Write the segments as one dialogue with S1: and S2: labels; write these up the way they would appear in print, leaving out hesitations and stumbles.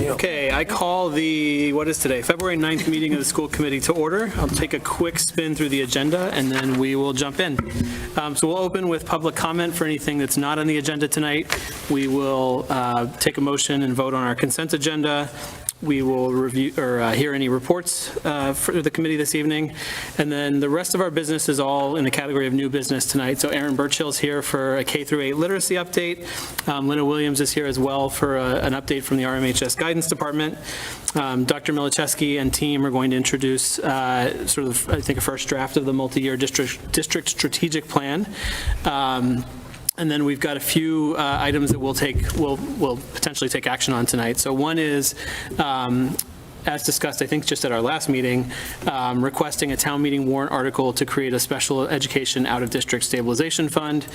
S1: Okay, I call the, what is today, February 9th meeting of the school committee to order. I'll take a quick spin through the agenda and then we will jump in. So we'll open with public comment for anything that's not on the agenda tonight. We will take a motion and vote on our consent agenda. We will review or hear any reports for the committee this evening. And then the rest of our business is all in the category of new business tonight. So Erin Birchill's here for a K-8 literacy update. Linda Williams is here as well for an update from the RMHS Guidance Department. Dr. Milichewski and team are going to introduce sort of, I think, a first draft of the multi-year district strategic plan. And then we've got a few items that we'll potentially take action on tonight. So one is, as discussed, I think just at our last meeting, requesting a town meeting warrant article to create a special education out-of-district stabilization fund.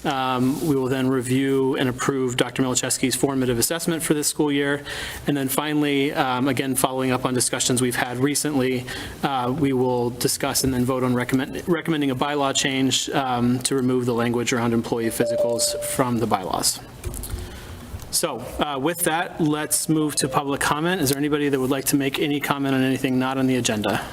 S1: We will then review and approve Dr. Milichewski's formative assessment for this school year. And then finally, again, following up on discussions we've had recently, we will discuss and then vote on recommending a bylaw change to remove the language around employee physicals from the bylaws. So with that, let's move to public comment. Is there anybody that would like to make any comment on anything not on the agenda?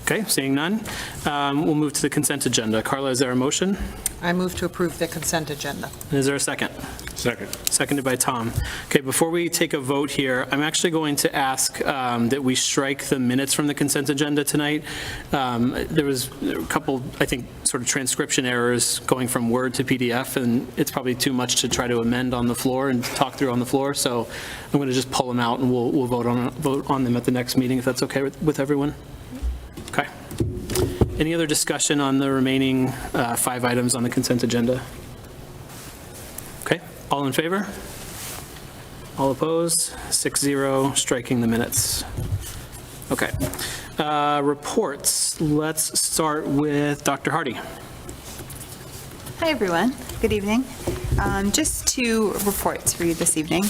S1: Okay, seeing none, we'll move to the consent agenda. Carla, is there a motion?
S2: I move to approve the consent agenda.
S1: Is there a second?
S3: Second.
S1: Seconded by Tom. Okay, before we take a vote here, I'm actually going to ask that we strike the minutes from the consent agenda tonight. There was a couple, I think, sort of transcription errors going from Word to PDF, and it's probably too much to try to amend on the floor and talk through on the floor, so I'm going to just pull them out and we'll vote on them at the next meeting, if that's okay with everyone. Okay. Any other discussion on the remaining 5 items on the consent agenda? Okay, all in favor? All opposed? 6-0, striking the minutes. Okay. Reports. Let's start with Dr. Hardy.
S4: Hi, everyone. Good evening. Just 2 reports for you this evening.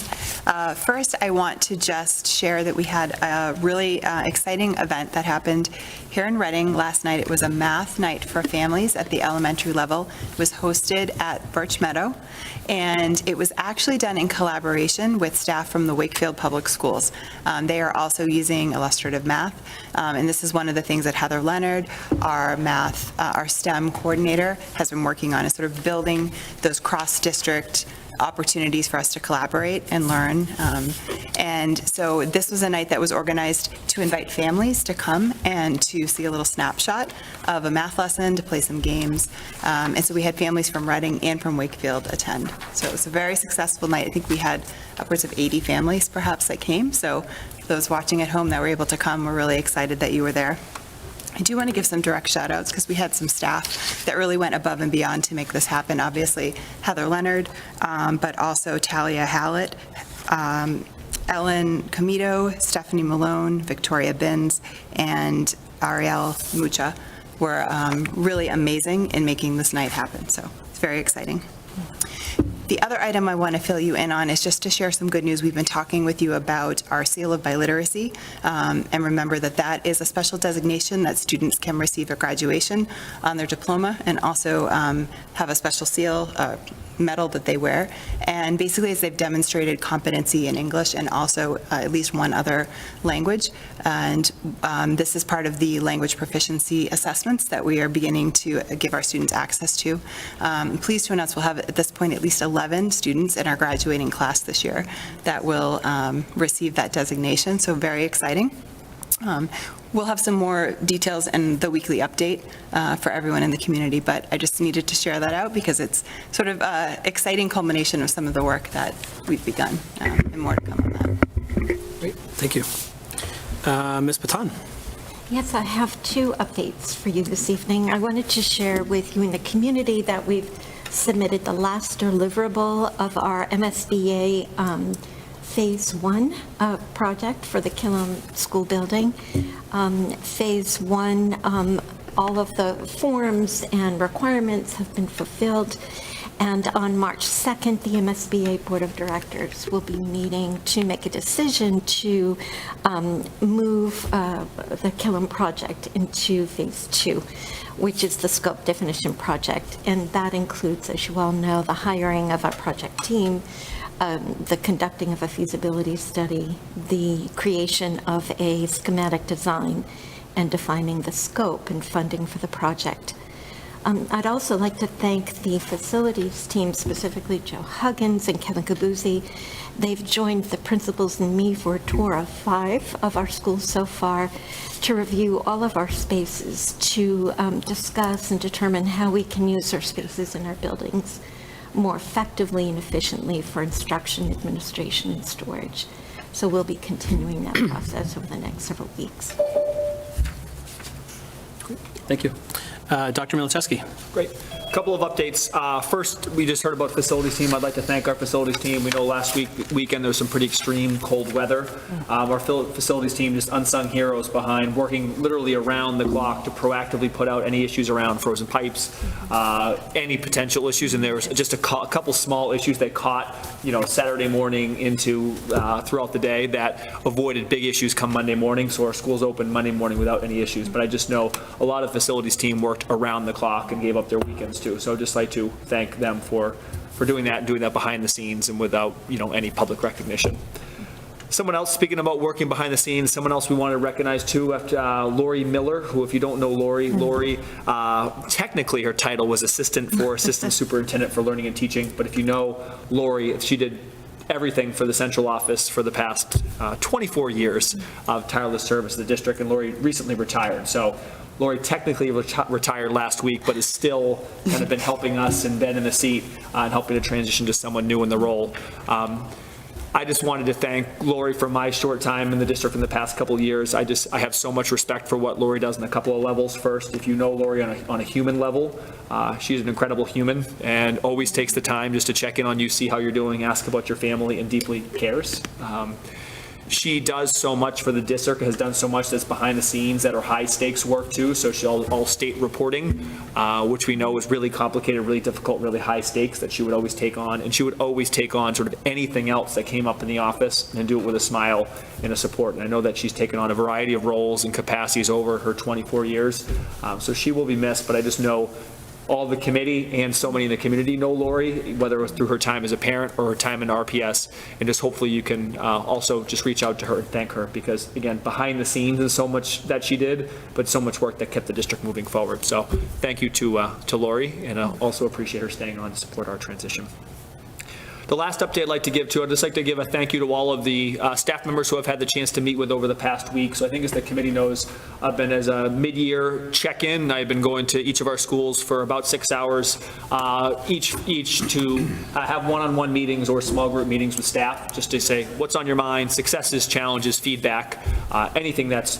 S4: First, I want to just share that we had a really exciting event that happened here in Reading last night. It was a math night for families at the elementary level. It was hosted at Birch Meadow, and it was actually done in collaboration with staff from the Wakefield Public Schools. They are also using illustrative math, and this is one of the things that Heather Leonard, our STEM coordinator, has been working on, is sort of building those cross-district opportunities for us to collaborate and learn. And so this was a night that was organized to invite families to come and to see a little snapshot of a math lesson, to play some games. And so we had families from Reading and from Wakefield attend. So it was a very successful night. I think we had upwards of 80 families perhaps that came. So those watching at home that were able to come, were really excited that you were there. I do want to give some direct shout outs because we had some staff that really went above and beyond to make this happen. Obviously, Heather Leonard, but also Talia Hallett, Ellen Comito, Stephanie Malone, Victoria Binns, and Ariel Mucha were really amazing in making this night happen. So it's very exciting. The other item I want to fill you in on is just to share some good news. We've been talking with you about our Seal of Biliteracy, and remember that that is a special designation that students can receive at graduation on their diploma, and also have a special seal, medal that they wear. And basically, as they've demonstrated competency in English and also at least one other language. And this is part of the language proficiency assessments that we are beginning to give our students access to. Pleased to announce we'll have at this point at least 11 students in our graduating class this year that will receive that designation. So very exciting. We'll have some more details in the weekly update for everyone in the community, but I just needed to share that out because it's sort of an exciting culmination of some of the work that we've begun, and more to come on that.
S1: Great, thank you. Ms. Patan.
S5: Yes, I have 2 updates for you this evening. I wanted to share with you in the community that we've submitted the last deliverable of our MSBA Phase 1 project for the Killam School Building. Phase 1, all of the forms and requirements have been fulfilled, and on March 2nd, the MSBA Board of Directors will be meeting to make a decision to move the Killam project into Phase 2, which is the scope definition project, and that includes, as you all know, the hiring of our project team, the conducting of a feasibility study, the creation of a schematic design, and defining the scope and funding for the project. I'd also like to thank the facilities team, specifically Joe Huggins and Kevin Kabuzzi. They've joined the principals and me for a tour of 5 of our schools so far to review all of our spaces, to discuss and determine how we can use our spaces in our buildings more effectively and efficiently for instruction, administration, and storage. So we'll be continuing that process over the next several weeks.
S1: Thank you. Dr. Milichewski.
S3: Great. A couple of updates. First, we just heard about facilities team. I'd like to thank our facilities team. We know last weekend there was some pretty extreme cold weather. Our facilities team, just unsung heroes behind working literally around the clock to proactively put out any issues around frozen pipes, any potential issues. And there was just a couple small issues they caught, Saturday morning into throughout the day that avoided big issues come Monday morning. So our schools opened Monday morning without any issues. But I just know a lot of facilities team worked around the clock and gave up their weekends too. So I'd just like to thank them for doing that and doing that behind the scenes and without, any public recognition. Someone else, speaking about working behind the scenes, someone else we want to recognize too, Lori Miller, who, if you don't know Lori, technically her title was Assistant Superintendent for Learning and Teaching. But if you know Lori, she did everything for the central office for the past 24 years of tireless service to the district, and Lori recently retired. So Lori technically retired last week, but has still kind of been helping us and been in the seat and helping to transition to someone new in the role. I just wanted to thank Lori for my short time in the district in the past couple of years. I have so much respect for what Lori does on a couple of levels. First, if you know Lori on a human level, she's an incredible human and always takes the time just to check in on you, see how you're doing, ask about your family, and deeply cares. She does so much for the district, has done so much that's behind the scenes that are high stakes work too. So she'll all state reporting, which we know is really complicated, really difficult, really high stakes that she would always take on. And she would always take on sort of anything else that came up in the office and do it with a smile and a support. And I know that she's taken on a variety of roles and capacities over her 24 years. So she will be missed, but I just know all the committee and so many in the community know Lori, whether it was through her time as a parent or her time in RPS, and just hopefully you can also just reach out to her and thank her, because again, behind the scenes is so much that she did, but so much work that kept the district moving forward. So thank you to Lori, and I also appreciate her staying on to support our transition. The last update I'd like to give to, I'd just like to give a thank you to all of the staff members who I've had the chance to meet with over the past week. So I think, as the committee knows, I've been as a mid-year check-in. I've been going to each of our schools for about 6 hours each to have one-on-one meetings or small group meetings with staff, just to say what's on your mind, successes, challenges, feedback, anything that's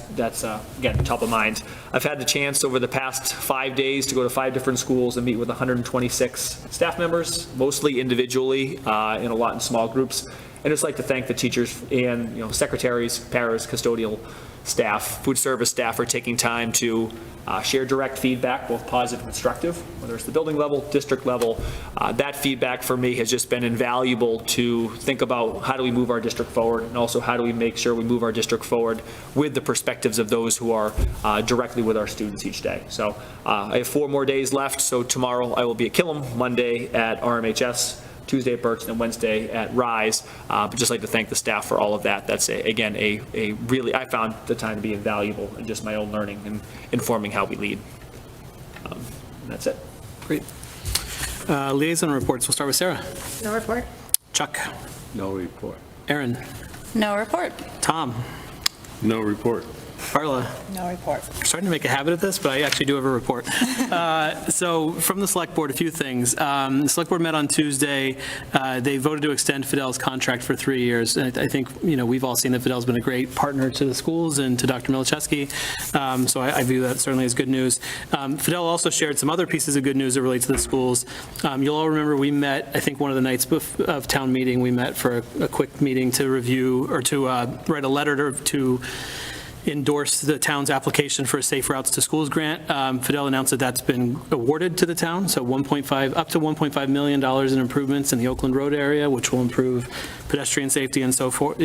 S3: again, top of mind. I've had the chance over the past 5 days to go to 5 different schools and meet with 126 staff members, mostly individually, and a lot in small groups. And just like to thank the teachers and secretaries, paras, custodial staff, food service staff for taking time to share direct feedback, both positive and constructive, whether it's the building level, district level. That feedback for me has just been invaluable to think about how do we move our district forward, and also how do we make sure we move our district forward with the perspectives of those who are directly with our students each day. So I have 4 more days left. So tomorrow I will be at Killam, Monday at RMHS, Tuesday at Birch, and Wednesday at Rise. But just like to thank the staff for all of that. That's again a really, I found the time to be invaluable in just my own learning and informing how we lead. That's it.
S1: Great. Liaison reports. We'll start with Sarah.
S6: No report.
S1: Chuck.
S7: No report.
S1: Aaron.
S6: No report.
S1: Tom.
S7: No report.
S1: Carla.
S6: No report.
S1: I'm starting to make a habit of this, but I actually do have a report. So from the select board, a few things. The select board met on Tuesday. They voted to extend Fidel's contract for 3 years. And I think, we've all seen that Fidel's been a great partner to the schools and to Dr. Milichewski. So I view that certainly as good news. Fidel also shared some other pieces of good news that relate to the schools. You'll all remember we met, I think one of the nights of town meeting, we met for a quick meeting to review or to write a letter to endorse the town's application for a Safe Routes to Schools grant. Fidel announced that that's been awarded to the town, so up to $1.5 million in improvements in the Oakland Road area, which will improve pedestrian safety and so forth,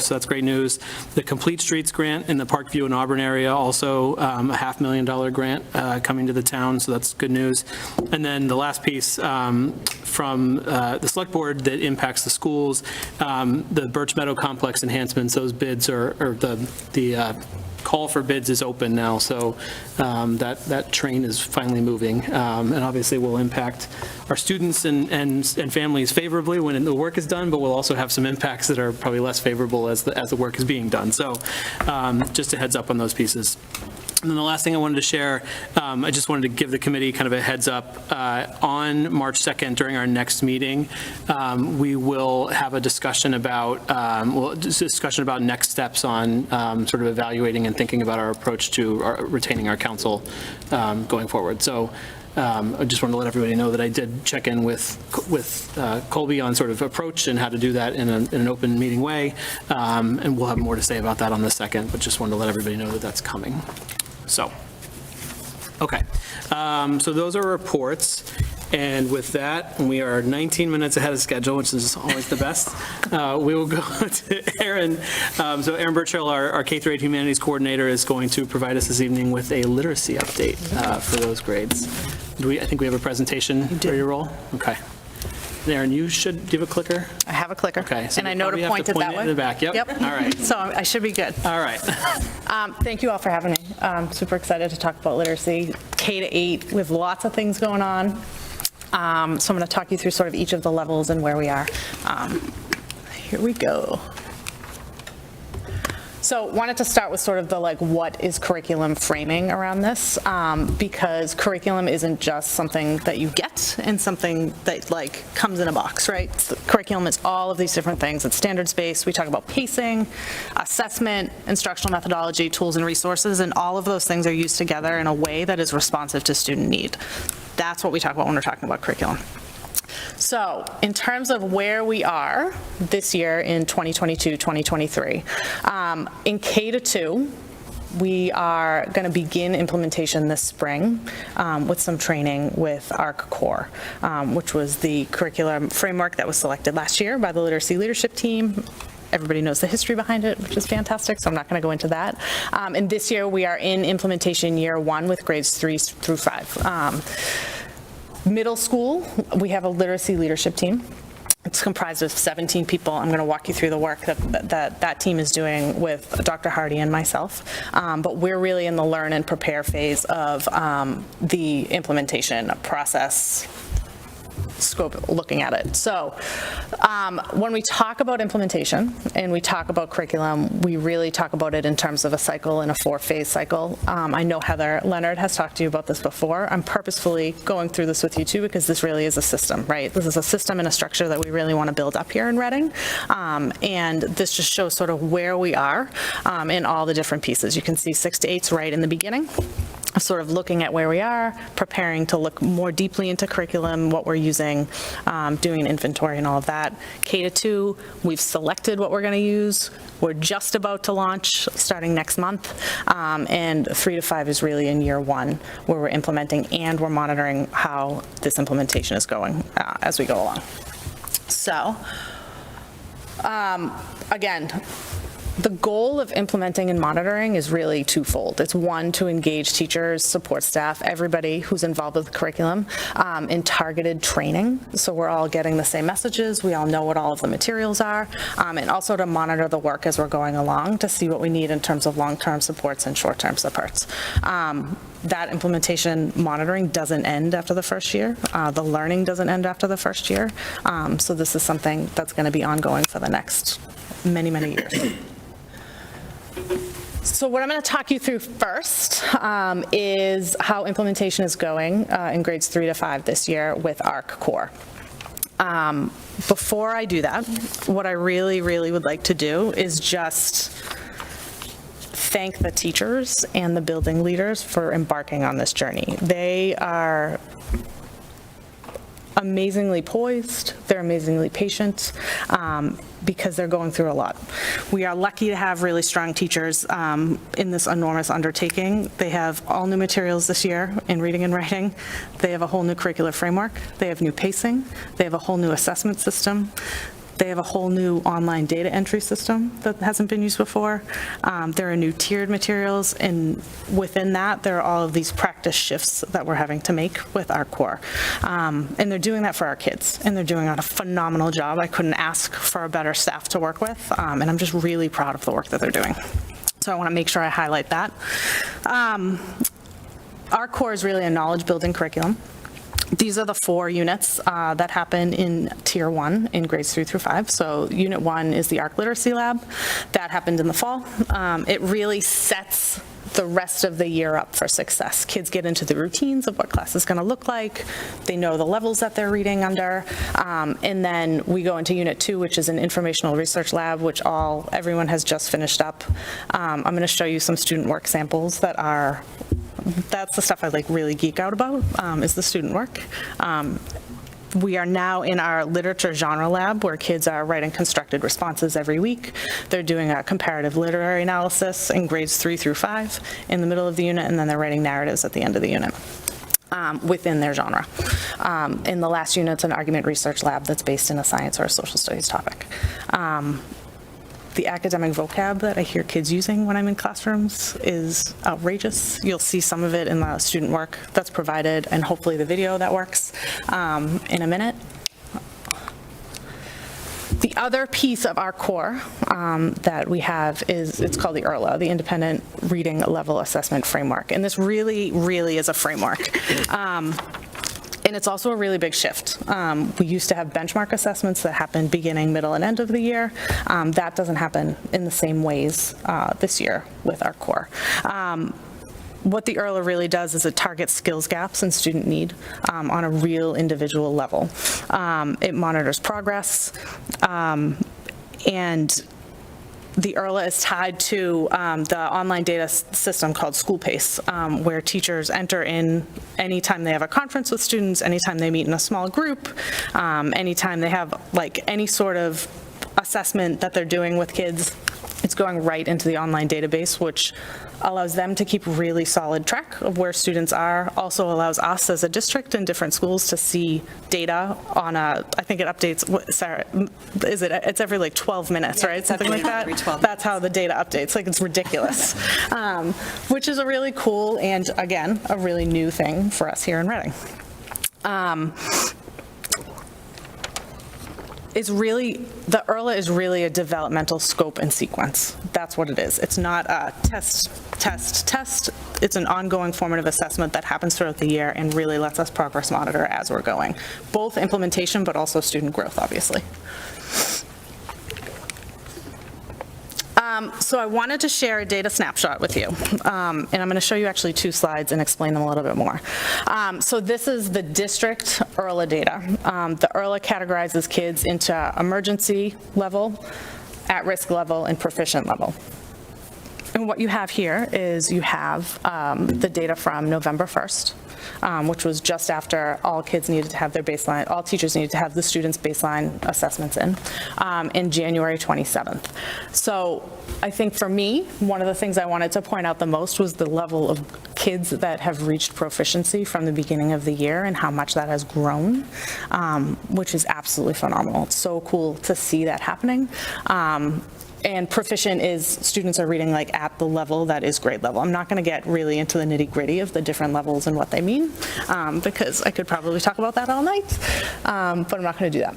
S1: so that's great news. The Complete Streets grant in the Parkview and Auburn area, also a $500,000 grant coming to the town, so that's good news. And then the last piece from the select board that impacts the schools, the Birch Meadow Complex enhancements, those bids or the call for bids is open now, so that train is finally moving, and obviously will impact our students and families favorably when the work is done, but we'll also have some impacts that are probably less favorable as the work is being done. So just a heads up on those pieces. And then the last thing I wanted to share, I just wanted to give the committee kind of a heads up. On March 2nd, during our next meeting, we will have a discussion about next steps on sort of evaluating and thinking about our approach to retaining our council going forward. So I just wanted to let everybody know that I did check in with Colby on sort of approach and how to do that in an open meeting way, and we'll have more to say about that on the 2nd, but just wanted to let everybody know that that's coming. So, okay. So those are reports. And with that, we are 19 minutes ahead of schedule, which is always the best. We will go to Aaron. So Aaron Burchill, our K-8 Humanities Coordinator, is going to provide us this evening with a literacy update for those grades. I think we have a presentation for your role? Okay. Aaron, you should give a clicker.
S8: I have a clicker.
S1: Okay. So
S8: and I
S1: you
S8: know to
S1: probably have
S8: point it that way.
S1: In the back. Yep. All right.
S8: So I should be good.
S1: All right.
S8: Thank you all for having me. I'm super excited to talk about literacy. K-8, we have lots of things going on. So I'm going to talk you through sort of each of the levels and where we are. Here we go. So wanted to start with sort of the what is curriculum framing around this, because curriculum isn't just something that you get and something that comes in a box, right? So curriculum is all of these different things. It's standards-based. We talk about pacing, assessment, instructional methodology, tools and resources, and all of those things are used together in a way that is responsive to student need. That's what we talk about when we're talking about curriculum. So in terms of where we are this year in 2022-2023, in K-2, we are going to begin implementation this spring with some training with ARC Core, which was the curriculum framework that was selected last year by the Literacy Leadership Team. Everybody knows the history behind it, which is fantastic, so I'm not going to go into that. And this year we are in implementation year 1 with grades 3 through 5. Middle school, we have a literacy leadership team. It's comprised of 17 people. I'm going to walk you through the work that team is doing with Dr. Hardy and myself. But we're really in the learn and prepare phase of the implementation process scope, looking at it. So when we talk about implementation and we talk about curriculum, we really talk about it in terms of a cycle and a 4-phase cycle. I know Heather Leonard has talked to you about this before. I'm purposefully going through this with you too, because this really is a system, right? This is a system and a structure that we really want to build up here in Reading. And this just shows sort of where we are in all the different pieces. You can see 6 to 8's right in the beginning, sort of looking at where we are, preparing to look more deeply into curriculum, what we're using, doing an inventory and all of that. K-2, we've selected what we're going to use. We're just about to launch starting next month. And 3 to 5 is really in year 1, where we're implementing and we're monitoring how this implementation is going as we go along. So, again, the goal of implementing and monitoring is really twofold. It's one, to engage teachers, support staff, everybody who's involved with the curriculum in targeted training. So we're all getting the same messages. We all know what all of the materials are. And also to monitor the work as we're going along to see what we need in terms of long-term supports and short-term supports. That implementation monitoring doesn't end after the first year. The learning doesn't end after the first year. So this is something that's going to be ongoing for the next many, many years. So what I'm going to talk you through first is how implementation is going in grades 3 to 5 this year with ARC Core. Before I do that, what I really, really would like to do is just thank the teachers and the building leaders for embarking on this journey. They are amazingly poised. They're amazingly patient because they're going through a lot. We are lucky to have really strong teachers in this enormous undertaking. They have all new materials this year in reading and writing. They have a whole new curricular framework. They have new pacing. They have a whole new assessment system. They have a whole new online data entry system that hasn't been used before. There are new tiered materials, and within that, there are all of these practice shifts that we're having to make with our core. And they're doing that for our kids, and they're doing a phenomenal job. I couldn't ask for a better staff to work with, and I'm just really proud of the work that they're doing. So I want to make sure I highlight that. Our core is really a knowledge-building curriculum. These are the 4 units that happen in Tier 1 in grades 3 through 5. So Unit 1 is the ARC Literacy Lab. That happened in the fall. It really sets the rest of the year up for success. Kids get into the routines of what class is going to look like. They know the levels that they're reading under. And then we go into Unit 2, which is an informational research lab, which everyone has just finished up. I'm going to show you some student work samples that's the stuff I really geek out about, is the student work. We are now in our literature genre lab where kids are writing constructed responses every week. They're doing a comparative literary analysis in grades 3 through 5 in the middle of the unit, and then they're writing narratives at the end of the unit within their genre. In the last unit, it's an argument research lab that's based in a science or a social studies topic. The academic vocab that I hear kids using when I'm in classrooms is outrageous. You'll see some of it in the student work that's provided, and hopefully the video that works in a minute. The other piece of our core that we have it's called the IRLA, the Independent Reading Level Assessment Framework. And this really, really is a framework. And it's also a really big shift. We used to have benchmark assessments that happened beginning, middle, and end of the year. That doesn't happen in the same ways this year with our core. What the IRLA really does is it targets skills gaps and student need on a real individual level. It monitors progress, and the IRLA is tied to the online data system called SchoolPace, where teachers enter in anytime they have a conference with students, anytime they meet in a small group, anytime they have any sort of assessment that they're doing with kids. It's going right into the online database, which allows them to keep really solid track of where students are, also allows us as a district and different schools to see data on I think it updates, Sarah, it's every 12 minutes, right? Something like that? That's how the data updates, it's ridiculous. Which is a really cool and, again, a really new thing for us here in Reading. The IRLA is really a developmental scope and sequence. That's what it is. It's not a test. It's an ongoing formative assessment that happens throughout the year and really lets us progress monitor as we're going. Both implementation, but also student growth, obviously. So I wanted to share a data snapshot with you, and I'm going to show you actually 2 slides and explain them a little bit more. So this is the district IRLA data. The IRLA categorizes kids into emergency level, at-risk level, and proficient level. And what you have here is you have the data from November 1st, which was just after all kids needed to have their baseline, all teachers needed to have the students' baseline assessments in January 27th. So I think for me, one of the things I wanted to point out the most was the level of kids that have reached proficiency from the beginning of the year and how much that has grown, which is absolutely phenomenal. It's so cool to see that happening. And proficient is students are reading at the level that is grade level. I'm not going to get really into the nitty gritty of the different levels and what they mean, because I could probably talk about that all night, but I'm not going to do that.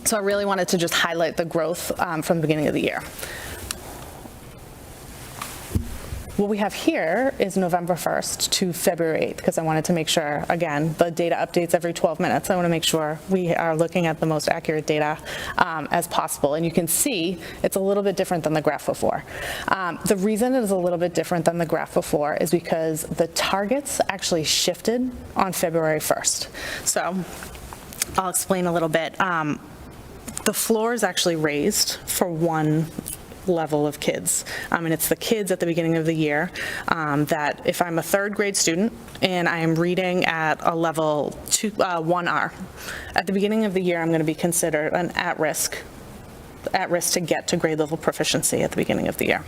S8: So I really wanted to just highlight the growth from the beginning of the year. What we have here is November 1st to February 8th, because I wanted to make sure, again, the data updates every 12 minutes. I want to make sure we are looking at the most accurate data as possible. And you can see it's a little bit different than the graph before. The reason it is a little bit different than the graph before is because the targets actually shifted on February 1st. So I'll explain a little bit. The floor is actually raised for one level of kids. And it's the kids at the beginning of the year that if I'm a third grade student and I am reading at a level 1R, at the beginning of the year, I'm going to be considered an at-risk to get to grade level proficiency at the beginning of the year.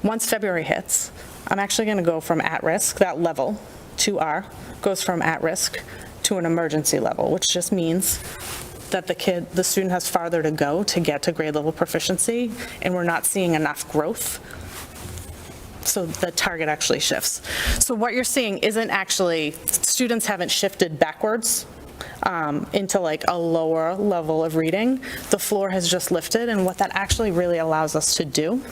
S8: Once February hits, I'm actually going to go from at-risk, that level, 2R, goes from at-risk to an emergency level, which just means that the student has farther to go to get to grade level proficiency, and we're not seeing enough growth, so the target actually shifts. So what you're seeing isn't actually, students haven't shifted backwards into like a lower level of reading. The floor has just lifted, and what that actually really allows us to do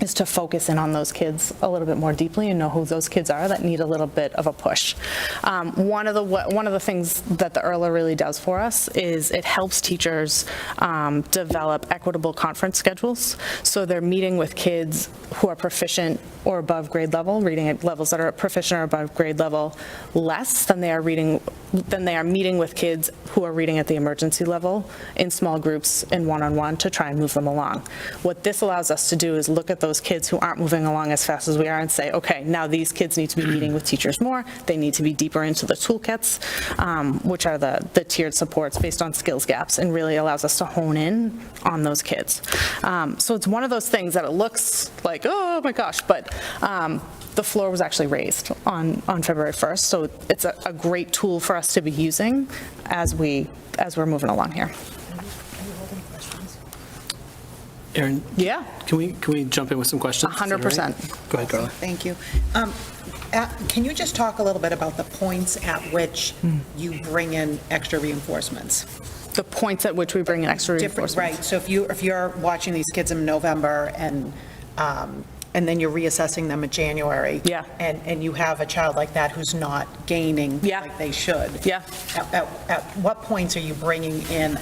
S8: is to focus in on those kids a little bit more deeply and know who those kids are that need a little bit of a push. One of the things that the ERLA really does for us is it helps teachers develop equitable conference schedules. So they're meeting with kids who are proficient or above grade level, reading at levels that are proficient or above grade level, less than they are meeting with kids who are reading at the emergency level in small groups and one-on-one to try and move them along. What this allows us to do is look at those kids who aren't moving along as fast as we are and say, okay, now these kids need to be meeting with teachers more, they need to be deeper into the toolkits, which are the tiered supports based on skills gaps, and really allows us to hone in on those kids. So it's one of those things that it looks like, oh my gosh, but the floor was actually raised on February 1st, so it's a great tool for us to be using as we're moving along here.
S1: Erin,
S8: Yeah,
S1: can we jump in with some questions? Is that all right?
S8: 100%.
S1: Go ahead, Carla.
S2: Thank you. Can you just talk a little bit about the points at which you bring in extra reinforcements?
S8: The points at which we bring in extra
S2: Different,
S8: reinforcements.
S2: right, so if you're watching these kids in November and then you're reassessing them in January.
S8: Yeah.
S2: And you have a child like that who's not gaining
S8: Yeah.
S2: like they should.
S8: Yeah.
S2: At what points are you bringing in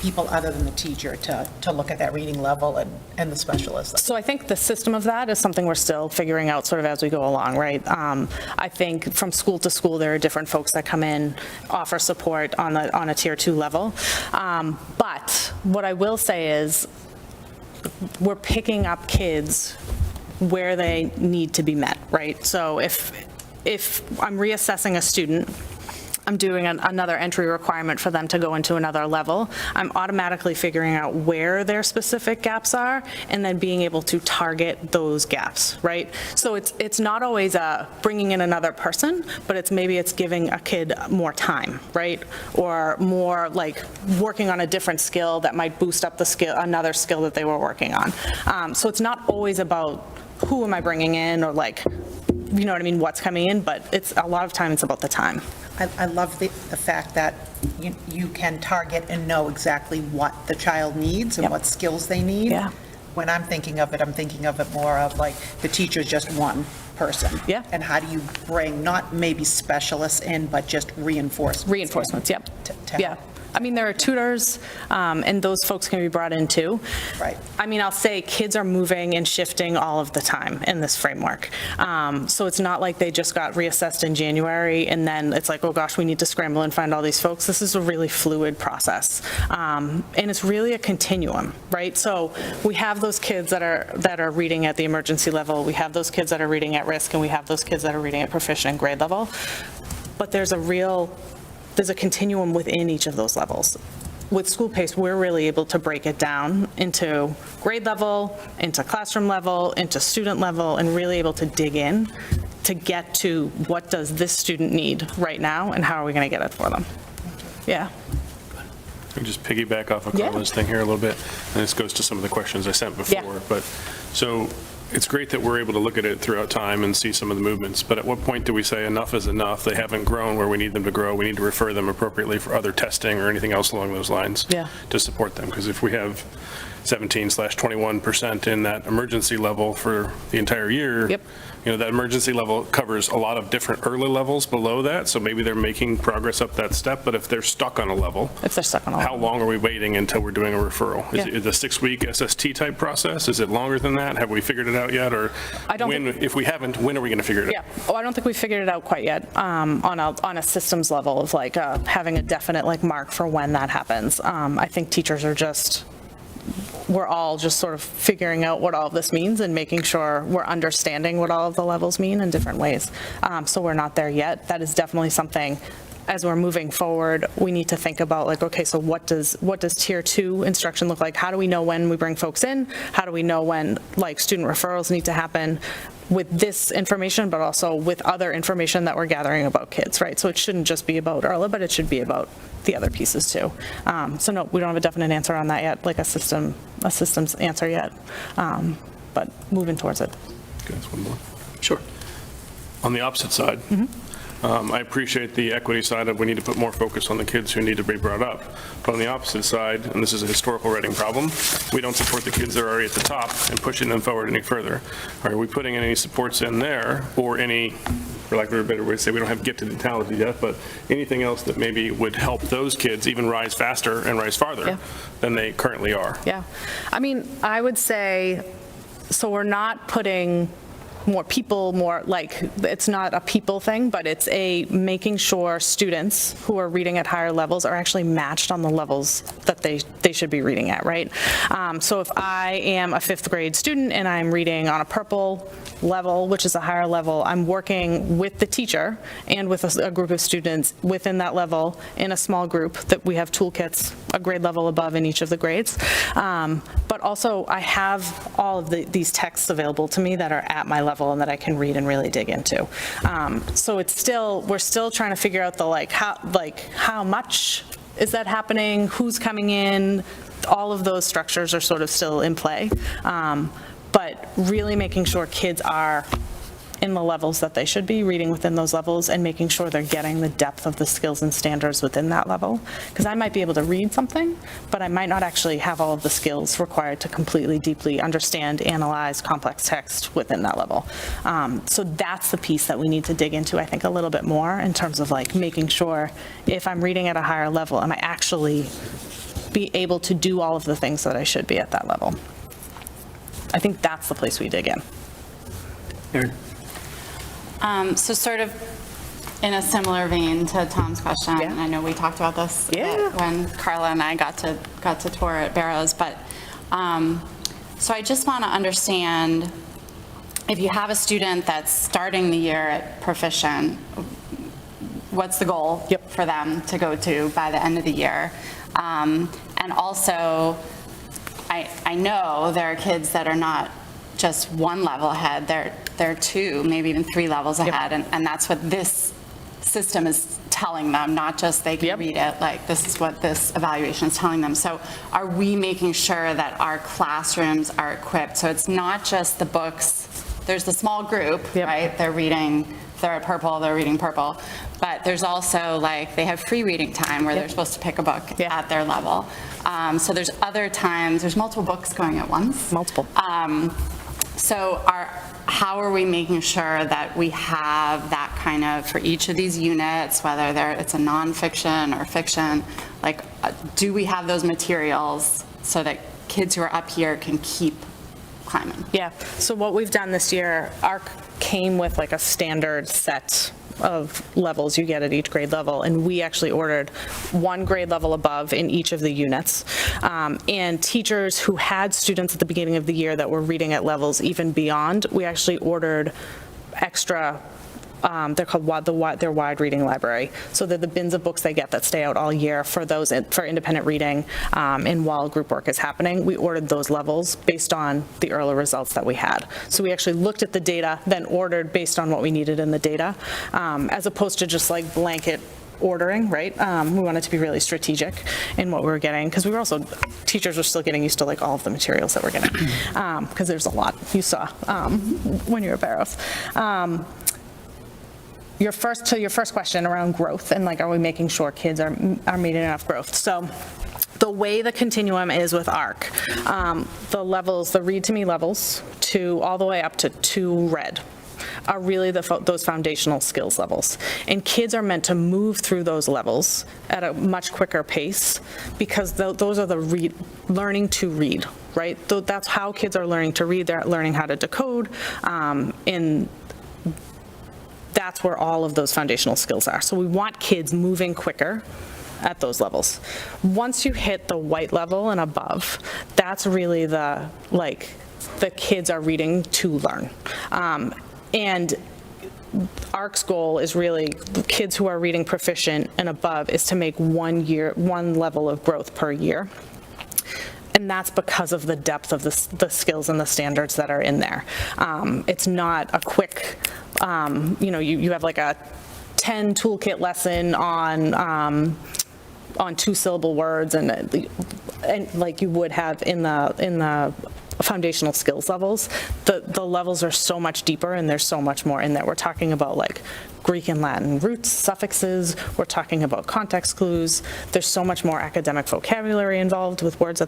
S2: people other than the teacher to look at that reading level and the specialist?
S8: So I think the system of that is something we're still figuring out sort of as we go along, right? I think from school to school, there are different folks that come in, offer support on a tier 2 level. But what I will say is we're picking up kids where they need to be met, right? So if I'm reassessing a student, I'm doing another entry requirement for them to go into another level, I'm automatically figuring out where their specific gaps are and then being able to target those gaps, right? So it's not always bringing in another person, but it's giving a kid more time, right? Or more like working on a different skill that might boost up another skill that they were working on. So it's not always about who am I bringing in or like, you know what I mean, what's coming in, but it's a lot of time it's about the time.
S2: I love the fact that you can target and know exactly what the child needs and
S8: Yep.
S2: what skills they need.
S8: Yeah.
S2: When I'm thinking of it more of like the teacher's just one person.
S8: Yeah.
S2: And how do you bring not maybe specialists in, but just reinforcements?
S8: Reinforcements, yep.
S2: To
S8: Yeah. I mean, there are tutors, and those folks can be brought in too.
S2: Right.
S8: I mean, I'll say kids are moving and shifting all of the time in this framework. So it's not like they just got reassessed in January and then it's like, oh gosh, we need to scramble and find all these folks. This is a really fluid process. And it's really a continuum, right? So we have those kids that are reading at the emergency level. We have those kids that are reading at risk, and we have those kids that are reading at proficient and grade level. But there's a continuum within each of those levels. With School Pace, we're really able to break it down into grade level, into classroom level, into student level, and really able to dig in to get to what does this student need right now and how are we going to get it for them. Yeah.
S7: Let me just piggyback off of
S8: Yeah.
S7: Carla's thing here a little bit, and this goes to some of the questions I sent before.
S8: Yeah.
S7: But, so, it's great that we're able to look at it throughout time and see some of the movements, but at what point do we say enough is enough? They haven't grown where we need them to grow. We need to refer them appropriately for other testing or anything else along those lines
S8: Yeah.
S7: to support them. Because if we have 17/21% in that emergency level for the entire year,
S8: Yep.
S7: that emergency level covers a lot of different early levels below that, so maybe they're making progress up that step, but if they're stuck on a level,
S8: If they're stuck on a
S7: how long are we waiting until we're doing a referral? Is
S8: Yeah.
S7: it the 6-week SST type process? Is it longer than that? Have we figured it out yet? Or
S8: I don't
S7: if we haven't, when are we going to figure it
S8: Yeah.
S7: out?
S8: Oh, I don't think we figured it out quite yet on a systems level of like having a definite like mark for when that happens. I think teachers are just we're all just sort of figuring out what all of this means and making sure we're understanding what all of the levels mean in different ways. So we're not there yet. That is definitely something, as we're moving forward, we need to think about, like, okay, so what does tier 2 instruction look like? How do we know when we bring folks in? How do we know when, like, student referrals need to happen with this information, but also with other information that we're gathering about kids, right? So it shouldn't just be about Arla, but it should be about the other pieces too. So no, we don't have a definite answer on that yet, like a systems answer yet, but moving towards it.
S7: Can I ask one more?
S1: Sure.
S7: On the opposite side, I appreciate the equity side of we need to put more focus on the kids who need to be brought up. But on the opposite side, and this is a historical Reading problem, we don't support the kids that are already at the top and pushing them forward any further. Are we putting any supports in there, or any, for lack of a better way to say, we don't have gifted and talented yet, but anything else that maybe would help those kids even rise faster and rise farther than they currently are?
S8: Yeah. I mean, I would say, so we're not putting more people, more like, it's not a people thing, but it's a making sure students who are reading at higher levels are actually matched on the levels that they should be reading at, right? So if I am a 5th grade student and I'm reading on a purple level, which is a higher level, I'm working with the teacher and with a group of students within that level in a small group that we have toolkits a grade level above in each of the grades. But also I have all of these texts available to me that are at my level and that I can read and really dig into. So we're still trying to figure out how much is that happening, who's coming in, all of those structures are sort of still in play. But really making sure kids are in the levels that they should be, reading within those levels, and making sure they're getting the depth of the skills and standards within that level. Because I might be able to read something, but I might not actually have all of the skills required to completely, deeply understand, analyze complex text within that level. So that's the piece that we need to dig into, I think, a little bit more in terms of like making sure if I'm reading at a higher level, am I actually be able to do all of the things that I should be at that level? I think that's the place we dig in.
S1: Erin?
S6: So sort of in a similar vein to Tom's question, and I know we talked about this when Carla and I got to tour at Barrows, but so I just want to understand, if you have a student that's starting the year at Proficient, what's the goal for them to go to by the end of the year? And also, I know there are kids that are not just one level ahead, they're 2, maybe even 3 levels ahead, and that's what this system is telling them, not just they can read it, like this is what this evaluation is telling them. So are we making sure that our classrooms are equipped? So it's not just the books, there's the small group, right? They're at purple, they're reading purple, but there's also like, they have free reading time where they're supposed to pick a book at their level. So there's other times, there's multiple books going at once. So how are we making sure that we have that kind of, for each of these units, whether it's a nonfiction or fiction, like, do we have those materials so that kids who are up here can keep climbing?
S8: Yeah, so what we've done this year, ARC came with like a standard set of levels you get at each grade level, and we actually ordered 1 grade level above in each of the units. And teachers who had students at the beginning of the year that were reading at levels even beyond, we actually ordered extra, they're called their wide reading library. So they're the bins of books they get that stay out all year for those for independent reading, and while group work is happening. We ordered those levels based on the early results that we had. So we actually looked at the data, then ordered based on what we needed in the data, as opposed to just like blanket ordering, right? We wanted to be really strategic in what we were getting, because we were also, teachers were still getting used to like all of the materials that we're getting, because there's a lot you saw when you were at Barrows. Your first question around growth and like, are we making sure kids are meeting enough growth? So the way the continuum is with ARC, the levels, the read to me levels, all the way up to 2 red, are really those foundational skills levels. And kids are meant to move through those levels at a much quicker pace, because those are the learning to read, right? That's how kids are learning to read. They're learning how to decode, that's where all of those foundational skills are. So we want kids moving quicker at those levels. Once you hit the white level and above, that's really the kids are reading to learn. And ARC's goal is really kids who are reading proficient and above is to make one level of growth per year. And that's because of the depth of the skills and the standards that are in there. It's not a quick, you have like a 10 toolkit lesson on 2-syllable words and like you would have in the foundational skills levels. The levels are so much deeper and there's so much more in there. We're talking about like Greek and Latin roots, suffixes, we're talking about context clues. There's so much more academic vocabulary involved with words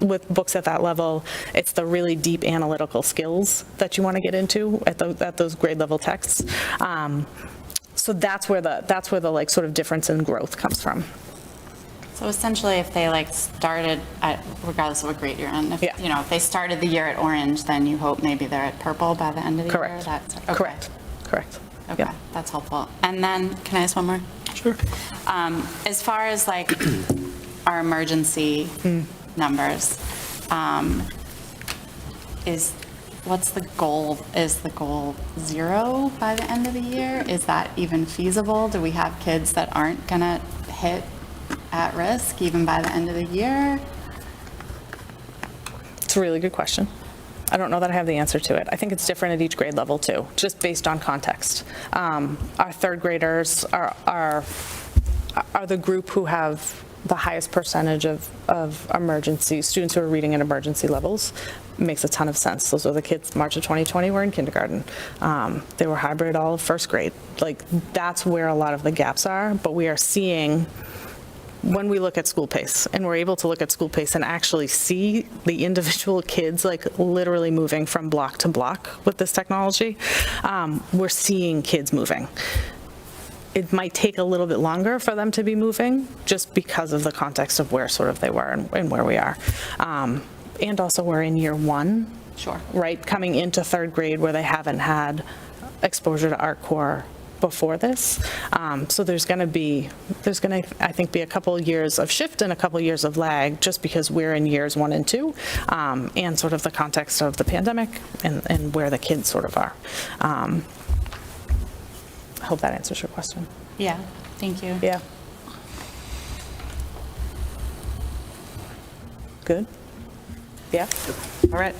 S8: with books at that level. It's the really deep analytical skills that you want to get into at those grade level texts. So that's where the like sort of difference in growth comes from.
S6: So essentially, if they like started at, regardless of what grade you're in, if they started the year at orange, then you hope maybe they're at purple by the end of the year?
S8: Correct. Correct.
S6: Okay, that's helpful. And then, can I ask one more?
S1: Sure.
S6: As far as like our emergency numbers, what's the goal? Is the goal 0 by the end of the year? Is that even feasible? Do we have kids that aren't gonna hit at risk even by the end of the year?
S8: It's a really good question. I don't know that I have the answer to it. I think it's different at each grade level too, just based on context. Our third graders are the group who have the highest percentage of emergency students who are reading at emergency levels. Makes a ton of sense. Those are the kids March of 2020 were in kindergarten. They were hybrid all of first grade. Like that's where a lot of the gaps are, but we are seeing when we look at school pace and we're able to look at school pace and actually see the individual kids like literally moving from block to block with this technology, we're seeing kids moving. It might take a little bit longer for them to be moving just because of the context of where sort of they were and where we are. And also we're in year 1,
S6: Sure.
S8: right? Coming into third grade where they haven't had exposure to ARC Core before this. So there's going to, I think, be a couple years of shift and a couple years of lag just because we're in years 1 and 2 and sort of the context of the pandemic and where the kids sort of are. I hope that answers your question.
S6: Yeah, thank you.
S8: Yeah. Good? Yeah? All right.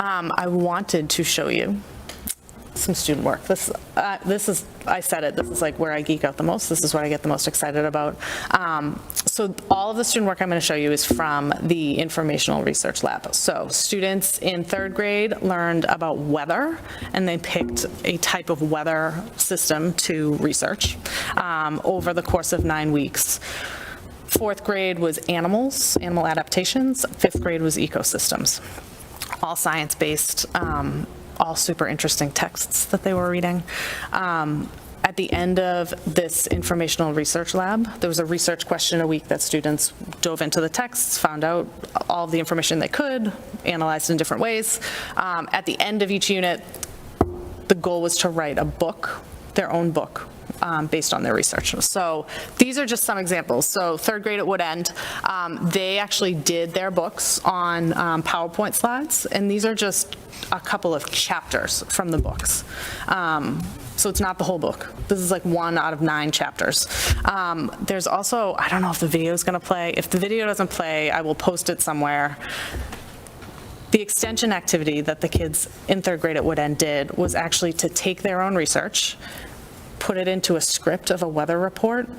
S8: I wanted to show you some student work. This is, I said it, this is like where I geek out the most. This is what I get the most excited about. So all of the student work I'm going to show you is from the Informational Research Lab. So students in third grade learned about weather, and they picked a type of weather system to research over the course of 9 weeks. Fourth grade was animal adaptations. Fifth grade was ecosystems. All science-based, all super interesting texts that they were reading. At the end of this informational research lab, there was a research question a week that students dove into the texts, found out all of the information they could, analyzed in different ways. At the end of each unit, the goal was to write a book, their own book, based on their research. So these are just some examples. So third grade at Woodend, they actually did their books on PowerPoint slides, and these are just a couple of chapters from the books. So it's not the whole book. This is like 1 out of 9 chapters. There's also, I don't know if the video is going to play. If the video doesn't play, I will post it somewhere. The extension activity that the kids in third grade at Woodend did was actually to take their own research, put it into a script of a weather report,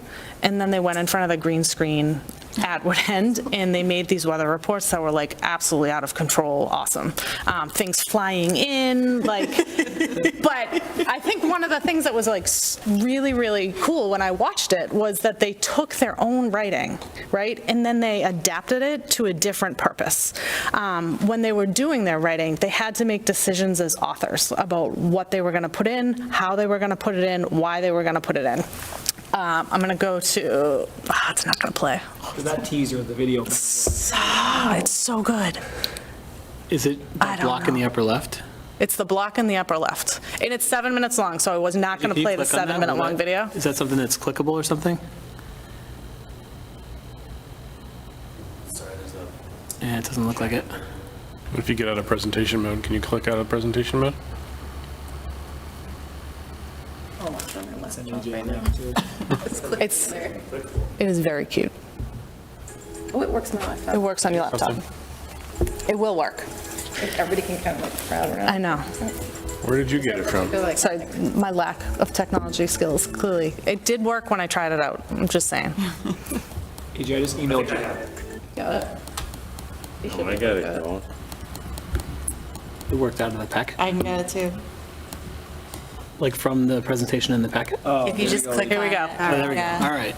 S8: and then they went in front of the green screen at Woodend, and they made these weather reports that were like absolutely out of control, awesome. Things flying in, like, but I think one of the things that was like really, really cool when I watched it was that they took their own writing, right? And then they adapted it to a different purpose. When they were doing their writing, they had to make decisions as authors about what they were going to put in, how they were going to put it in, why they were going to put it in. I'm going to go to, it's not going to play.
S3: That teaser of the video.
S8: It's so good.
S1: Is it
S8: I don't
S1: block in the
S8: know.
S1: upper left?
S8: It's the block in the upper left. And it's 7 minutes long, so I was not going
S1: Can
S8: to
S1: you
S8: play the
S1: click on that?
S8: 7-minute long video.
S1: Is that something that's clickable or something? Yeah, it doesn't look like it.
S7: If you get out of presentation mode, can you click out of presentation mode?
S8: It is very cute.
S2: Oh, it works on my laptop.
S8: It works on your laptop. It will work.
S2: Everybody can kind of like crowd around.
S8: I know.
S7: Where did you get it from?
S8: Sorry, my lack of technology skills, clearly. It did work when I tried it out, I'm just saying.
S3: AJ, I just emailed you.
S2: Got it.
S9: Oh, I got it going.
S1: It worked out of the packet,
S6: I can get it too.
S1: like from the presentation in the packet. Oh,
S6: If you just click
S8: Here we go.
S1: there we go. All right.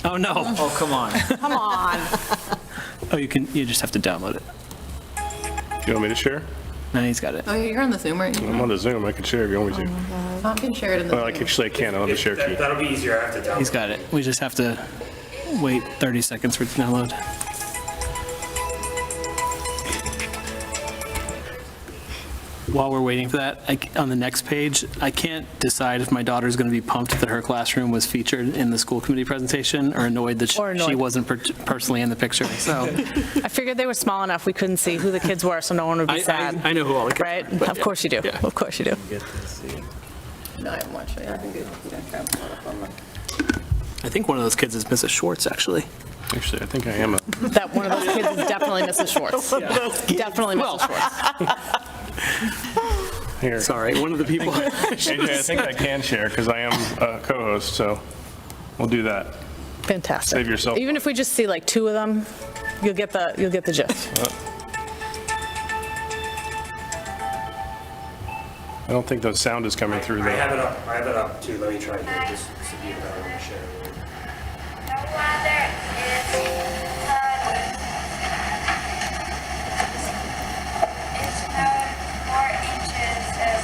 S1: Oh, no.
S3: Oh, come on.
S8: Come on.
S1: Oh, you just have to download it.
S7: Do you want me to share?
S1: No, he's got it.
S10: Oh, you're on the Zoom, right?
S7: I'm on the Zoom, I can share if you want me to.
S10: Tom can share it in the
S7: Well,
S10: Zoom.
S7: actually, I can't, I don't have the share key.
S9: That'll be easier after download.
S1: He's got it. We just have to wait 30 seconds for it to download. While we're waiting for that, on the next page, I can't decide if my daughter's going to be pumped that her classroom was featured in the school committee presentation or annoyed that
S8: Or annoyed.
S1: she wasn't personally in the picture. So
S8: I figured they were small enough, we couldn't see who the kids were, so no one would be sad.
S1: I know who all the kids
S8: Right?
S1: are, but
S8: Of course you do.
S1: Yeah.
S8: Of course you do.
S10: No, I haven't watched it. I think it's gonna try and pull it up on the.
S1: I think one of those kids is Mrs. Schwartz, actually.
S7: Actually, I think I am a,
S8: That one of those kids is definitely Mrs. Schwartz. Definitely Mrs. Schwartz.
S7: here.
S1: Sorry, one of the people.
S7: AJ, I think I can share because I am a co-host, so we'll do that.
S8: Fantastic.
S7: Save yourself.
S8: Even if we just see like 2 of them, you'll get the gist.
S7: I don't think the sound is coming through
S9: I
S7: though.
S9: have it up. I have it up too. Let me try again. This would be a better one to share.
S11: The weather is it snowed 4 inches as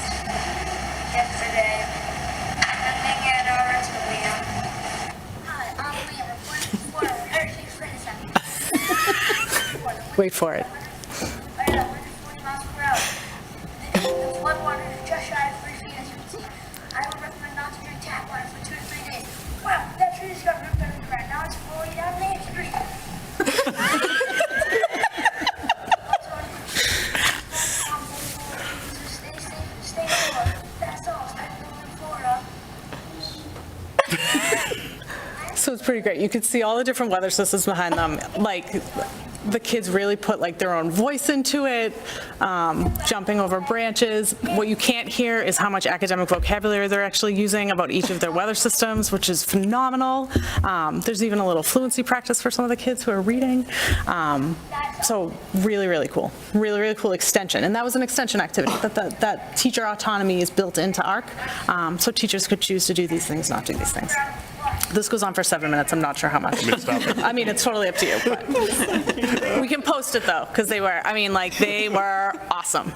S11: yesterday. Sending it over to Liam. Hi, I'm Liam. Reporting for Hershey's Citizen.
S8: Wait for it.
S11: 140 miles per hour. The flood water is just shy of 3 feet, as you can see. I would recommend not to drink tap water for 2 to 3 days. Wow, that tree just got ripped out of the ground. Now it's falling down Main Street. Stay safe and stay warm. That's all. I'm going to Florida.
S8: So it's pretty great. You could see all the different weather systems behind them. Like, the kids really put like their own voice into it, jumping over branches. What you can't hear is how much academic vocabulary they're actually using about each of their weather systems, which is phenomenal. There's even a little fluency practice for some of the kids who are reading. So really, really cool. Really, really cool extension. And that was an extension activity. That teacher autonomy is built into ARC. So teachers could choose to do these things, not do these things. This goes on for 7 minutes. I'm not sure how much. I mean, it's totally up to you. But we can post it though, because they were awesome.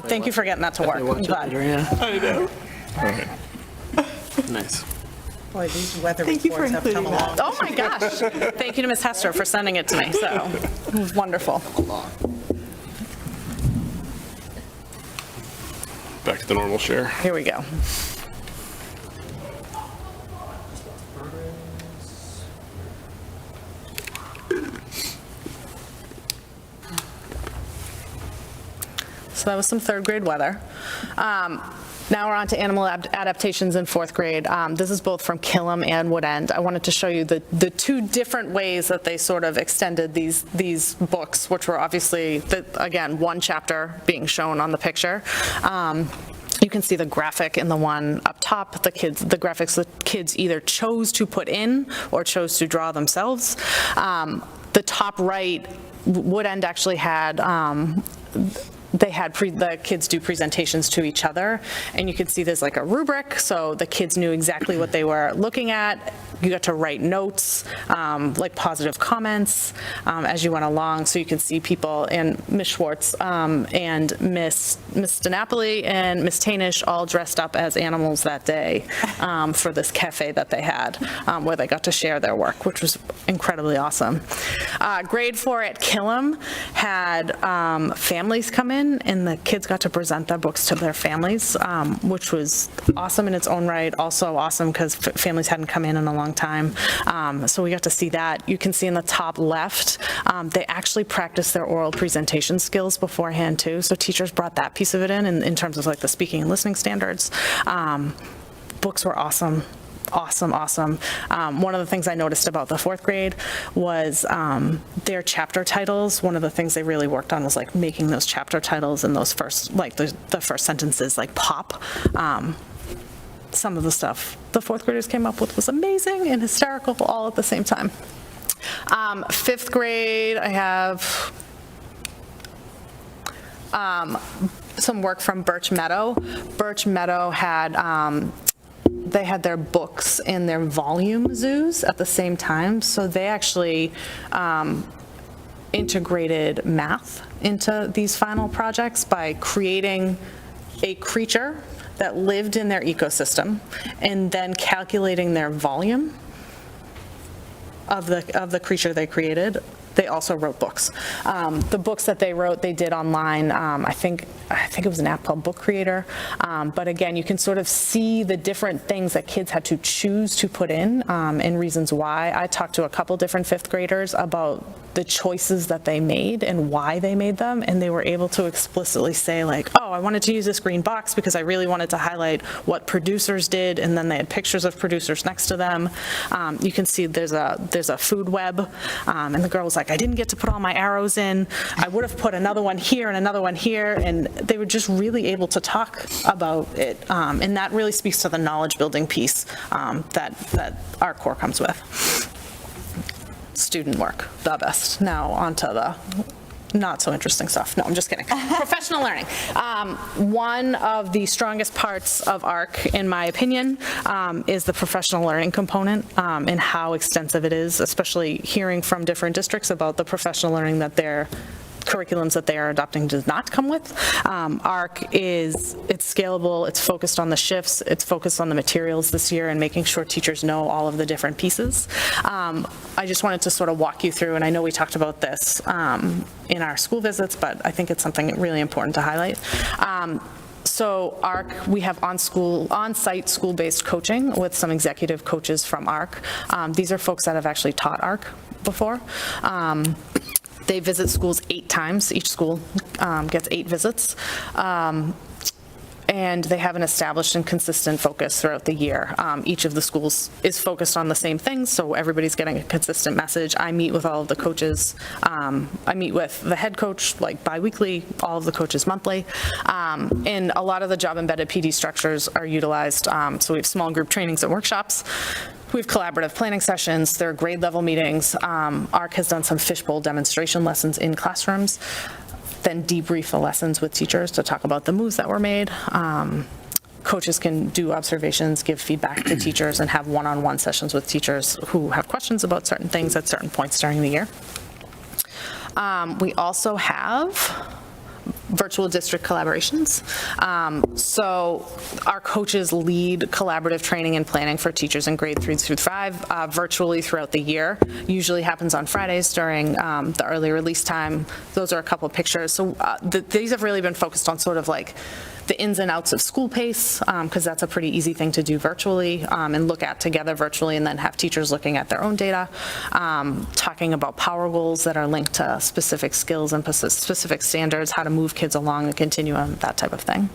S8: Thank you for getting that to work. I'm glad.
S1: I know. All right. Nice.
S2: Boy, these weather reports have come along.
S8: Oh my gosh. Thank you to Ms. Hester for sending it to me. So it was wonderful.
S7: Back to the normal share.
S8: Here we go. So that was some 3rd grade weather. Now we're on to animal adaptations in 4th grade. This is both from Killam and Woodend. I wanted to show you the 2 different ways that they sort of extended these books, which were obviously, again, 1 chapter being shown on the picture. You can see the graphic in the one up top, the graphics the kids either chose to put in or chose to draw themselves. The top right, Woodend actually had the kids do presentations to each other, and you could see there's like a rubric, so the kids knew exactly what they were looking at. You got to write notes, like positive comments as you went along, so you can see people, and Miss Schwartz and Miss DiNapoli and Miss Tainish all dressed up as animals that day for this cafe that they had, where they got to share their work, which was incredibly awesome. Grade 4 at Killam had families come in, and the kids got to present their books to their families, which was awesome in its own right. Also awesome because families hadn't come in a long time. So we got to see that. You can see in the top left, they actually practiced their oral presentation skills beforehand too. So teachers brought that piece of it in terms of like the speaking and listening standards. Books were awesome. Awesome. One of the things I noticed about the 4th grade was their chapter titles. One of the things they really worked on was like making those chapter titles and those first, like the first sentences like pop. Some of the stuff the 4th graders came up with was amazing and hysterical all at the same time. 5th grade, I have some work from Birch Meadow. Birch Meadow had they had their books in their volume zoos at the same time, so they actually integrated math into these final projects by creating a creature that lived in their ecosystem and then calculating their volume of the creature they created. They also wrote books. The books that they wrote, they did online. I think it was an app called Book Creator. But again, you can sort of see the different things that kids had to choose to put in and reasons why. I talked to a couple different 5th graders about the choices that they made and why they made them, and they were able to explicitly say like, oh, I wanted to use this green box because I really wanted to highlight what producers did, and then they had pictures of producers next to them. You can see there's a food web, and the girl was like, I didn't get to put all my arrows in. I would have put another one here and another one here, and they were just really able to talk about it, and that really speaks to the knowledge building piece that our core comes with. Student work, the best. Now on to the not so interesting stuff. No, I'm just kidding. Professional learning. One of the strongest parts of ARC, in my opinion, is the professional learning component and how extensive it is, especially hearing from different districts about the professional learning that their curriculums that they are adopting does not come with. ARC it's scalable, it's focused on the shifts, it's focused on the materials this year and making sure teachers know all of the different pieces. I just wanted to sort of walk you through, and I know we talked about this in our school visits, but I think it's something really important to highlight. So ARC, we have on-site school-based coaching with some executive coaches from ARC. These are folks that have actually taught ARC before. They visit schools 8 times. Each school gets 8 visits. And they have an established and consistent focus throughout the year. Each of the schools is focused on the same things, so everybody's getting a consistent message. I meet with all of the coaches. I meet with the head coach like bi-weekly, all of the coaches monthly. And a lot of the job-embedded PD structures are utilized. So we have small group trainings and workshops. We have collaborative planning sessions. There are grade level meetings. ARC has done some fishbowl demonstration lessons in classrooms, then debrief the lessons with teachers to talk about the moves that were made. Coaches can do observations, give feedback to teachers, and have one-on-one sessions with teachers who have questions about certain things at certain points during the year. We also have virtual district collaborations. So our coaches lead collaborative training and planning for teachers in grade 3 through 5 virtually throughout the year. Usually happens on Fridays during the early release time. Those are a couple of pictures. So these have really been focused on sort of like the ins and outs of school pace, because that's a pretty easy thing to do virtually and look at together virtually, and then have teachers looking at their own data, talking about power goals that are linked to specific skills and specific standards, how to move kids along the continuum, that type of thing.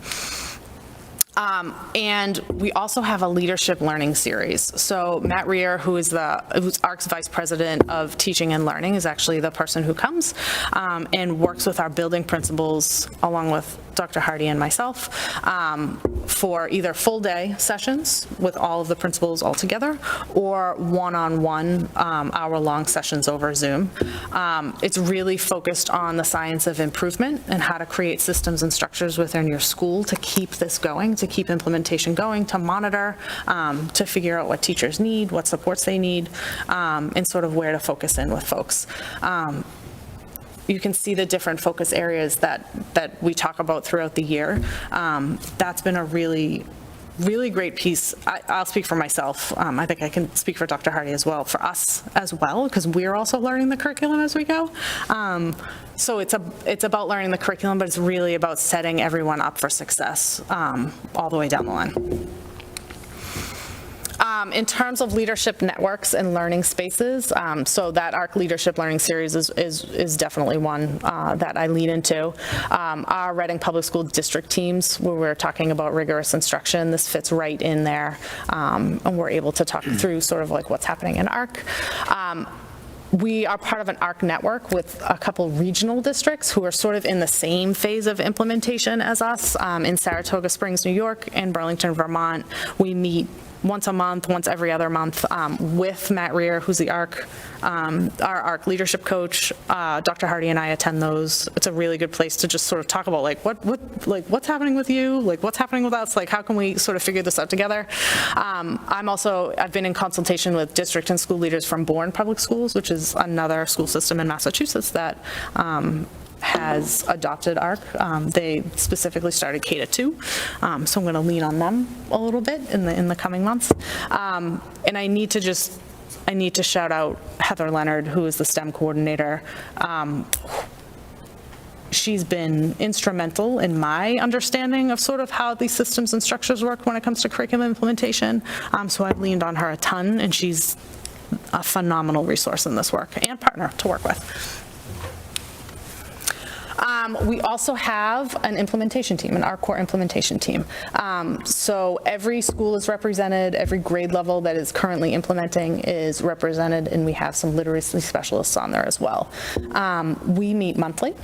S8: And we also have a leadership learning series. So Matt Rear, who's ARC's Vice President of Teaching and Learning, is actually the person who comes and works with our building principals along with Dr. Hardy and myself for either full day sessions with all of the principals all together or one-on-one hour-long sessions over Zoom. It's really focused on the science of improvement and how to create systems and structures within your school to keep this going, to to keep implementation going, to monitor, to figure out what teachers need, what supports they need, and sort of where to focus in with folks. You can see the different focus areas that we talk about throughout the year. That's been a really great piece. I'll speak for myself. I think I can speak for Dr. Hardy as well, for us as well, because we're also learning the curriculum as we go. So it's about learning the curriculum, but it's really about setting everyone up for success all the way down the line. In terms of leadership networks and learning spaces, so that ARC Leadership Learning Series is definitely one that I lead into. Our Reading Public School district teams, where we're talking about rigorous instruction, this fits right in there, and we're able to talk through sort of like what's happening in ARC. We are part of an ARC network with a couple regional districts who are sort of in the same phase of implementation as us. In Saratoga Springs, New York, and Burlington, Vermont, we meet once a month, once every other month, with Matt Rear, who's the our ARC leadership coach. Dr. Hardy and I attend those. It's a really good place to just sort of talk about like what's happening with you, like what's happening with us, like how can we sort of figure this out together. I've been in consultation with district and school leaders from Bourne Public Schools, which is another school system in Massachusetts that has adopted ARC. They specifically started K-2, so I'm going to lean on them a little bit in the coming months. And I need to shout out Heather Leonard, who is the STEM coordinator. She's been instrumental in my understanding of sort of how these systems and structures work when it comes to curriculum implementation. So I've leaned on her a ton, and she's a phenomenal resource in this work and partner to work with. We also have an implementation team, an ARC core implementation team. So every school is represented, every grade level that is currently implementing is represented, and we have some literacy specialists on there as well. We meet monthly.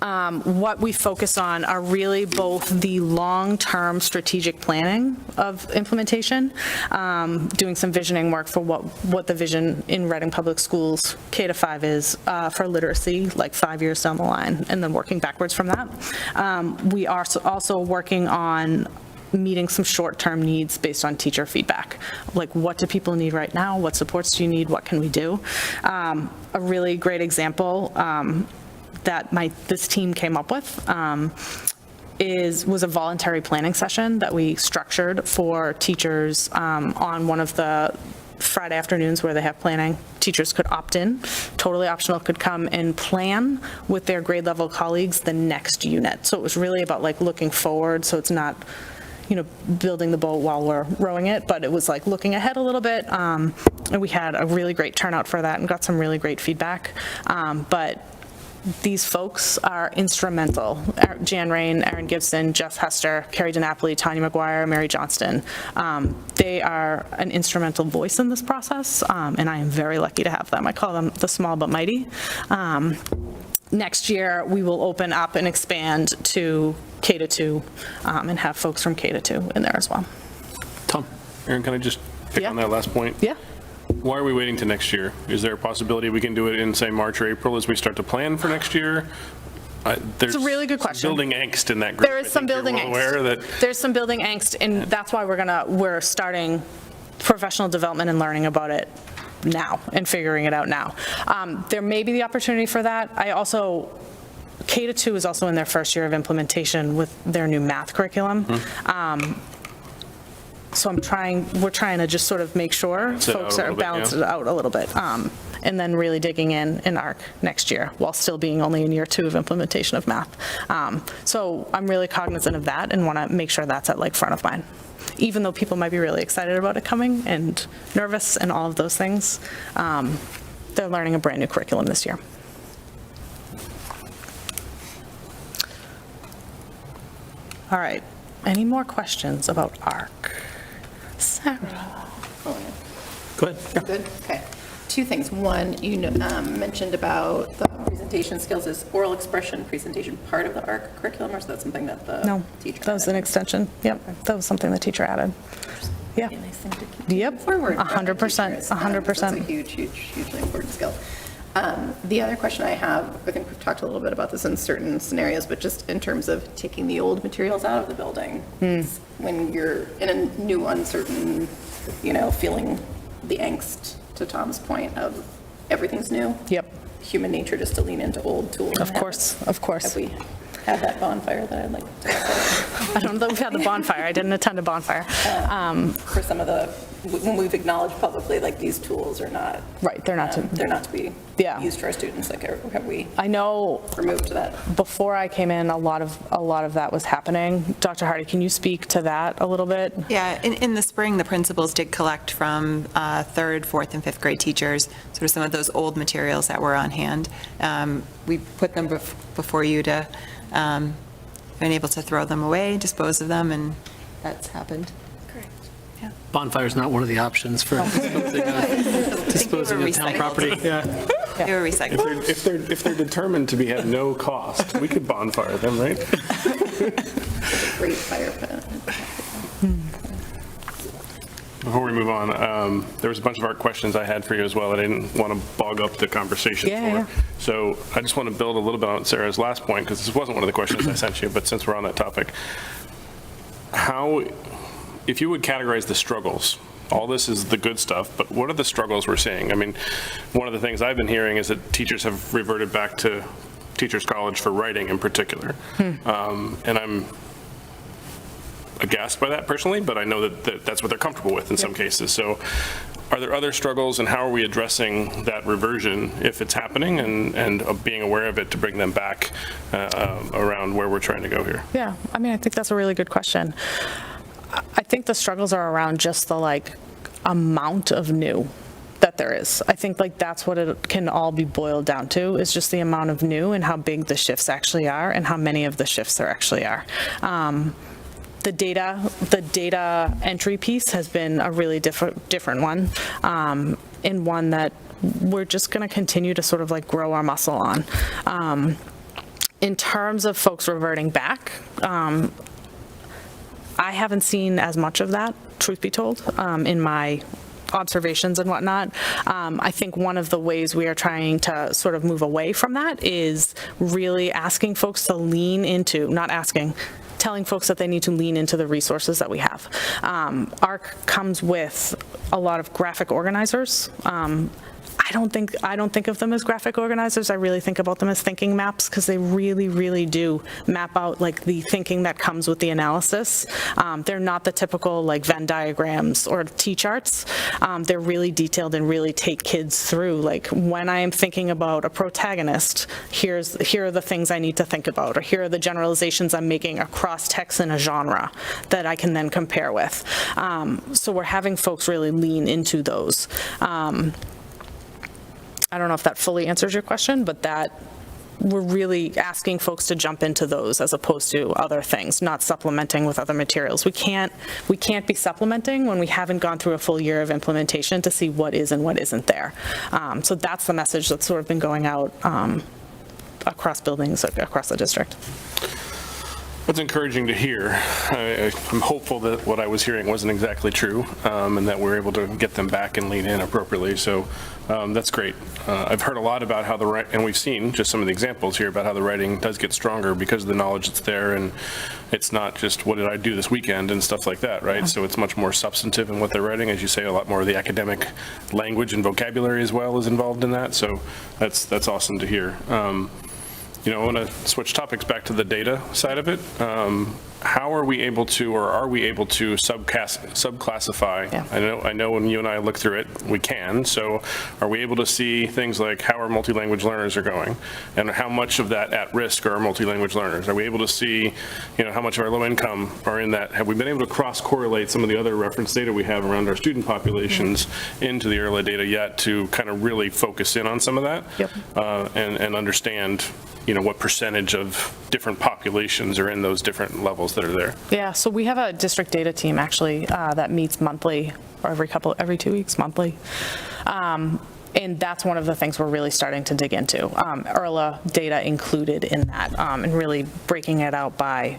S8: What we focus on are really both the long-term strategic planning of implementation, doing some visioning work for what the vision in Reading Public Schools K-5 is for literacy, like 5 years down the line, and then working backwards from that. We are also working on meeting some short-term needs based on teacher feedback. Like, what do people need right now? What supports do you need? What can we do? A really great example that this team came up with was a voluntary planning session that we structured for teachers on one of the Friday afternoons where they have planning. Teachers could opt in, totally optional, could come and plan with their grade level colleagues the next unit. So it was really about like looking forward, so it's not building the boat while we're rowing it, but it was like looking ahead a little bit. And we had a really great turnout for that and got some really great feedback. But these folks are instrumental. Jan Rain, Erin Gibson, Jeff Hester, Carrie DiNapoli, Tanya McGuire, Mary Johnston. They are an instrumental voice in this process, and I am very lucky to have them. I call them the small but mighty. Next year, we will open up and expand to K-2 and have folks from K-2 in there as well.
S1: Tom.
S7: Erin, can I just pick on that last point?
S8: Yeah.
S7: Why are we waiting to next year? Is there a possibility we can do it in, say, March or April as we start to plan for next year? There's
S8: It's a really good question.
S7: building angst in that group.
S8: There is some building angst. There's some building angst, and that's why we're starting professional development and learning about it now and figuring it out now. There may be the opportunity for that. K-2 is also in their first year of implementation with their new math curriculum. So we're trying to just sort of make sure folks are balanced out a little bit, and then really digging in ARC next year while still being only in year 2 of implementation of math. So I'm really cognizant of that and want to make sure that's at like front of mind. Even though people might be really excited about it coming and nervous and all of those things, they're learning a brand new curriculum this year. All right, any more questions about ARC? Sarah.
S1: Go ahead.
S10: Good, okay. 2 things. One, you mentioned about the presentation skills. Is oral expression presentation part of the ARC curriculum, or is that something that the teacher
S8: No, that was an extension. Yep, that was something the teacher added. Yeah.
S10: Nice thing to keep
S8: Yep,
S10: forward.
S8: 100%, 100%.
S10: That's a hugely important skill. The other question I have, I think we've talked a little bit about this in certain scenarios, but just in terms of taking the old materials out of the building. When you're in a new, uncertain, feeling the angst, to Tom's point, of everything's new.
S8: Yep.
S10: Human nature just to lean into old tools.
S8: Of course, of course.
S10: Have we had that bonfire that I'd like to
S8: I don't know if we've had the bonfire. I didn't attend a bonfire.
S10: for some of the, when we've acknowledged publicly, like, these tools are not.
S8: Right, they're not
S10: to be
S8: Yeah.
S10: used for our students, like, have we
S8: I know
S10: removed that?
S8: before I came in, a lot of that was happening. Dr. Hardy, can you speak to that a little bit?
S4: Yeah, in the spring, the principals did collect from third, fourth, and fifth grade teachers, sort of some of those old materials that were on hand. We put them before you to, been able to throw them away, dispose of them, and that's happened.
S1: Bonfire's not one of the options for disposing of town property. Yeah.
S4: They were recycled.
S7: If they're determined to have no cost, we could bonfire them, right?
S10: Great fire pit.
S7: Before we move on, there was a bunch of art questions I had for you as well that I didn't want to bog up the conversation for.
S8: Yeah.
S7: So I just want to build a little bit on Sarah's last point, because this wasn't one of the questions I sent you, but since we're on that topic, if you would categorize the struggles, all this is the good stuff, but what are the struggles we're seeing? I mean, one of the things I've been hearing is that teachers have reverted back to Teachers College for writing in particular. And I'm aghast by that personally, but I know that that's what they're comfortable with in some cases. So are there other struggles, and how are we addressing that reversion if it's happening, and being aware of it to bring them back around where we're trying to go here?
S8: Yeah, I mean, I think that's a really good question. I think the struggles are around just the amount of new that there is. I think that's what it can all be boiled down to, is just the amount of new and how big the shifts actually are and how many of the shifts there actually are. The data entry piece has been a really different one, and one that we're just going to continue to sort of grow our muscle on. In terms of folks reverting back, I haven't seen as much of that, truth be told, in my observations and whatnot. I think one of the ways we are trying to sort of move away from that is really asking folks to lean into, telling folks that they need to lean into the resources that we have. ARC comes with a lot of graphic organizers. I don't think of them as graphic organizers. I really think about them as thinking maps, because they really, really do map out the thinking that comes with the analysis. They're not the typical Venn diagrams or T-charts. They're really detailed and really take kids through, when I am thinking about a protagonist, here are the things I need to think about, or here are the generalizations I'm making across text in a genre that I can then compare with. So we're having folks really lean into those. I don't know if that fully answers your question, but that we're really asking folks to jump into those as opposed to other things, not supplementing with other materials. We can't be supplementing when we haven't gone through a full year of implementation to see what is and what isn't there. So that's the message that's sort of been going out across buildings, across the district.
S7: That's encouraging to hear. I'm hopeful that what I was hearing wasn't exactly true, and that we're able to get them back and lean in appropriately. So that's great. I've heard a lot about how and we've seen just some of the examples here about how the writing does get stronger because of the knowledge that's there, and it's not just what did I do this weekend and stuff like that, right? So it's much more substantive in what they're writing. As you say, a lot more of the academic language and vocabulary as well is involved in that. So that's awesome to hear. I want to switch topics back to the data side of it. How are we able to, or are we able to subclassify? Yeah. I know when you and I look through it, we can. So are we able to see things like how our multi-language learners are going, and how much of that at risk are our multi-language learners? Are we able to see, how much of our low income are in that? Have we been able to cross-correlate some of the other reference data we have around our student populations into the EARLA data yet to kind of really focus in on some of that?
S8: Yep.
S7: And understand what percentage of different populations are in those different levels that are there?
S8: Yeah, so we have a district data team actually that meets monthly, or every 2 weeks, monthly. And that's one of the things we're really starting to dig into. EARLA data included in that, and really breaking it out by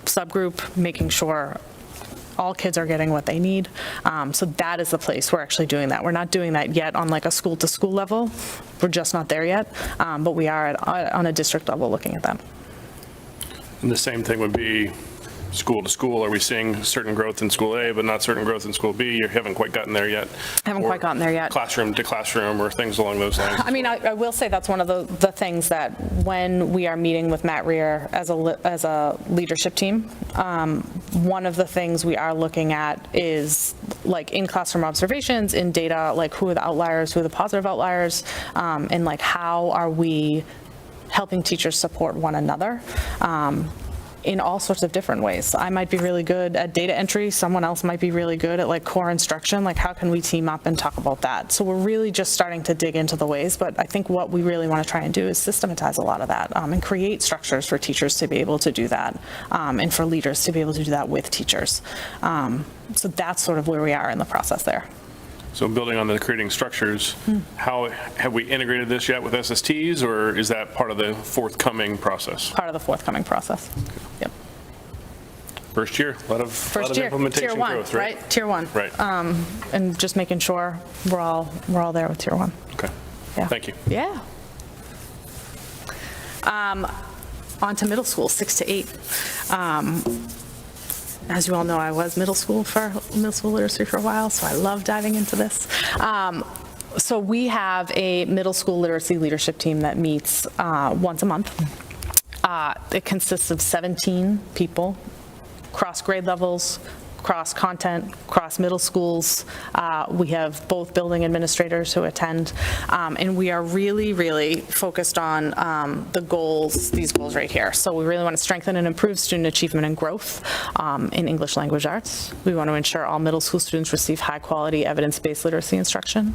S8: subgroup, making sure all kids are getting what they need. So that is the place we're actually doing that. We're not doing that yet on like a school-to-school level. We're just not there yet, but we are on a district level looking at that.
S7: And the same thing would be school to school. Are we seeing certain growth in school A, but not certain growth in school B? You haven't quite gotten there yet?
S8: Haven't quite gotten there yet.
S7: Classroom to classroom or things along those lines?
S8: I mean, I will say that's one of the things that when we are meeting with Matt Rear as a leadership team, one of the things we are looking at is like in classroom observations, in data, like who are the outliers, who are the positive outliers, and like how are we helping teachers support one another in all sorts of different ways. I might be really good at data entry, someone else might be really good at like core instruction, like how can we team up and talk about that? So we're really just starting to dig into the ways, but I think what we really want to try and do is systematize a lot of that and create structures for teachers to be able to do that and for leaders to be able to do that with teachers. So that's sort of where we are in the process there.
S7: So building on the creating structures, how have we integrated this yet with SSTs, or is that part of the forthcoming process?
S8: Part of the forthcoming process. Yep.
S7: First year, a lot of implementation
S8: tier one,
S7: growth, right?
S8: Tier one.
S7: Right.
S8: And just making sure we're all there with tier one.
S7: Okay.
S8: Yeah.
S7: Thank you.
S8: Yeah. On to middle school, 6 to 8. As you all know, I was middle school literacy for a while, so I love diving into this. So we have a middle school literacy leadership team that meets once a month. It consists of 17 people, cross grade levels, cross content, cross middle schools. We have both building administrators who attend, and we are really, really focused on these goals right here. So we really want to strengthen and improve student achievement and growth in English language arts. We want to ensure all middle school students receive high quality evidence-based literacy instruction,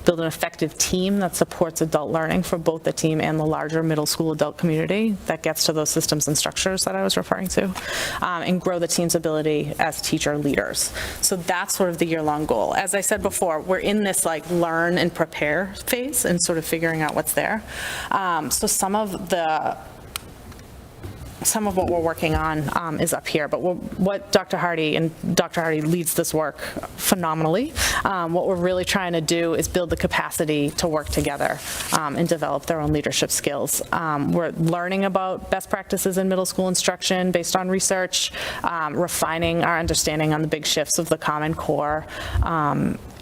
S8: build an effective team that supports adult learning for both the team and the larger middle school adult community that gets to those systems and structures that I was referring to, and grow the team's ability as teacher leaders. So that's sort of the year-long goal. As I said before, we're in this like learn and prepare phase and sort of figuring out what's there. So some of what we're working on is up here, but what Dr. Hardy leads this work phenomenally. What we're really trying to do is build the capacity to work together and develop their own leadership skills. We're learning about best practices in middle school instruction based on research, refining our understanding on the big shifts of the Common Core,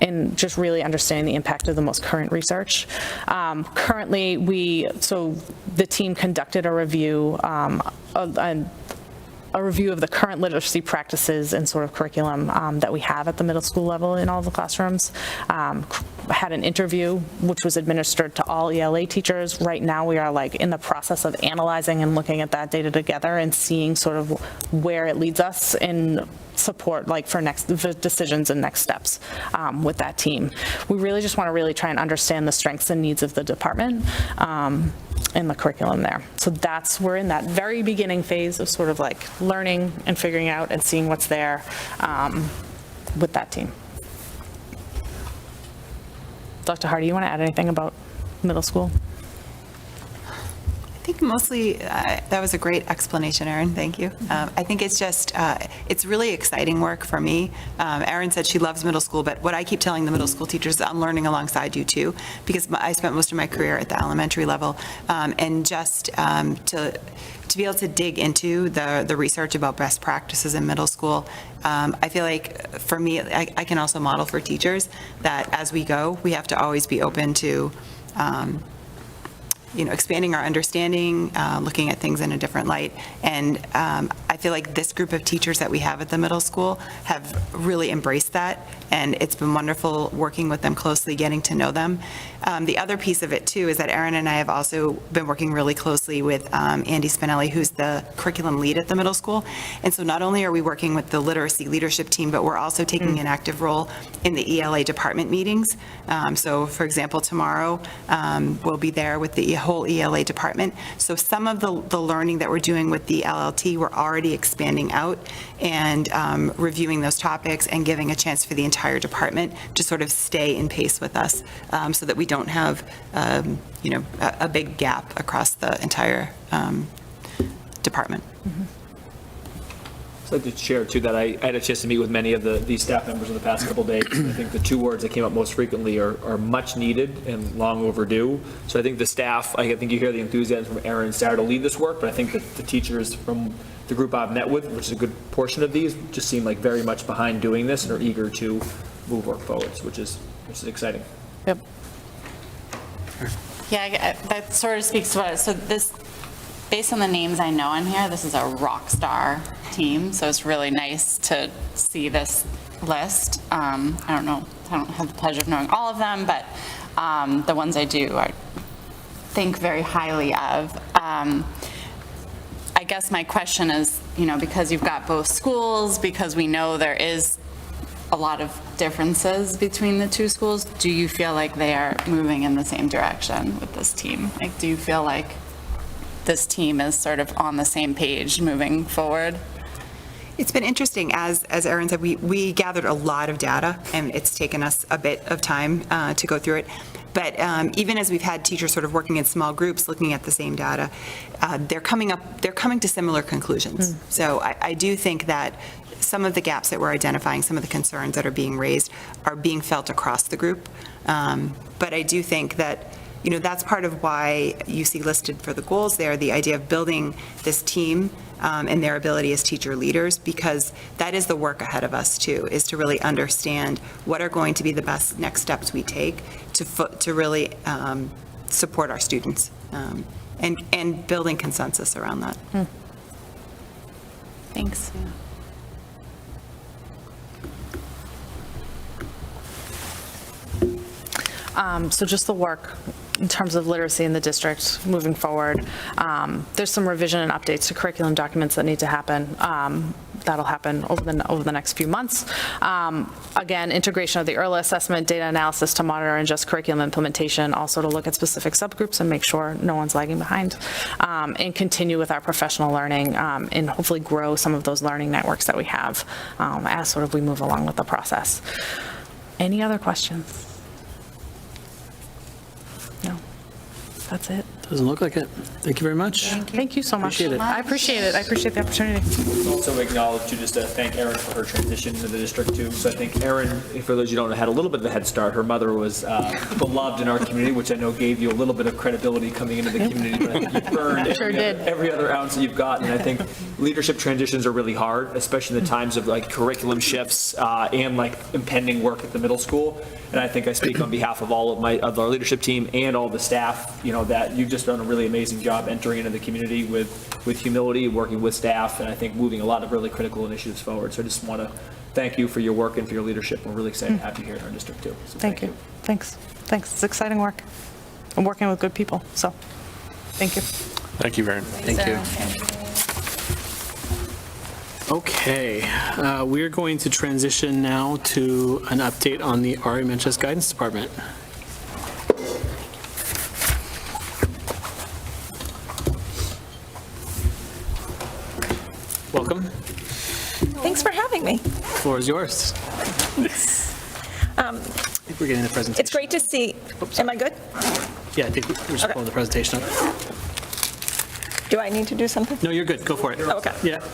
S8: and just really understanding the impact of the most current research. Currently, the team conducted a review of the current literacy practices and sort of curriculum that we have at the middle school level in all the classrooms. Had an interview which was administered to all ELA teachers. Right now we are like in the process of analyzing and looking at that data together and seeing sort of where it leads us in support like for next decisions and next steps with that team. We really just want to really try and understand the strengths and needs of the department in the curriculum there. So we're in that very beginning phase of sort of like learning and figuring out and seeing what's there with that team. Dr. Hardy, you want to add anything about middle school?
S4: I think mostly, that was a great explanation, Erin, thank you. I think it's just, it's really exciting work for me. Erin said she loves middle school, but what I keep telling the middle school teachers is I'm learning alongside you too, because I spent most of my career at the elementary level, and just to be able to dig into the research about best practices in middle school, I feel like for me, I can also model for teachers that as we go, we have to always be open to expanding our understanding, looking at things in a different light. And I feel like this group of teachers that we have at the middle school have really embraced that. And it's been wonderful working with them closely, getting to know them. The other piece of it too is that Erin and I have also been working really closely with Andy Spinelli, who's the curriculum lead at the middle school. And so not only are we working with the literacy leadership team, but we're also taking an active role in the ELA department meetings. So for example, tomorrow we'll be there with the whole ELA department. So some of the learning that we're doing with the LLT, we're already expanding out and reviewing those topics and giving a chance for the entire department to sort of stay in pace with us so that we don't have, a big gap across the entire department.
S8: Mm-hmm.
S3: I'd like to share too that I had a chance to meet with many of these staff members in the past couple days. I think the two words that came up most frequently are much needed and long overdue. So I think the staff, I think you hear the enthusiasm from Erin and Sarah to lead this work, but I think that the teachers from the group I've met with, which is a good portion of these, just seem like very much behind doing this and are eager to move work forwards, which is exciting.
S8: Yep.
S6: Yeah, that sort of speaks to what, so this, based on the names I know in here, this is a rock star team, so it's really nice to see this list. I don't know, I don't have the pleasure of knowing all of them, but the ones I do, I think very highly of. I guess my question is, because you've got both schools, because we know there is a lot of differences between the two schools, do you feel like they are moving in the same direction with this team? Like, do you feel like this team is sort of on the same page moving forward?
S4: It's been interesting, as Erin said, we gathered a lot of data, and it's taken us a bit of time to go through it. But even as we've had teachers sort of working in small groups, looking at the same data, they're coming to similar conclusions. So I do think that some of the gaps that we're identifying, some of the concerns that are being raised are being felt across the group. But I do think that, that's part of why you see listed for the goals there, the idea of building this team and their ability as teacher leaders, because that is the work ahead of us too, is to really understand what are going to be the best next steps we take to really support our students and building consensus around that.
S6: Thanks.
S8: So just the work in terms of literacy in the district moving forward. There's some revision and updates to curriculum documents that need to happen. That'll happen over the next few months. Again, integration of the EARLA assessment, data analysis to monitor and just curriculum implementation, also to look at specific subgroups and make sure no one's lagging behind. And continue with our professional learning and hopefully grow some of those learning networks that we have as sort of we move along with the process. Any other questions? No, that's it.
S1: Doesn't look like it. Thank you very much.
S8: Thank you so much.
S1: Appreciate it.
S8: I appreciate it. I appreciate the opportunity.
S3: Also acknowledge to just thank Erin for her transition to the district too. So I think Erin, for those you don't know, had a little bit of a head start. Her mother was beloved in our community, which I know gave you a little bit of credibility coming into the community. But I think you've earned every other ounce that you've gotten. And I think leadership transitions are really hard, especially in the times of like curriculum shifts and like impending work at the middle school. And I think I speak on behalf of all of our leadership team and all the staff, that you've just done a really amazing job entering into the community with humility, working with staff, and I think moving a lot of really critical initiatives forward. So I just want to thank you for your work and for your leadership. We're really excited to have you here in our district too. So
S8: Thank you. Thanks. It's exciting work. I'm working with good people, so thank you.
S7: Thank you, Erin.
S1: Thank you. Okay, we're going to transition now to an update on the RMHS Guidance Department. Welcome.
S12: Thanks for having me.
S1: The floor is yours. I think we're getting the presentation.
S12: It's great to see. Am I good?
S1: Yeah, I think we're just pulling the presentation up.
S12: Do I need to do something?
S1: No, you're good. Go for it.
S12: Okay.
S1: Yeah.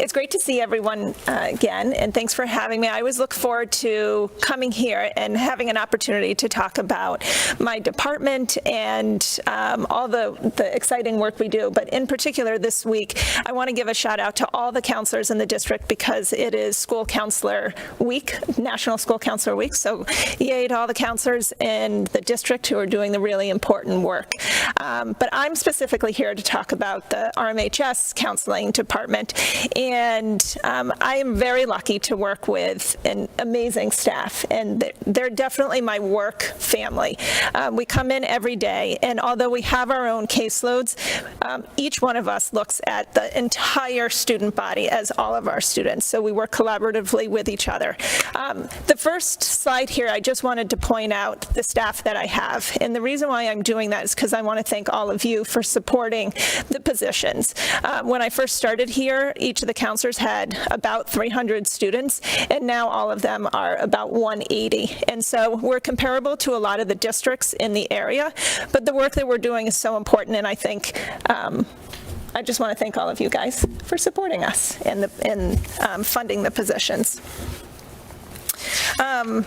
S12: It's great to see everyone again, and thanks for having me. I always look forward to coming here and having an opportunity to talk about my department and all the exciting work we do. But in particular this week, I want to give a shout out to all the counselors in the district because it is School Counselor Week, National School Counselor Week. So yay to all the counselors in the district who are doing the really important work. But I'm specifically here to talk about the RMHS Counseling Department. And I am very lucky to work with an amazing staff, and they're definitely my work family. We come in every day, and although we have our own caseloads, each one of us looks at the entire student body as all of our students, so we work collaboratively with each other. The first slide here, I just wanted to point out the staff that I have, and the reason why I'm doing that is because I want to thank all of you for supporting the positions. When I first started here, each of the counselors had about 300 students, and now all of them are about 180. And so we're comparable to a lot of the districts in the area, but the work that we're doing is so important, and I think I just want to thank all of you guys for supporting us in funding the positions. I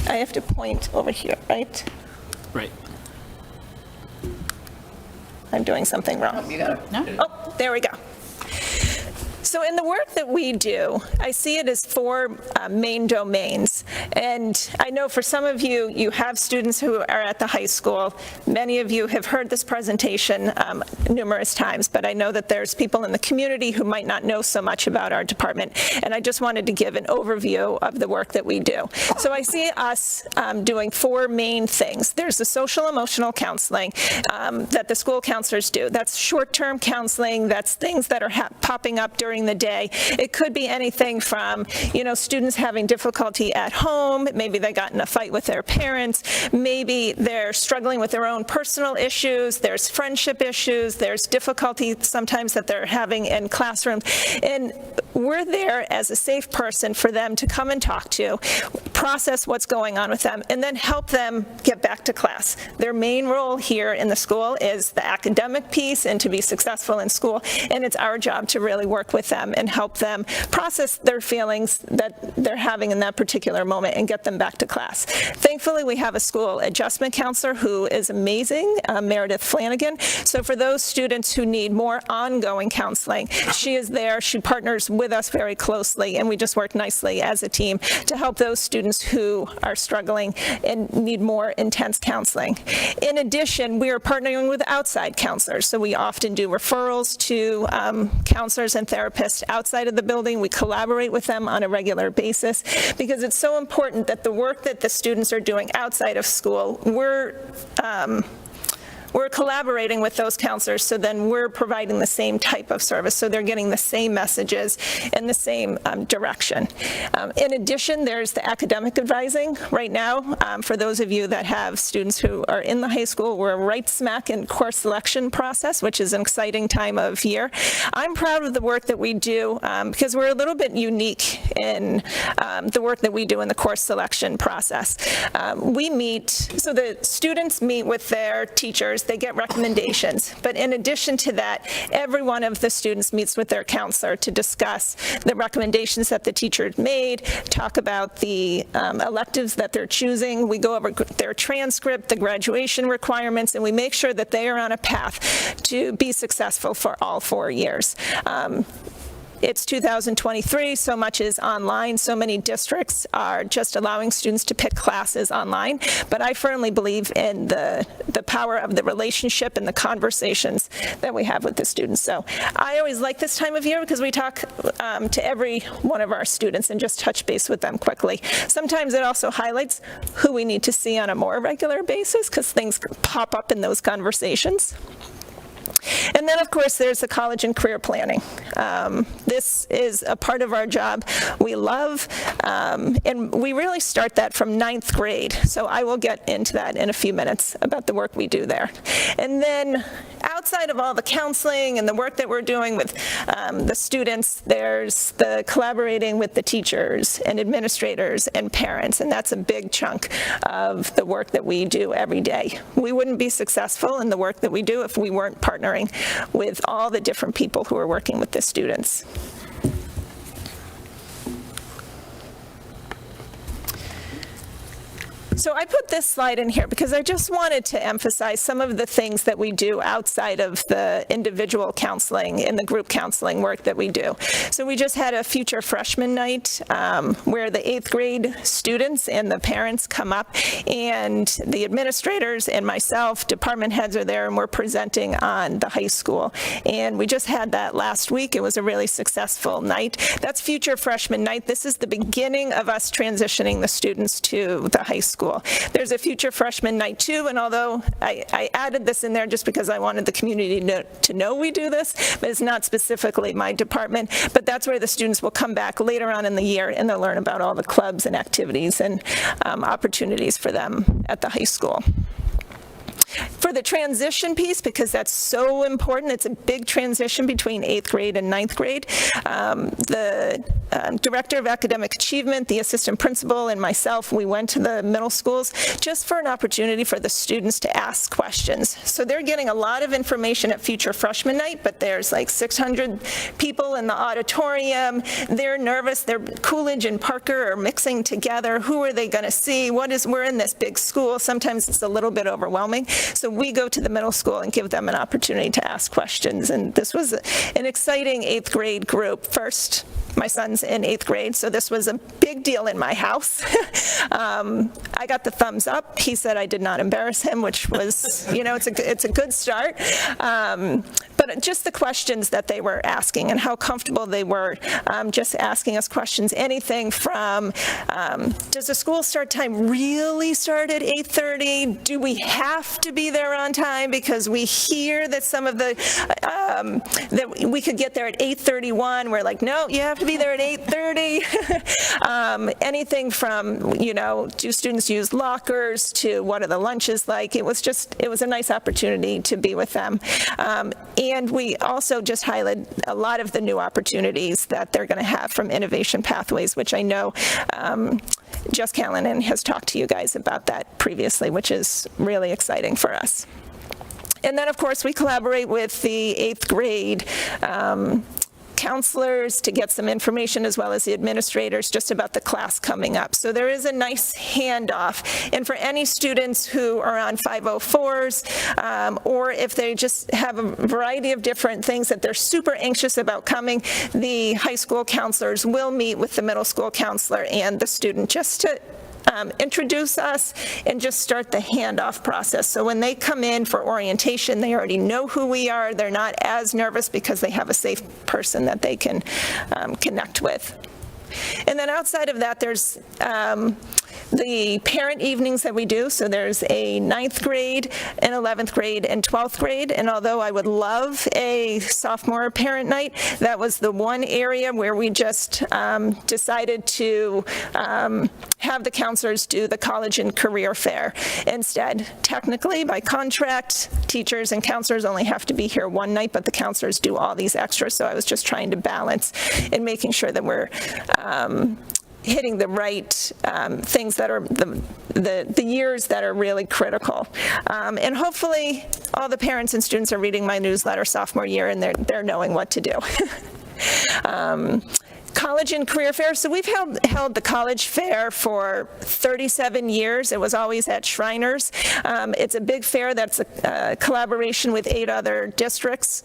S12: have to point over here, right?
S1: Right.
S12: I'm doing something wrong.
S10: You got it.
S6: No?
S12: Oh, there we go. So in the work that we do, I see it as 4 main domains. And I know for some of you, you have students who are at the high school. Many of you have heard this presentation numerous times, but I know that there's people in the community who might not know so much about our department. And I just wanted to give an overview of the work that we do. So I see us doing 4 main things. There's the social emotional counseling that the school counselors do. That's short-term counseling. That's things that are popping up during the day. It could be anything from, students having difficulty at home, maybe they got in a fight with their parents, maybe they're struggling with their own personal issues, there's friendship issues, there's difficulty sometimes that they're having in classrooms, and we're there as a safe person for them to come and talk to, process what's going on with them, and then help them get back to class. Their main role here in the school is the academic piece and to be successful in school, and it's our job to really work with them and help them process their feelings that they're having in that particular moment and get them back to class. Thankfully, we have a school adjustment counselor who is amazing, Meredith Flanagan. So for those students who need more ongoing counseling, she is there. She partners with us very closely, and we just work nicely as a team to help those students who are struggling and need more intense counseling. In addition, we are partnering with outside counselors. So we often do referrals to counselors and therapists outside of the building. We collaborate with them on a regular basis because it's so important that the work that the students are doing outside of school, we're collaborating with those counselors, so then we're providing the same type of service, so they're getting the same messages in the same direction. In addition, there's the academic advising. Right now, for those of you that have students who are in the high school, we're right smack in course selection process, which is an exciting time of year. I'm proud of the work that we do because we're a little bit unique in the work that we do in the course selection process. So the students meet with their teachers. They get recommendations. But in addition to that, every one of the students meets with their counselor to discuss the recommendations that the teacher made, talk about the electives that they're choosing. We go over their transcript, the graduation requirements, and we make sure that they are on a path to be successful for all 4 years. It's 2023, so much is online. So many districts are just allowing students to pick classes online. But I firmly believe in the power of the relationship and the conversations that we have with the students. So I always like this time of year because we talk to every one of our students and just touch base with them quickly. Sometimes it also highlights who we need to see on a more regular basis because things pop up in those conversations. And then, of course, there's the college and career planning. This is a part of our job we love, and we really start that from 9th grade. So I will get into that in a few minutes about the work we do there. And then outside of all the counseling and the work that we're doing with the students, there's the collaborating with the teachers and administrators and parents, and that's a big chunk of the work that we do every day. We wouldn't be successful in the work that we do if we weren't partnering with all the different people who are working with the students. So I put this slide in here because I just wanted to emphasize some of the things that we do outside of the individual counseling and the group counseling work that we do. So we just had a future freshman night where the 8th grade students and the parents come up, and the administrators and myself, department heads are there, and we're presenting on the high school. And we just had that last week. It was a really successful night. That's future freshman night. This is the beginning of us transitioning the students to the high school. There's a future freshman night too, and although I added this in there just because I wanted the community to know we do this, but it's not specifically my department, but that's where the students will come back later on in the year and they'll learn about all the clubs and activities and opportunities for them at the high school. For For the transition piece, because that's so important, it's a big transition between 8th grade and 9th grade, the Director of Academic Achievement, the assistant principal, and myself, we went to the middle schools just for an opportunity for the students to ask questions. So they're getting a lot of information at Future Freshman Night, but there's like 600 people in the auditorium. They're nervous. Coolidge and Parker are mixing together. Who are they going to see? We're in this big school. Sometimes it's a little bit overwhelming. So we go to the middle school and give them an opportunity to ask questions. And this was an exciting 8th grade group. First, my son's in 8th grade, so this was a big deal in my house. I got the thumbs up. He said I did not embarrass him, which was, it's a good start. But just the questions that they were asking and how comfortable they were just asking us questions, anything from, does the school start time really start at 8:30? Do we have to be there on time? Because we hear that some of the, that we could get there at 8:31. We're like, no, you have to be there at 8:30. Anything from, do students use lockers to what are the lunches like? It was a nice opportunity to be with them. And we also just highlighted a lot of the new opportunities that they're going to have from Innovation Pathways, which I know Jess Callanan has talked to you guys about that previously, which is really exciting for us. And then, of course, we collaborate with the 8th grade counselors to get some information, as well as the administrators, just about the class coming up. So there is a nice handoff. And for any students who are on 504s, or if they just have a variety of different things that they're super anxious about coming, the high school counselors will meet with the middle school counselor and the student just to introduce us and just start the handoff process. So when they come in for orientation, they already know who we are. They're not as nervous because they have a safe person that they can connect with. And then outside of that, there's the parent evenings that we do. So there's a 9th grade, an 11th grade, and 12th grade. And although I would love a sophomore parent night, that was the one area where we just decided to have the counselors do the college and career fair instead. Technically, by contract, teachers and counselors only have to be here one night, but the counselors do all these extras. So I was just trying to balance and making sure that we're hitting the right things that are the years that are really critical. And hopefully all the parents and students are reading my newsletter sophomore year and they're knowing what to do. College and career fair. So we've held the college fair for 37 years. It was always at Shriners. It's a big fair that's a collaboration with 8 other districts.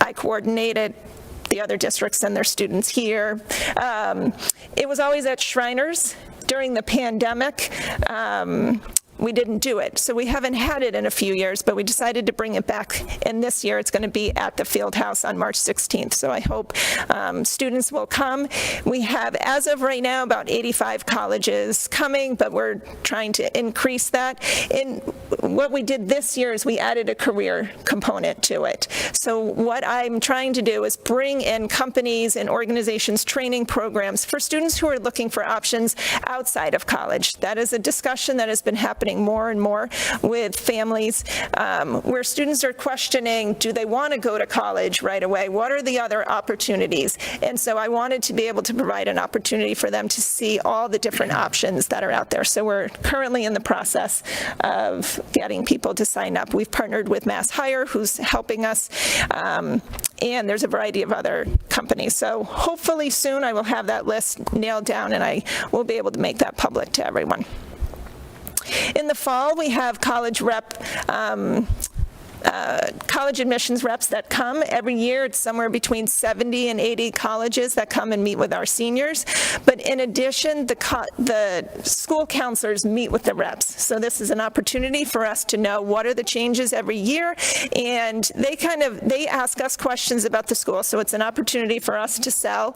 S12: I coordinated the other districts and their students here. It was always at Shriners. During the pandemic, we didn't do it. So we haven't had it in a few years, but we decided to bring it back. And this year it's going to be at the Fieldhouse on March 16th. So I hope students will come. We have, as of right now, about 85 colleges coming, but we're trying to increase that. And what we did this year is we added a career component to it. So what I'm trying to do is bring in companies and organizations training programs for students who are looking for options outside of college. That is a discussion that has been happening more and more with families where students are questioning, do they want to go to college right away? What are the other opportunities? And so I wanted to be able to provide an opportunity for them to see all the different options that are out there. So we're currently in the process of getting people to sign up. We've partnered with Mass Hire, who's helping us, and there's a variety of other companies. So hopefully soon I will have that list nailed down and I will be able to make that public to everyone. In the fall, we have college admissions reps that come every year. It's somewhere between 70 and 80 colleges that come and meet with our seniors. But in addition, the school counselors meet with the reps. So this is an opportunity for us to know what are the changes every year, and they ask us questions about the school. So it's an opportunity for us to sell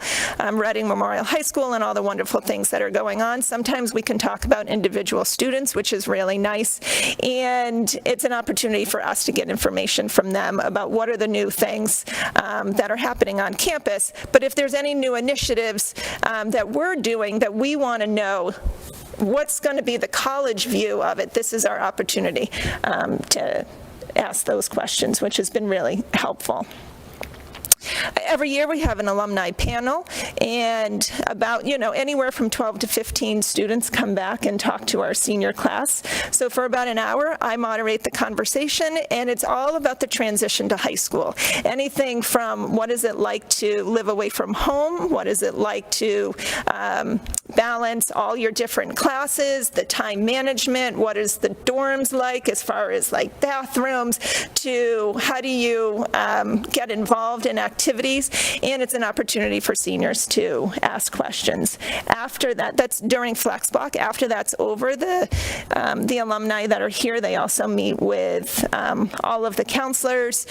S12: Reading Memorial High School and all the wonderful things that are going on. Sometimes we can talk about individual students, which is really nice, and it's an opportunity for us to get information from them about what are the new things that are happening on campus. But if there's any new initiatives that we're doing that we want to know what's going to be the college view of it, this is our opportunity to ask those questions, which has been really helpful. Every year we have an alumni panel, and about, anywhere from 12 to 15 students come back and talk to our senior class. So for about an hour, I moderate the conversation, and it's all about the transition to high school. Anything from what is it like to live away from home, what is it like to balance all your different classes, the time management, what is the dorms like as far as like bathrooms, to how do you get involved in activities, and it's an opportunity for seniors to ask questions. After that, that's during Flex Block. After that's over, the alumni that are here, they also meet with all of the counselors,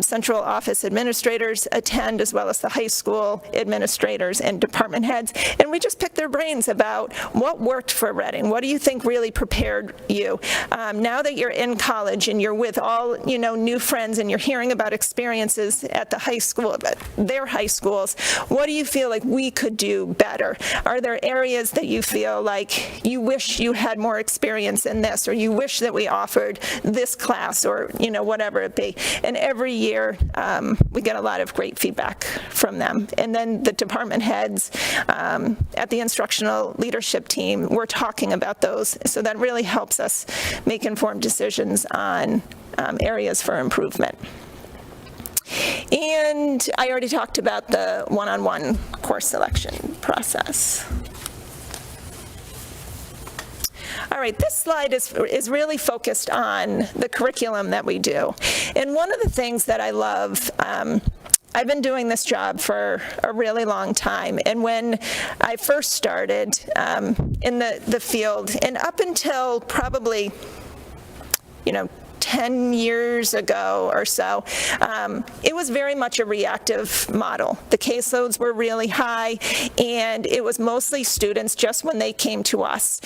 S12: central office administrators attend, as well as the high school administrators and department heads, and we just pick their brains about what worked for Reading. What do you think really prepared you? Now that you're in college and you're with all, new friends, and you're hearing about experiences at the high school, their high schools, what do you feel like we could do better? Are there areas that you feel like you wish you had more experience in this, or you wish that we offered this class, or, whatever it be? And every year, we get a lot of great feedback from them. And then the department heads at the instructional leadership team, we're talking about those. So that really helps us make informed decisions on areas for improvement. And I already talked about the one-on-one course selection process. All right, this slide is really focused on the curriculum that we do. And one of the things that I love, I've been doing this job for a really long time, and when I first started in the field, and up until probably, 10 years ago or so, it was very much a reactive model. The caseloads were really high, and it was mostly students just when they came to us.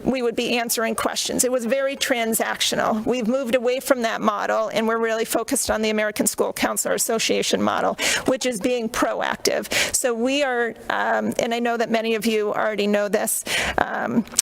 S12: We would be answering questions. It was very transactional. We've moved away from that model, and we're really focused on the American School Counselor Association model, which is being proactive. So we are, and I know that many of you already know this,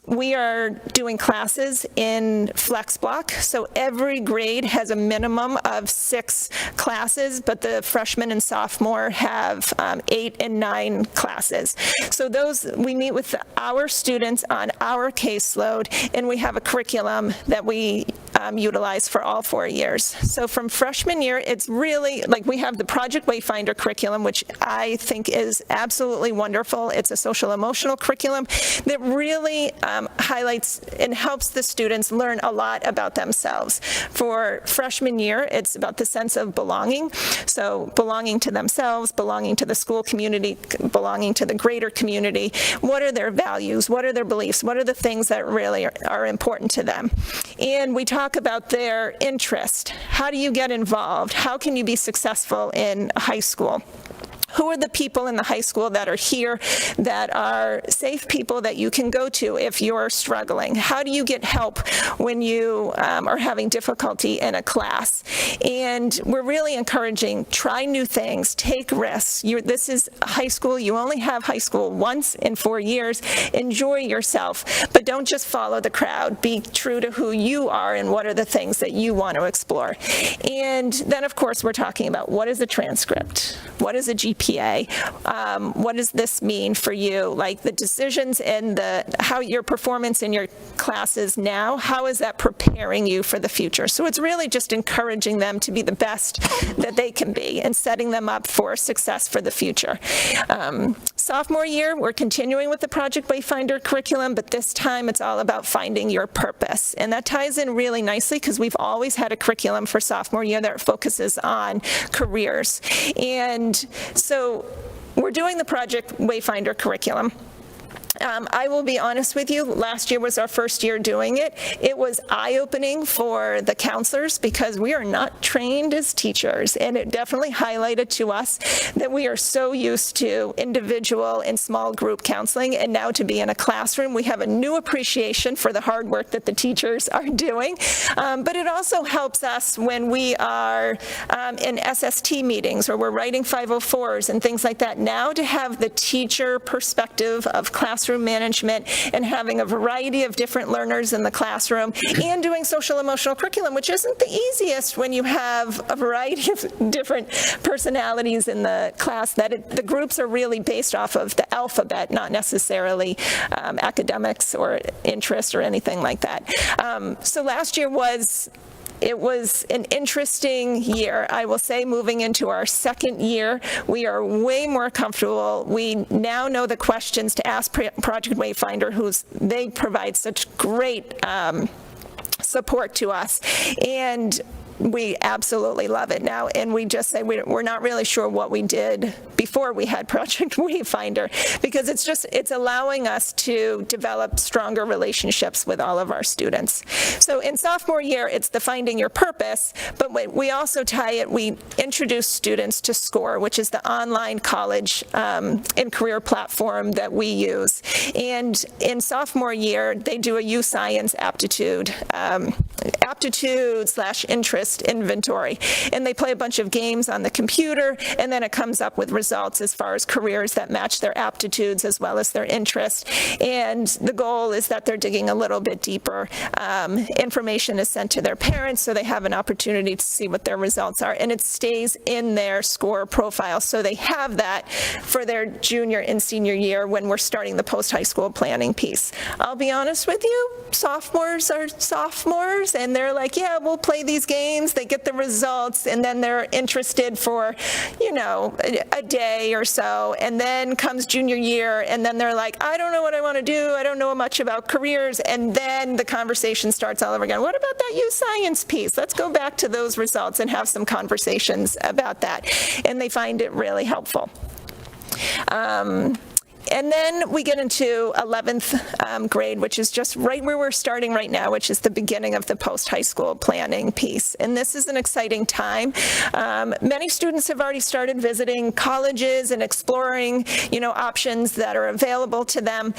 S12: we are doing classes in Flex Block. So every grade has a minimum of 6 classes, but the freshman and sophomore have 8 and 9 classes. So those, we meet with our students on our caseload, and we have a curriculum that we utilize for all 4 years. So from freshman year, it's really, like, we have the Project Wayfinder curriculum, which I think is absolutely wonderful. It's a social emotional curriculum that really highlights and helps the students learn a lot about themselves. For freshman year, it's about the sense of belonging. So belonging to themselves, belonging to the school community, belonging to the greater community. What are their values? What are their beliefs? What are the things that really are important to them? And we talk about their interest. How do you get involved? How can you be successful in high school? Who are the people in the high school that are here that are safe people that you can go to if you're struggling? How do you get help when you are having difficulty in a class? And we're really encouraging, try new things, take risks. This is high school. You only have high school once in 4 years. Enjoy yourself, but don't just follow the crowd. Be true to who you are and what are the things that you want to explore. And then, of course, we're talking about what is a transcript? What is a GPA? What does this mean for you? Like the decisions and how your performance in your classes now, how is that preparing you for the future? So it's really just encouraging them to be the best that they can be and setting them up for success for the future. Sophomore year, we're continuing with the Project Wayfinder curriculum, but this time it's all about finding your purpose. And that ties in really nicely because we've always had a curriculum for sophomore year that focuses on careers. And so we're doing the Project Wayfinder curriculum. I will be honest with you, last year was our first year doing it. It was eye-opening for the counselors because we are not trained as teachers, and it definitely highlighted to us that we are so used to individual and small group counseling, and now to be in a classroom, we have a new appreciation for the hard work that the teachers are doing. But it also helps us when we are in SST meetings or we're writing 504s and things like that, now to have the teacher perspective of classroom classroom management and having a variety of different learners in the classroom and doing social emotional curriculum, which isn't the easiest when you have a variety of different personalities in the class, the groups are really based off of the alphabet, not necessarily academics or interest or anything like that. So last year it was an interesting year. I will say, moving into our second year, we are way more comfortable. We now know the questions to ask Project Wayfinder, they provide such great support to us. And we absolutely love it now, and we just say we're not really sure what we did before we had Project Wayfinder, because it's allowing us to develop stronger relationships with all of our students. So in sophomore year, it's the Finding Your Purpose, but we also we introduce students to SCORE, which is the online college and career platform that we use. And in sophomore year, they do a U Science aptitude/interest inventory, and they play a bunch of games on the computer, and then it comes up with results as far as careers that match their aptitudes as well as their interest. And the goal is that they're digging a little bit deeper. Information is sent to their parents so they have an opportunity to see what their results are, and it stays in their SCORE profile, so they have that for their junior and senior year when we're starting the post-high school planning piece. I'll be honest with you, sophomores are sophomores, and they're like, yeah, we'll play these games. They get the results, and then they're interested for, a day or so, and then comes junior year, and then they're like, I don't know what I want to do. I don't know much about careers, and then the conversation starts all over again. What about that U Science piece? Let's go back to those results and have some conversations about that, and they find it really helpful. And then we get into 11th grade, which is just right where we're starting right now, which is the beginning of the post-high school planning piece. And this is an exciting time. Many students have already started visiting colleges and exploring, options that are available to them.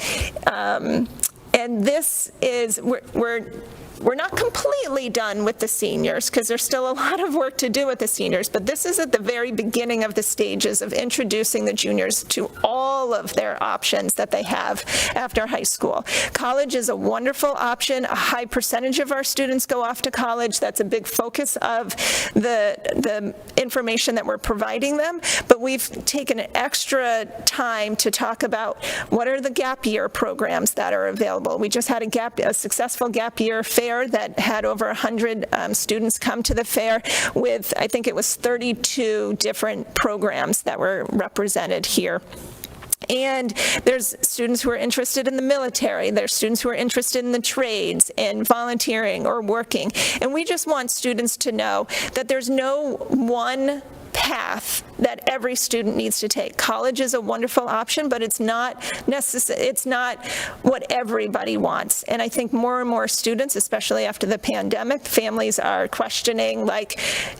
S12: And this is, we're not completely done with the seniors, because there's still a lot of work to do with the seniors, but this is at the very beginning of the stages of introducing the juniors to all of their options that they have after high school. College is a wonderful option. A high percentage of our students go off to college. That's a big focus of the information that we're providing them, but we've taken extra time to talk about what are the gap year programs that are available. We just had a successful gap year fair that had over 100 students come to the fair with, I think it was 32 different programs that were represented here. And there's students who are interested in the military, there's students who are interested in the trades and volunteering or working. And we just want students to know that there's no one path that every student needs to take. College is a wonderful option, but it's not what everybody wants. And I think more and more students, especially after the pandemic, families are questioning,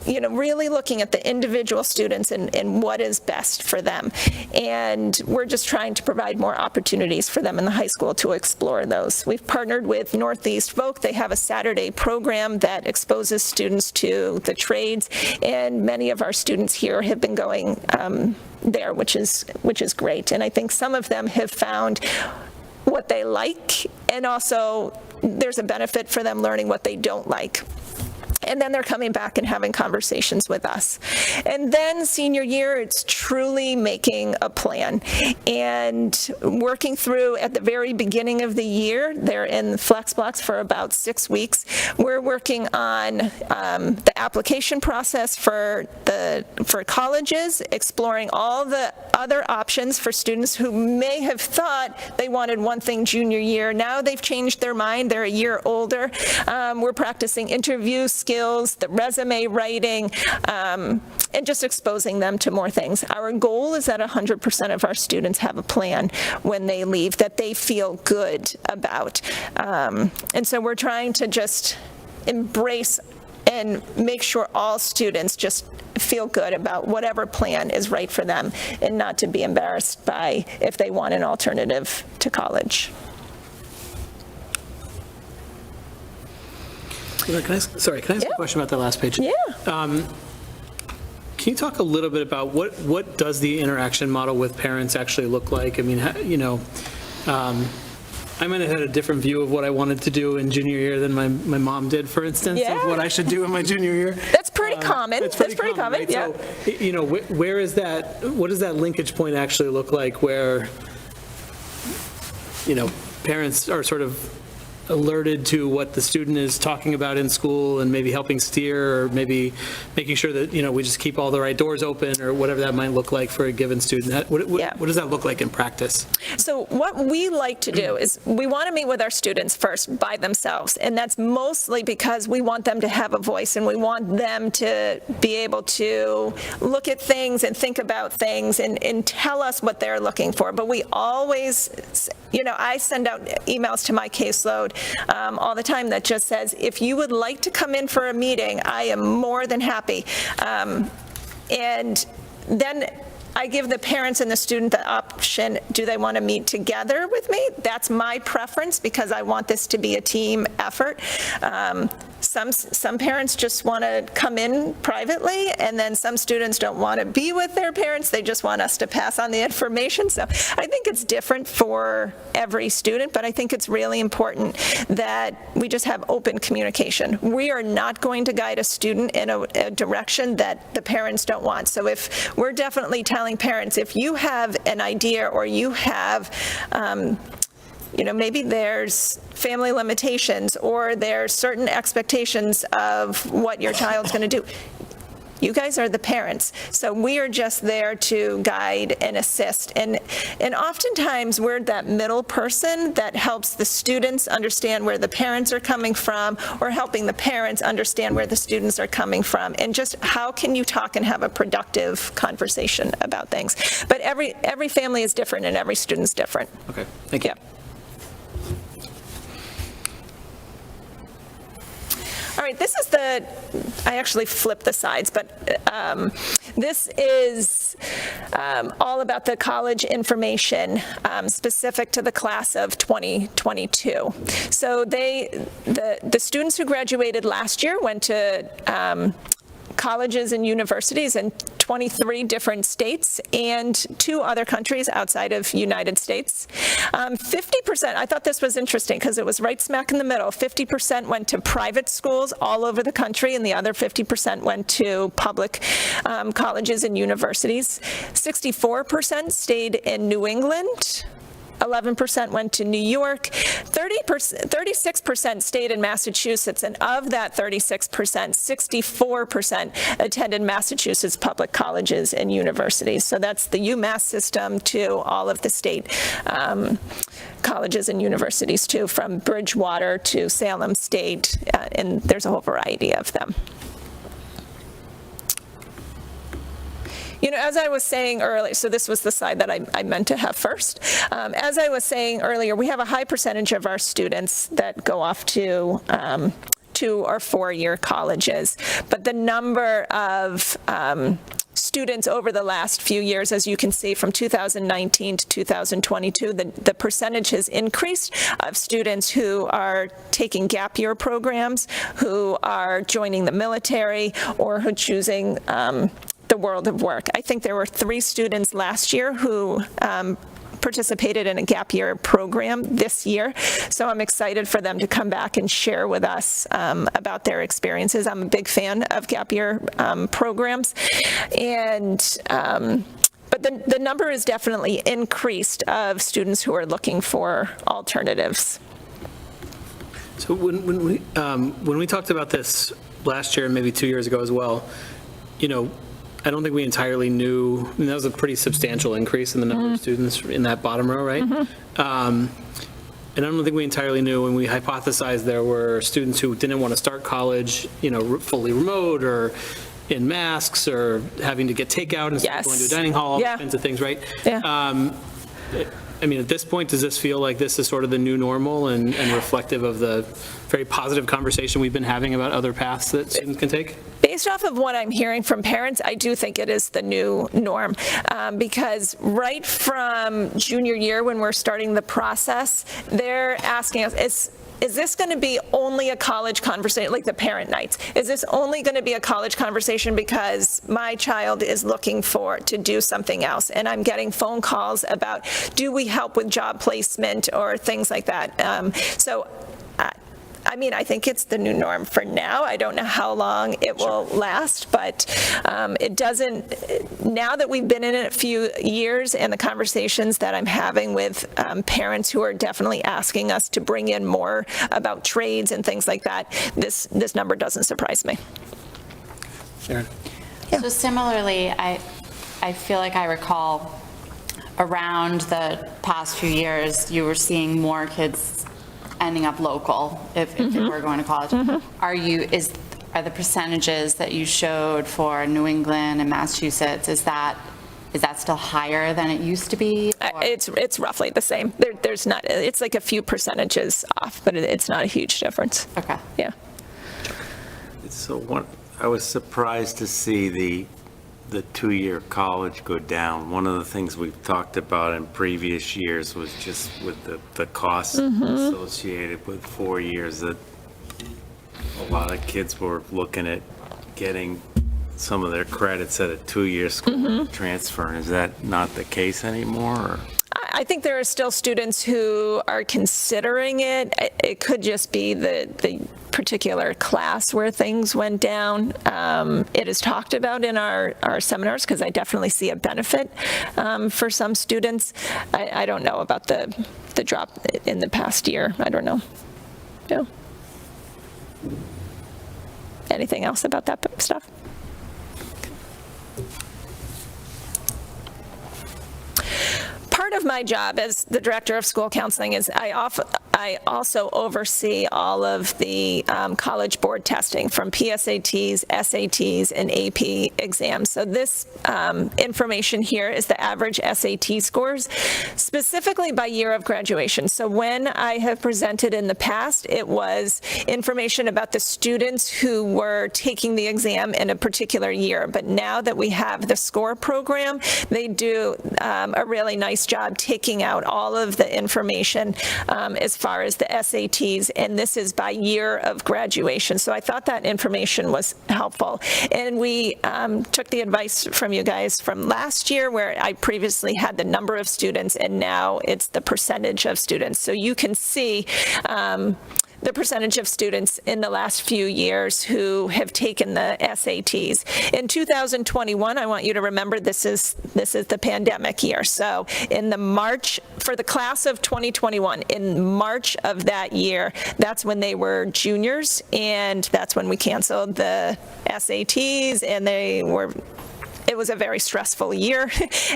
S12: really looking at the individual students and what is best for them. And we're just trying to provide more opportunities for them in the high school to explore those. We've partnered with Northeast Voc. They have a Saturday program that exposes students to the trades, and many of our students here have been going there, which is great. And I think some of them have found what they like, and also there's a benefit for them learning what they don't like. And then they're coming back and having conversations with us. And then senior year, it's truly making a plan and working through at the very beginning of the year. They're in Flex Blocks for about 6 weeks. We're working on the application process for colleges, exploring all the other options for students who may have thought they wanted one thing junior year. Now they've changed their mind. They're a year older. We're practicing interview skills, the resume writing, and just exposing them to more things. Our goal is that 100% of our students have a plan when they leave that they feel good about. And so we're trying to just embrace and make sure all students just feel good about whatever plan is right for them, and not to be embarrassed by if they want an alternative to college.
S1: Can I ask a question about that last page?
S12: Yeah.
S1: Can you talk a little bit about what does the interaction model with parents actually look like? I mean, I might have had a different view of what I wanted to do in junior year than my mom did, for instance, of
S12: Yeah.
S1: what I should do in my junior year.
S12: That's pretty common.
S1: It's
S12: That's pretty common,
S1: right?
S12: yeah.
S1: So, you know, where is that, what does that linkage point actually look like where, you know, parents are sort of alerted to what the student is talking about in school and maybe helping steer, or maybe making sure that, you know, we just keep all the right doors open, or whatever that might look like for a given student? What does that look like in practice?
S12: So what we like to do is we want to meet with our students first by themselves, and that's mostly because we want them to have a voice, and we want them to be able to look at things and think about things and tell us what they're looking for. But we always, you know, I send out emails to my caseload all the time that just says, if you would like to come in for a meeting, I am more than happy. And then I give the parents and the student the option, do they want to meet together with me? That's my preference, because I want this to be a team effort. Some parents just want to come in privately, and then some students don't want to be with their parents. They just want us to pass on the information. So I think it's different for every student, but I think it's really important that we just have open communication. We are not going to guide a student in a direction that the parents don't want. So if we're definitely telling parents, if you have an idea, or you have you know, maybe there's family limitations, or there's certain expectations of what your child's going to do. You guys are the parents, so we are just there to guide and assist. And oftentimes, we're that middle person that helps the students understand where the parents are coming from, or helping the parents understand where the students are coming from, and just how can you talk and have a productive conversation about things. But every family is different, and every student's different.
S1: Okay, thank you.
S12: Yeah. All right, this is I actually flipped the sides, but this is all about the college information specific to the class of 2022. So the students who graduated last year went to colleges and universities in 23 different states and 2 other countries outside of United States. 50%, I thought this was interesting because it was right smack in the middle, 50% went to private schools all over the country, and the other 50% went to public colleges and universities. 64% stayed in New England. 11% went to New York, 36% stayed in Massachusetts, and of that 36%, 64% attended Massachusetts public colleges and universities. So that's the UMass system to all of the state colleges and universities too, from Bridgewater to Salem State, and there's a whole variety of them. You know, as I was saying earlier, so this was the slide that I meant to have first. As I was saying earlier, we have a high percentage of our students that go off to 2 or 4-year colleges, but the number of students over the last few years, as you can see, from 2019 to 2022, the percentage has increased of students who are taking gap year programs, who are joining the military, or who are choosing the world of work. I think there were 3 students last year who participated in a gap year program this year, so I'm excited for them to come back and share with us about their experiences. I'm a big fan of gap year programs, and but the number is definitely increased of students who are looking for alternatives.
S1: So when we talked about this last year and maybe 2 years ago as well, you know, I don't think we entirely knew, I mean, that was a pretty substantial increase in the number of students in that bottom row, right? And I don't think we entirely knew when we hypothesized there were students who didn't want to start college, you know, fully remote or in masks or having to get takeout instead of going to a dining hall, all kinds of things, right? I mean, at this point, does this feel like this is sort of the new normal and reflective of the very positive conversation we've been having about other paths that students can take?
S12: Based off of what I'm hearing from parents, I do think it is the new norm, because right from junior year when we're starting the process, they're asking us, is this going to be only a college conversation, like the parent nights? Is this only going to be a college conversation because my child is looking to do something else? And I'm getting phone calls about, do we help with job placement or things like that? I mean, I think it's the new norm for now. I don't know how long it will last, but it doesn't, now that we've been in it a few years and the conversations that I'm having with parents who are definitely asking us to bring in more about trades and things like that, this number doesn't surprise me.
S1: Sharon?
S6: So similarly, I feel like I recall around the past few years, you were seeing more kids ending up local if they were going to college. Are the percentages that you showed for New England and Massachusetts, is that still higher than it used to be?
S12: It's roughly the same. There's not, it's like a few percentages off, but it's not a huge difference.
S6: Okay.
S12: Yeah.
S13: So I was surprised to see the two-year college go down. One of the things we've talked about in previous years was just with the costs associated with 4 years, that a lot of kids were looking at getting some of their credits at a 2-year school transfer. Is that not the case anymore? Or?
S12: I think there are still students who are considering it. It could just be the particular class where things went down. It is talked about in our seminars because I definitely see a benefit for some students. I don't know about the drop in the past year. I don't know. Yeah. Anything else about that stuff? Part of my job as the director of school counseling is I also oversee all of the college board testing from PSATs, SATs, and AP exams. So this information here is the average SAT scores, specifically by year of graduation. So when I have presented in the past, it was information about the students who were taking the exam in a particular year. But now that we have the SCORE program, they do a really nice job taking out all of the information as far as the SATs, and this is by year of graduation. So I thought that information was helpful. And we took the advice from you guys from last year, where I previously had the number of students, and now it's the percentage of students. So you can see the percentage of students in the last few years who have taken the SATs. In 2021, I want you to remember this is the pandemic year. So in the March, for the class of 2021, in March of that year, that's when they were juniors, and that's when we canceled the SATs, and it was a very stressful year.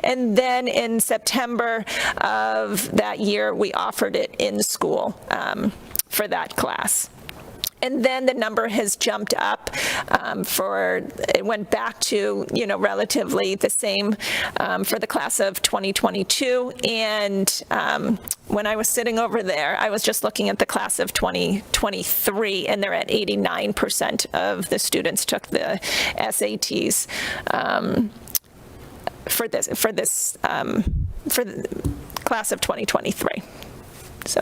S12: And then in September of that year, we offered it in school for that class. And then the number has jumped up it went back to, relatively the same for the class of 2022. And when I was sitting over there, I was just looking at the class of 2023, and they're at 89% of the students took the SATs for the class of 2023. So.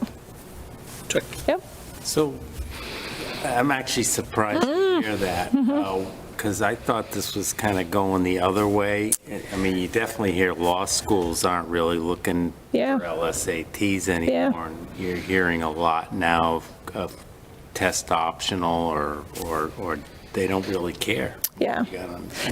S1: Check.
S12: Yep.
S13: So I'm actually surprised to hear that, because I thought this was kind of going the other way. I mean, you definitely hear law schools aren't really looking for LSATs anymore. And you're hearing a lot now of test optional or they don't really care.
S12: Yeah.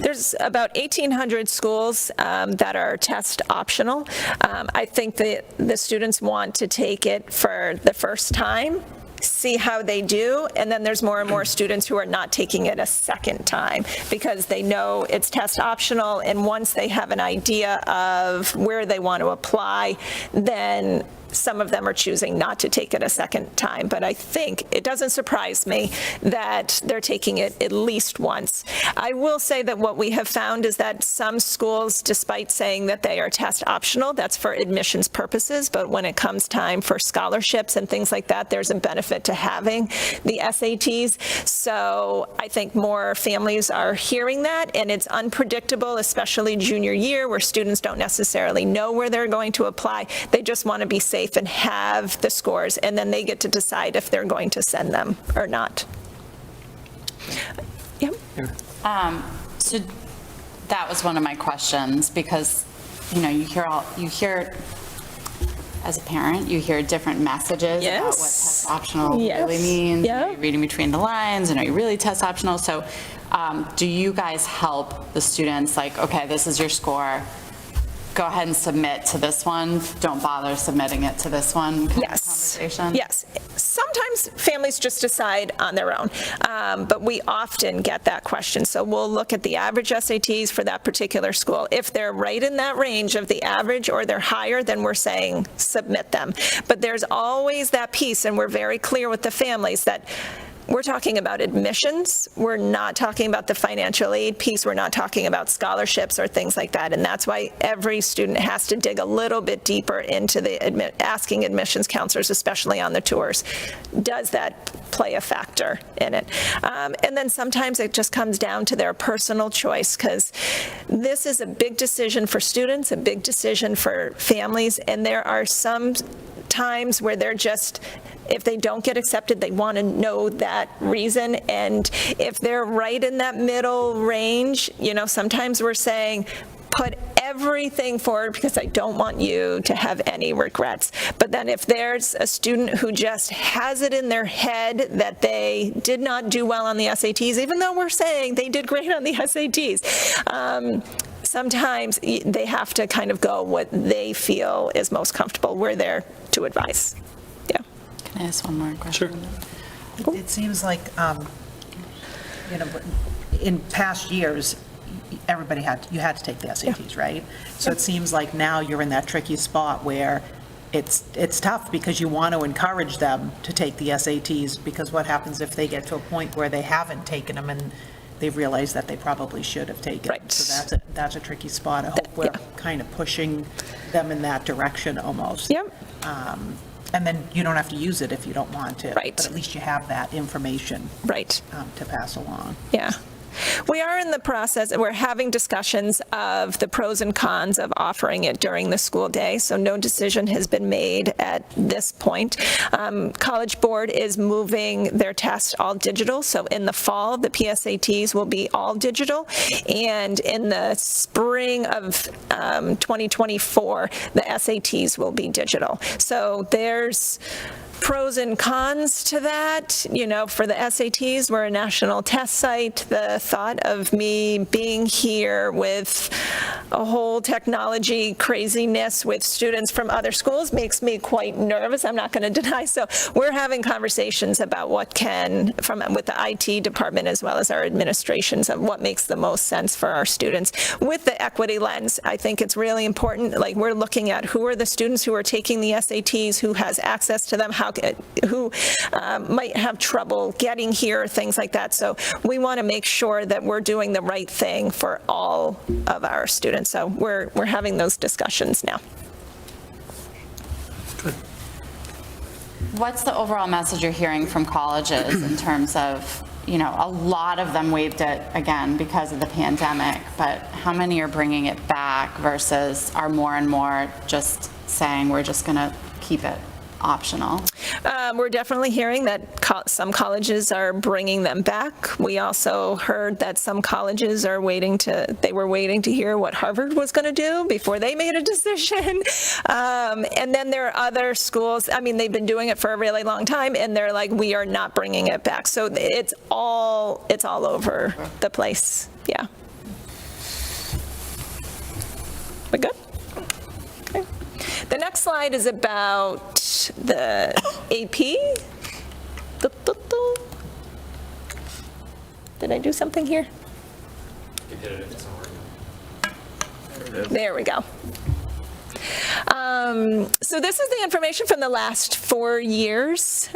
S12: There's about 1,800 schools that are test optional. I think that the students want to take it for the first time, see how they do, and then there's more and more students who are not taking it a second time because they know it's test optional, and once they have an idea of where they want to apply, then some of them are choosing not to take it a second time. But I think it doesn't surprise me that they're taking it at least once. I will say that what we have found is that some schools, despite saying that they are test optional, that's for admissions purposes, but when it comes time for scholarships and things like that, there's a benefit to having the SATs. So I think more families are hearing that, and it's unpredictable, especially junior year, where students don't necessarily know where they're going to apply. They just want to be safe safe and have the scores, and then they get to decide if they're going to send them or not. Yep.
S6: So that was one of my questions, because, you hear as a parent, you hear different messages about what test optional really means.
S12: Yeah.
S6: You're reading between the lines, and are you really test optional? So do you guys help the students, like, okay, this is your score, go ahead and submit to this one, don't bother submitting it to this one kind of conversation?
S12: Yes. Sometimes families just decide on their own, but we often get that question. So we'll look at the average SATs for that particular school. If they're right in that range of the average or they're higher, then we're saying submit them. But there's always that piece, and we're very clear with the families that we're talking about admissions. We're not talking about the financial aid piece. We're not talking about scholarships or things like that. And that's why every student has to dig a little bit deeper into asking admissions counselors, especially on the tours. Does that play a factor in it? And then sometimes it just comes down to their personal choice, because this is a big decision for students, a big decision for families, and there are some times where they're just, if they don't get accepted, they want to know that reason. And if they're right in that middle range, sometimes we're saying, put everything forward because I don't want you to have any regrets. But then if there's a student who just has it in their head that they did not do well on the SATs, even though we're saying they did great on the SATs, sometimes they have to kind of go what they feel is most comfortable. We're there to advise. Yeah.
S6: Can I ask one more question?
S2: Sure. It seems like, in past years, you had to take the SATs, right? So it seems like now you're in that tricky spot where it's tough, because you want to encourage them to take the SATs, because what happens if they get to a point where they haven't taken them and they've realized that they probably should have taken them? So that's a tricky spot. I hope we're kind of pushing them in that direction almost.
S12: Yep.
S2: And then you don't have to use it if you don't want to.
S12: Right.
S2: But at least you have that information.
S12: Right.
S2: To pass along.
S12: Yeah. We are in the process, we're having discussions of the pros and cons of offering it during the school day, so no decision has been made at this point. College Board is moving their tests all digital, so in the fall, the PSATs will be all digital, and in the spring of 2024, the SATs will be digital. So there's pros and cons to that. For the SATs, we're a national test site. The thought of me being here with a whole technology craziness with students from other schools makes me quite nervous. I'm not going to deny. So we're having conversations about what with the IT department as well as our administrations, of what makes the most sense for our students. With the equity lens, I think it's really important. Like, we're looking at who are the students who are taking the SATs, who has access to them, who might have trouble getting here, things like that. So we want to make sure that we're doing the right thing for all of our students. So we're having those discussions now.
S6: What's the overall message you're hearing from colleges in terms of, a lot of them waived it again because of the pandemic, but how many are bringing it back versus are more and more just saying we're just going to keep it optional?
S12: We're definitely hearing that some colleges are bringing them back. We also heard that some colleges are waiting to hear what Harvard was going to do before they made a decision. And then there are other schools, they've been doing it for a really long time, and they're like, we are not bringing it back. So it's all over the place. Yeah. We good? Okay. The next slide is about the AP. Did I do something here?
S9: You did it if it's not working.
S12: There we go. So this is the information from the last 4 years.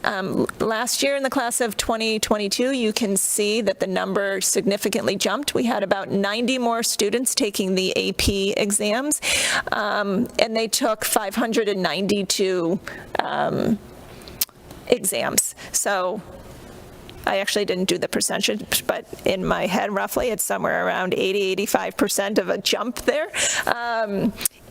S12: Last year in the class of 2022, you can see that the number significantly jumped. We had about 90 more students taking the AP exams, and they took 592 exams. So I actually didn't do the percentage, but in my head, roughly, it's somewhere around 80-85% of a jump there.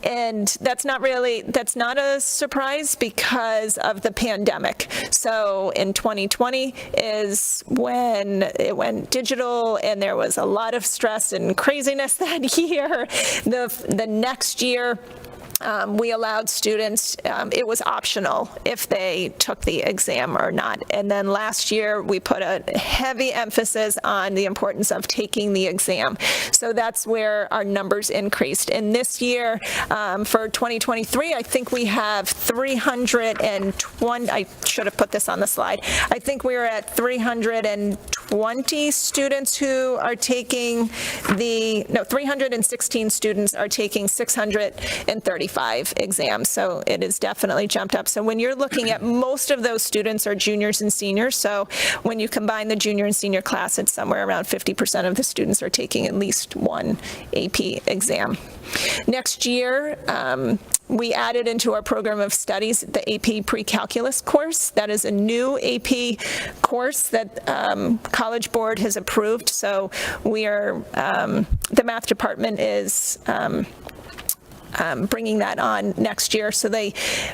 S12: And that's not a surprise because of the pandemic. So in 2020 is when it went digital, and there was a lot of stress and craziness that year. The next year, we allowed students, it was optional if they took the exam or not. And then last year, we put a heavy emphasis on the importance of taking the exam. So that's where our numbers increased. And this year, for 2023, I think we have 320, I should have put this on the slide. I think we're at 320 students who are taking 316 students are taking 635 exams, so it has definitely jumped up. So when you're looking at, most of those students are juniors and seniors, so when you combine the junior and senior class, it's somewhere around 50% of the students are taking at least one AP exam. Next year, we added into our program of studies the AP Pre-Calculus course. That is a new AP course that College Board has approved, so we are, the math department is bringing that on next year. So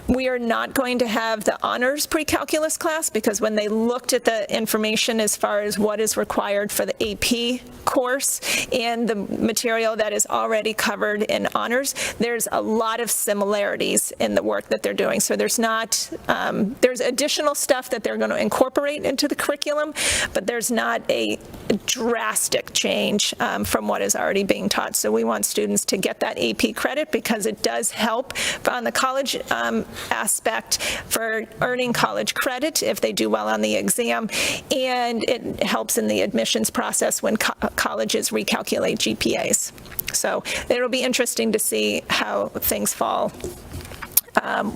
S12: we are not going to have the honors pre-calculus class, because when they looked at the information as far as what is required for the AP course and the material that is already covered in honors, there's a lot of similarities in the work that they're doing. So there's additional stuff that they're going to incorporate into the curriculum, but there's not a drastic change from what is already being taught. So we want students to get that AP credit, because it does help on the college aspect for earning college credit if they do well on the exam, and it helps in the admissions process when colleges recalculate GPAs. So it'll be interesting to see how things fall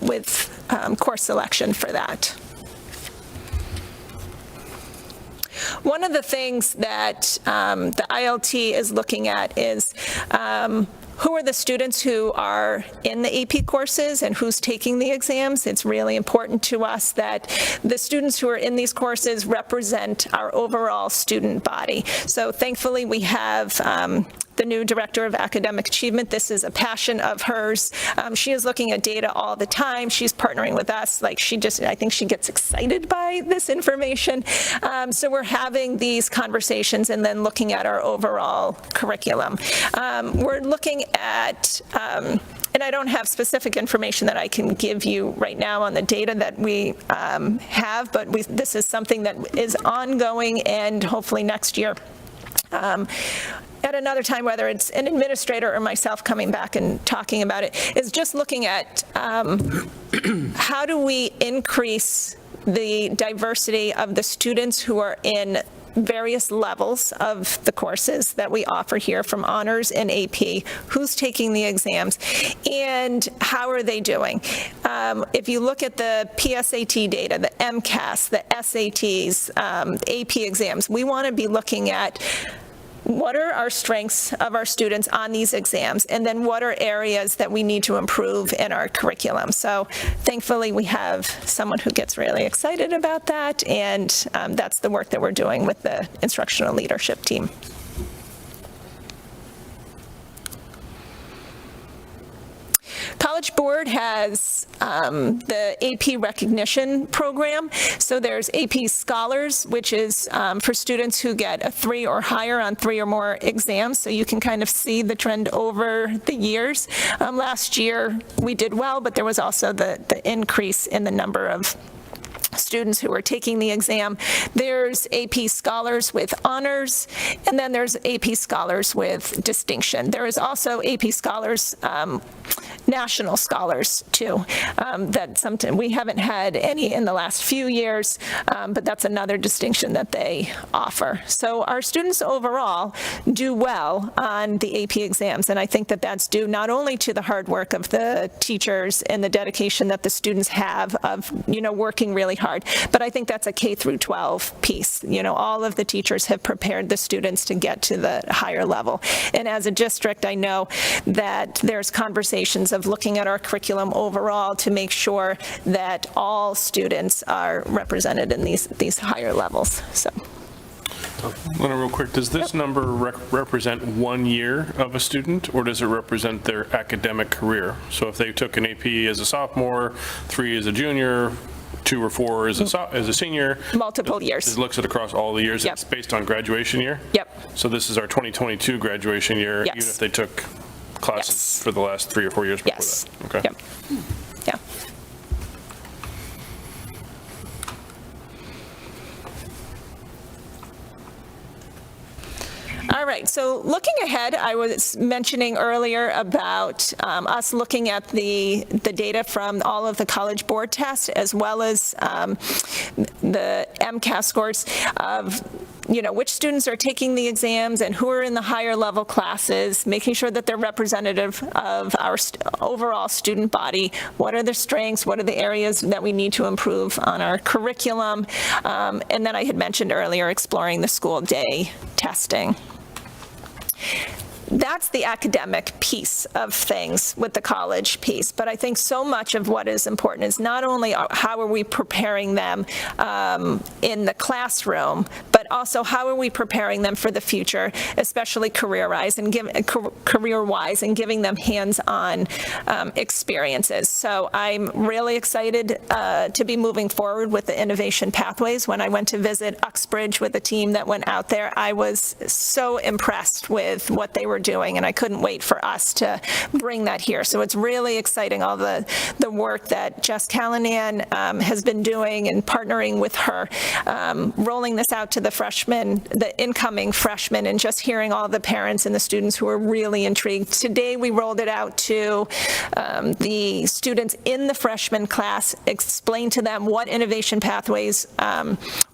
S12: with course selection for that. One of the things that the ILT is looking at is who are the students who are in the AP courses and who's taking the exams. It's really important to us that the students who are in these courses represent our overall student body. So thankfully, we have the new Director of Academic Achievement. This is a passion of hers. She is looking at data all the time. She's partnering with us. I think she gets excited by this information. So we're having these conversations and then looking at our overall curriculum. We're looking at, and I don't have specific information that I can give you right now on the data that we have, but this is something that is ongoing, and hopefully next year, at another time, whether it's an administrator or myself coming back and talking about it, is just looking at how do we increase the diversity of the students who are in various levels of the courses that we offer here, from honors and AP, who's taking the exams, and how are they doing. If you look at the PSAT data, the MCAS, the SATs, AP exams, we want to be looking at what are our strengths of our students on these exams, and then what are areas that we need to improve in our curriculum. So thankfully, we have someone who gets really excited about that, and that's the work that we're doing with the instructional leadership team. College Board has the AP recognition program. So there's AP Scholars, which is for students who get a 3 or higher on 3 or more exams. So you can kind of see the trend over the years. Last year we did well, but there was also the increase in the number of students who are taking the exam. There's AP Scholars with honors, and then there's AP Scholars with distinction. There is also AP Scholars, National Scholars too. We haven't had any in the last few years, but that's another distinction that they offer. So our students overall do well on the AP exams, and I think that that's due not only to the hard work of the teachers and the dedication that the students have of, working really hard, but I think that's a K through 12 piece. All of the teachers have prepared the students to get to the higher level. And as a district, I know that there's conversations of looking at our curriculum overall to make sure that all students are represented in these higher levels. So.
S7: Lena, real quick, does this number represent 1 year of a student, or does it represent their academic career? So if they took an AP as a sophomore, 3 as a junior, 2 or 4 as a senior?
S12: Multiple years.
S7: It looks at across all the years?
S12: Yep.
S7: It's based on graduation year?
S12: Yep.
S7: So this is our 2022 graduation year?
S12: Yes.
S7: Even if they took classes
S12: Yes.
S7: for the last 3 or 4 years before
S12: Yes.
S7: that? Okay.
S12: Yep. Yeah. All right, so looking ahead, I was mentioning earlier about us looking at the data from all of the College Board tests as well as the MCAS scores of which students are taking the exams and who are in the higher level classes, making sure that they're representative of our overall student body. What are their strengths? What are the areas that we need to improve on our curriculum? And then I had mentioned earlier exploring the school day testing. That's the academic piece of things with the college piece. But I think so much of what is important is not only how are we preparing them in the classroom, but also how are we preparing them for the future, especially career-wise and giving them hands-on experiences. So I'm really excited to be moving forward with the innovation pathways. When I went to visit Uxbridge with a team that went out there, I was so impressed with what they were doing, and I couldn't wait for us to bring that here. So it's really exciting, all the work that Jess Callanan has been doing and partnering with her, rolling this out to the freshmen, the incoming freshmen, and just hearing all the parents and the students who are really intrigued. Today we rolled it out to the students in the freshman class, explained to them what Innovation Pathways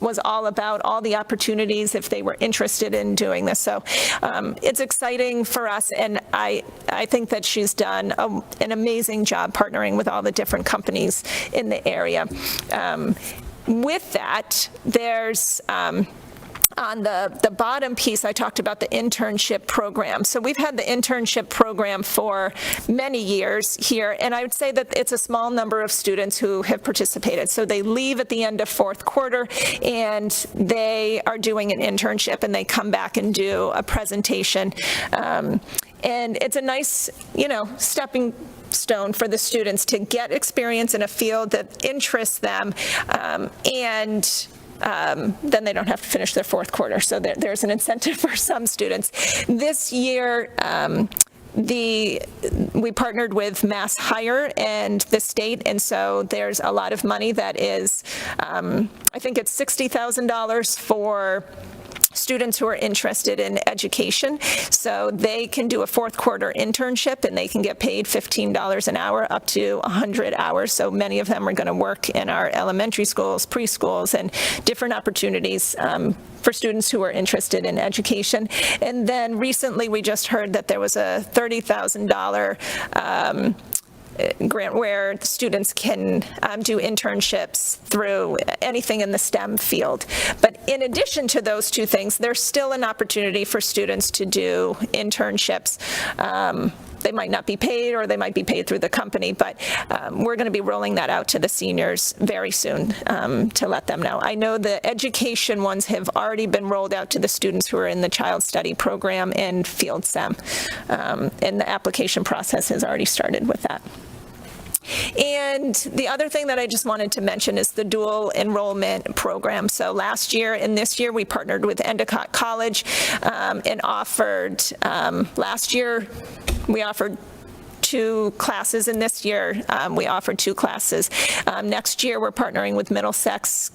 S12: was all about, all the opportunities if they were interested in doing this. So it's exciting for us, and I think that she's done an amazing job partnering with all the different companies in the area. With that, there's on the bottom piece, I talked about the internship program. So we've had the internship program for many years here, and I would say that it's a small number of students who have participated. So they leave at the end of fourth quarter, and they are doing an internship, and they come back and do a presentation. And it's a nice, stepping stone for the students to get experience in a field that interests them, and then they don't have to finish their fourth quarter. So there's an incentive for some students. This year, we partnered with Mass Hire and the state, and so there's a lot of money that is, I think it's $60,000 for students who are interested in education. So they can do a fourth quarter internship, and they can get paid $15 an hour up to 100 hours. So many of them are going to work in our elementary schools, preschools, and different opportunities for students who are interested in education. And then recently we just heard that there was a $30,000 grant where students can do internships through anything in the STEM field. But in addition to those two things, there's still an opportunity for students to do internships. They might not be paid, or they might be paid through the company, but we're going to be rolling that out to the seniors very soon to let them know. I know the education ones have already been rolled out to the students who are in the Child Study Program and Field SEM, and the application process has already started with that. And the other thing that I just wanted to mention is the dual enrollment program. So last year and this year, we partnered with Endicott College and offered, last year, we offered 2 classes, and this year we offered 2 classes. Next year we're partnering with Middlesex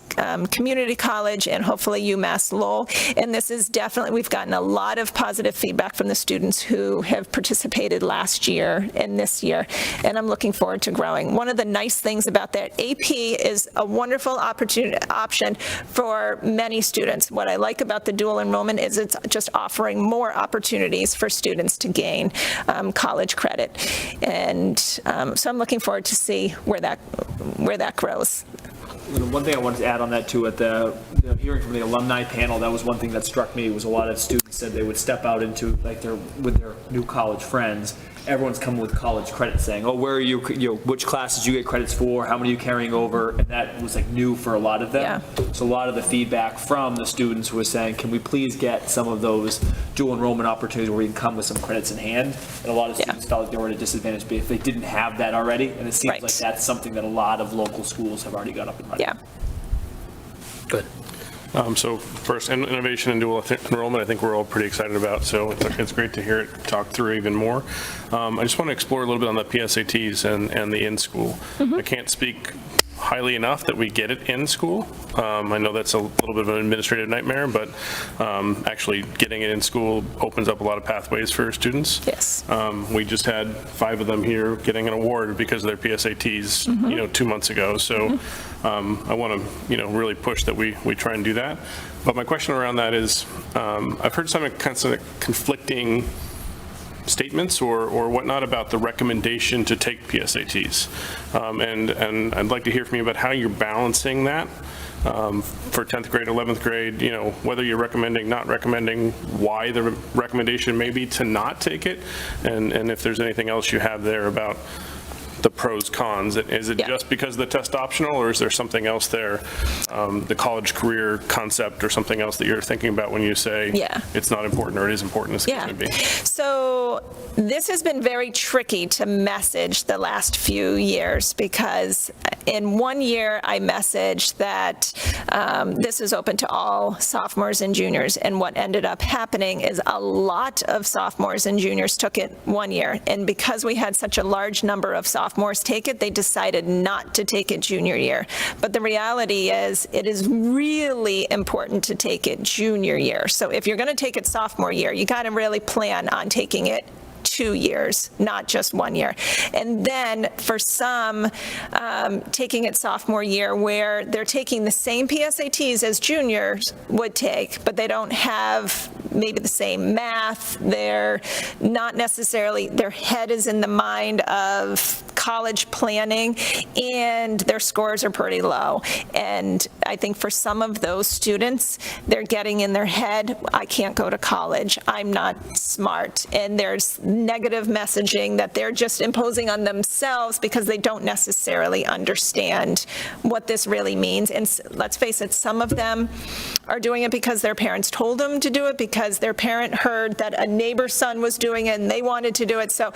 S12: Community College and hopefully UMass Lowell. And this is definitely, we've gotten a lot of positive feedback from the students who have participated last year and this year, and I'm looking forward to growing. One of the nice things about that, AP is a wonderful option for many students. What I like about the dual enrollment is it's just offering more opportunities for students to gain college credit. And so I'm looking forward to see where that grows.
S3: One thing I wanted to add on that too, at the hearing from the alumni panel, that was one thing that struck me, was a lot of students said they would step out into with their new college friends everyone's coming with college credits saying, oh, where are you, which classes you get credits for, how many are you carrying over? And that was like new for a lot of them. So a lot of the feedback from the students was saying, can we please get some of those dual enrollment opportunities where we can come with some credits in hand? And a lot of students felt like they were at a disadvantage if they didn't have that already. And it seems like that's something that a lot of local schools have already got up and running.
S1: Good.
S7: So first, innovation and dual enrollment, I think we're all pretty excited about, so it's great to hear it talked through even more. I just want to explore a little bit on the PSATs and the in-school. I can't speak highly enough that we get it in school. I know that's a little bit of an administrative nightmare, but actually getting it in school opens up a lot of pathways for students.
S12: Yes.
S7: We just had 5 of them here getting an award because of their PSATs, 2 months ago. So I want to, really push that we try and do that. But my question around that is, I've heard some kind of conflicting statements or whatnot about the recommendation to take PSATs. And I'd like to hear from you about how you're balancing that for 10th grade, 11th grade, whether you're recommending, not recommending, why the recommendation may be to not take it, and if there's anything else you have there about the pros, cons. Is it just because the test optional, or is there something else there, the college career concept or something else that you're thinking about when you say it's not important or it is important as the case may be?
S12: So this has been very tricky to message the last few years, because in one year I messaged that this is open to all sophomores and juniors, and what ended up happening is a lot of sophomores and juniors took it one year, and because we had such a large number of sophomores take it, they decided not to take it junior year. But the reality is it is really important to take it junior year. So if you're going to take it sophomore year, you got to really plan on taking it 2 years, not just 1 year. And then for some, taking it sophomore year where they're taking the same PSATs as juniors would take, but they don't have maybe the same math. They're not necessarily, their head is in the mind of college planning, and their scores are pretty low. And I think for some of those students, they're getting in their head, I can't go to college, I'm not smart. And there's negative messaging that they're just imposing on themselves because they don't necessarily understand what this really means. And let's face it, some of them are doing it because their parents told them to do it, because their parent heard that a neighbor's son was doing it and they wanted to do it. So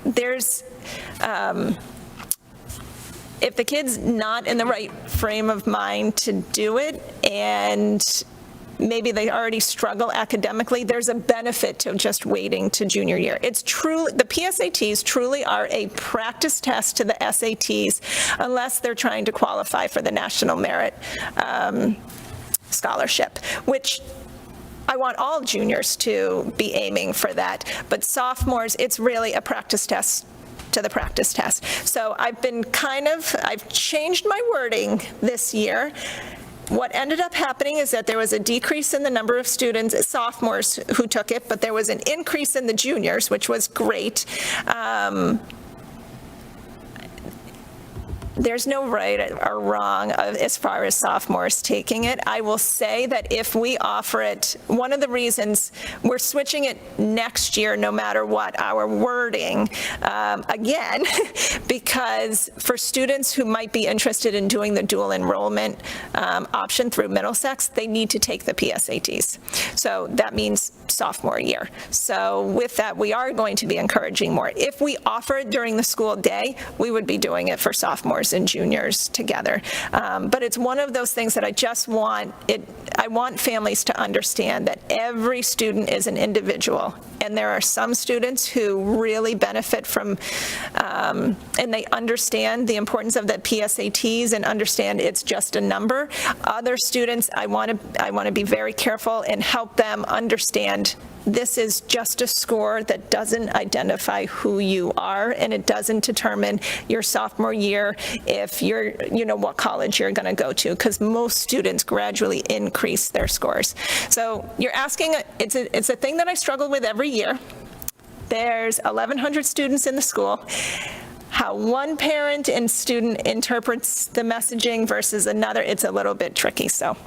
S12: there's, if the kid's not in the right frame of mind to do it, and maybe they already struggle academically, there's a benefit to just waiting to junior year. It's truly, the PSATs truly are a practice test to the SATs, unless they're trying to qualify for the National Merit Scholarship, which I want all juniors to be aiming for that. But sophomores, it's really a practice test to the practice test. So I've changed my wording this year. What ended up happening is that there was a decrease in the number of students, sophomores, who took it, but there was an increase in the juniors, which was great. There's no right or wrong as far as sophomores taking it. I will say that if we offer it, one of the reasons we're switching it next year, no matter what, our wording, again, because for students who might be interested in doing the dual enrollment option through Middlesex, they need to take the PSATs. So that means sophomore year. So with that, we are going to be encouraging more. If we offer it during the school day, we would be doing it for sophomores and juniors together. But it's one of those things that I just want I want families to understand that every student is an individual, and there are some students who really benefit from, and they understand the importance of the PSATs and understand it's just a number. Other students, I want to be very careful and help them understand this is just a score that doesn't identify who you are, and it doesn't determine your sophomore year if you're, what college you're going to go to, because most students gradually increase their scores. So you're asking, it's a thing that I struggle with every year. There's 1,100 students in the school. How one parent and student interprets the messaging versus another, it's a little bit tricky. So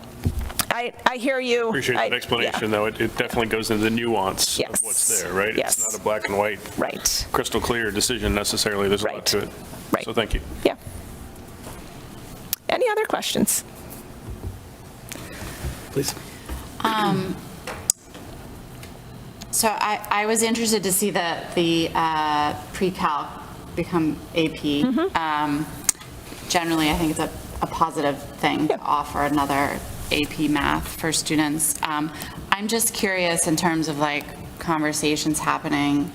S12: I hear you.
S7: Appreciate that explanation, though. It definitely goes into the nuance
S12: Yes.
S7: of what's there, right?
S12: Yes.
S7: It's not a black and white,
S12: Right.
S7: crystal clear decision necessarily. There's a lot to it.
S12: Right.
S7: So thank you.
S12: Yeah. Any other questions?
S13: Please.
S6: So I was interested to see the pre-calc become AP. Generally, I think it's a positive thing to offer another AP math for students. I'm just curious in terms of like conversations happening,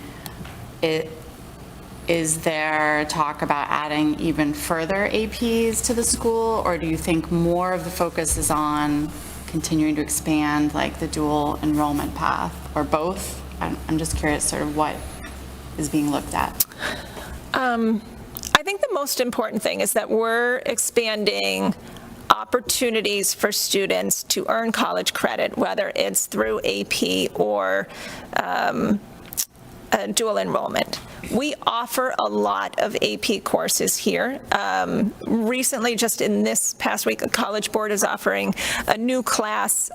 S6: is there talk about adding even further APs to the school? Or do you think more of the focus is on continuing to expand like the dual enrollment path, or both? I'm just curious sort of what is being looked at.
S12: I think the most important thing is that we're expanding opportunities for students to earn college credit, whether it's through AP or dual enrollment. We offer a lot of AP courses here. Recently, just in this past week, the College Board is offering a new class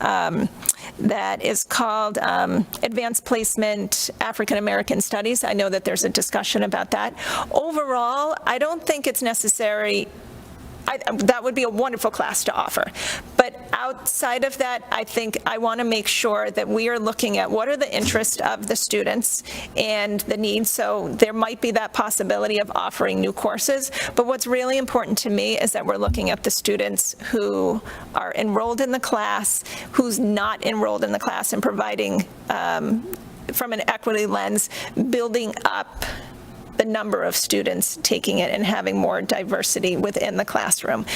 S12: that is called Advanced Placement African American Studies. I know that there's a discussion about that. Overall, I don't think it's necessary. That would be a wonderful class to offer. But outside of that, I think I want to make sure that we are looking at what are the interests of the students and the needs. So there might be that possibility of offering new courses. But what's really important to me is that we're looking at the students who are enrolled in the class, who's not enrolled in the class, and providing, from an equity lens, building up the number of students taking it and having more diversity within the classroom.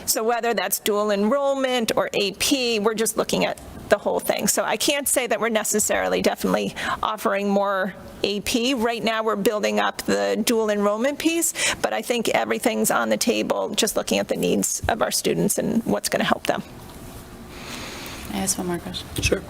S12: So whether that's dual enrollment or AP, we're just looking at the whole thing. So I can't say that we're necessarily definitely offering more AP. Right now, we're building up the dual enrollment piece, but I think everything's on the table, just looking at the needs of our students and what's going to help them.
S6: I ask one more question.
S1: Sure.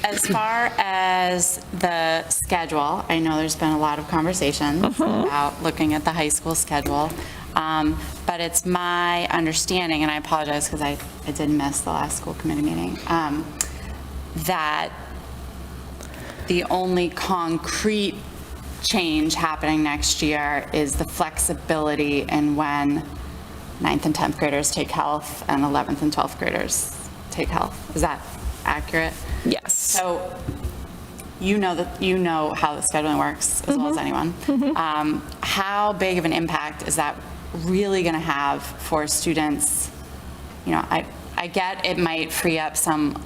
S6: As far as the schedule, I know there's been a lot of conversations about looking at the high school schedule, but it's my understanding, and I apologize because I did miss the last school committee meeting, that the only concrete change happening next year is the flexibility in when 9th and 10th graders take health and 11th and 12th graders take health. Is that accurate?
S12: Yes.
S6: So you know how the scheduling works as well as anyone. How big of an impact is that really going to have for students? You know, I get it might free up some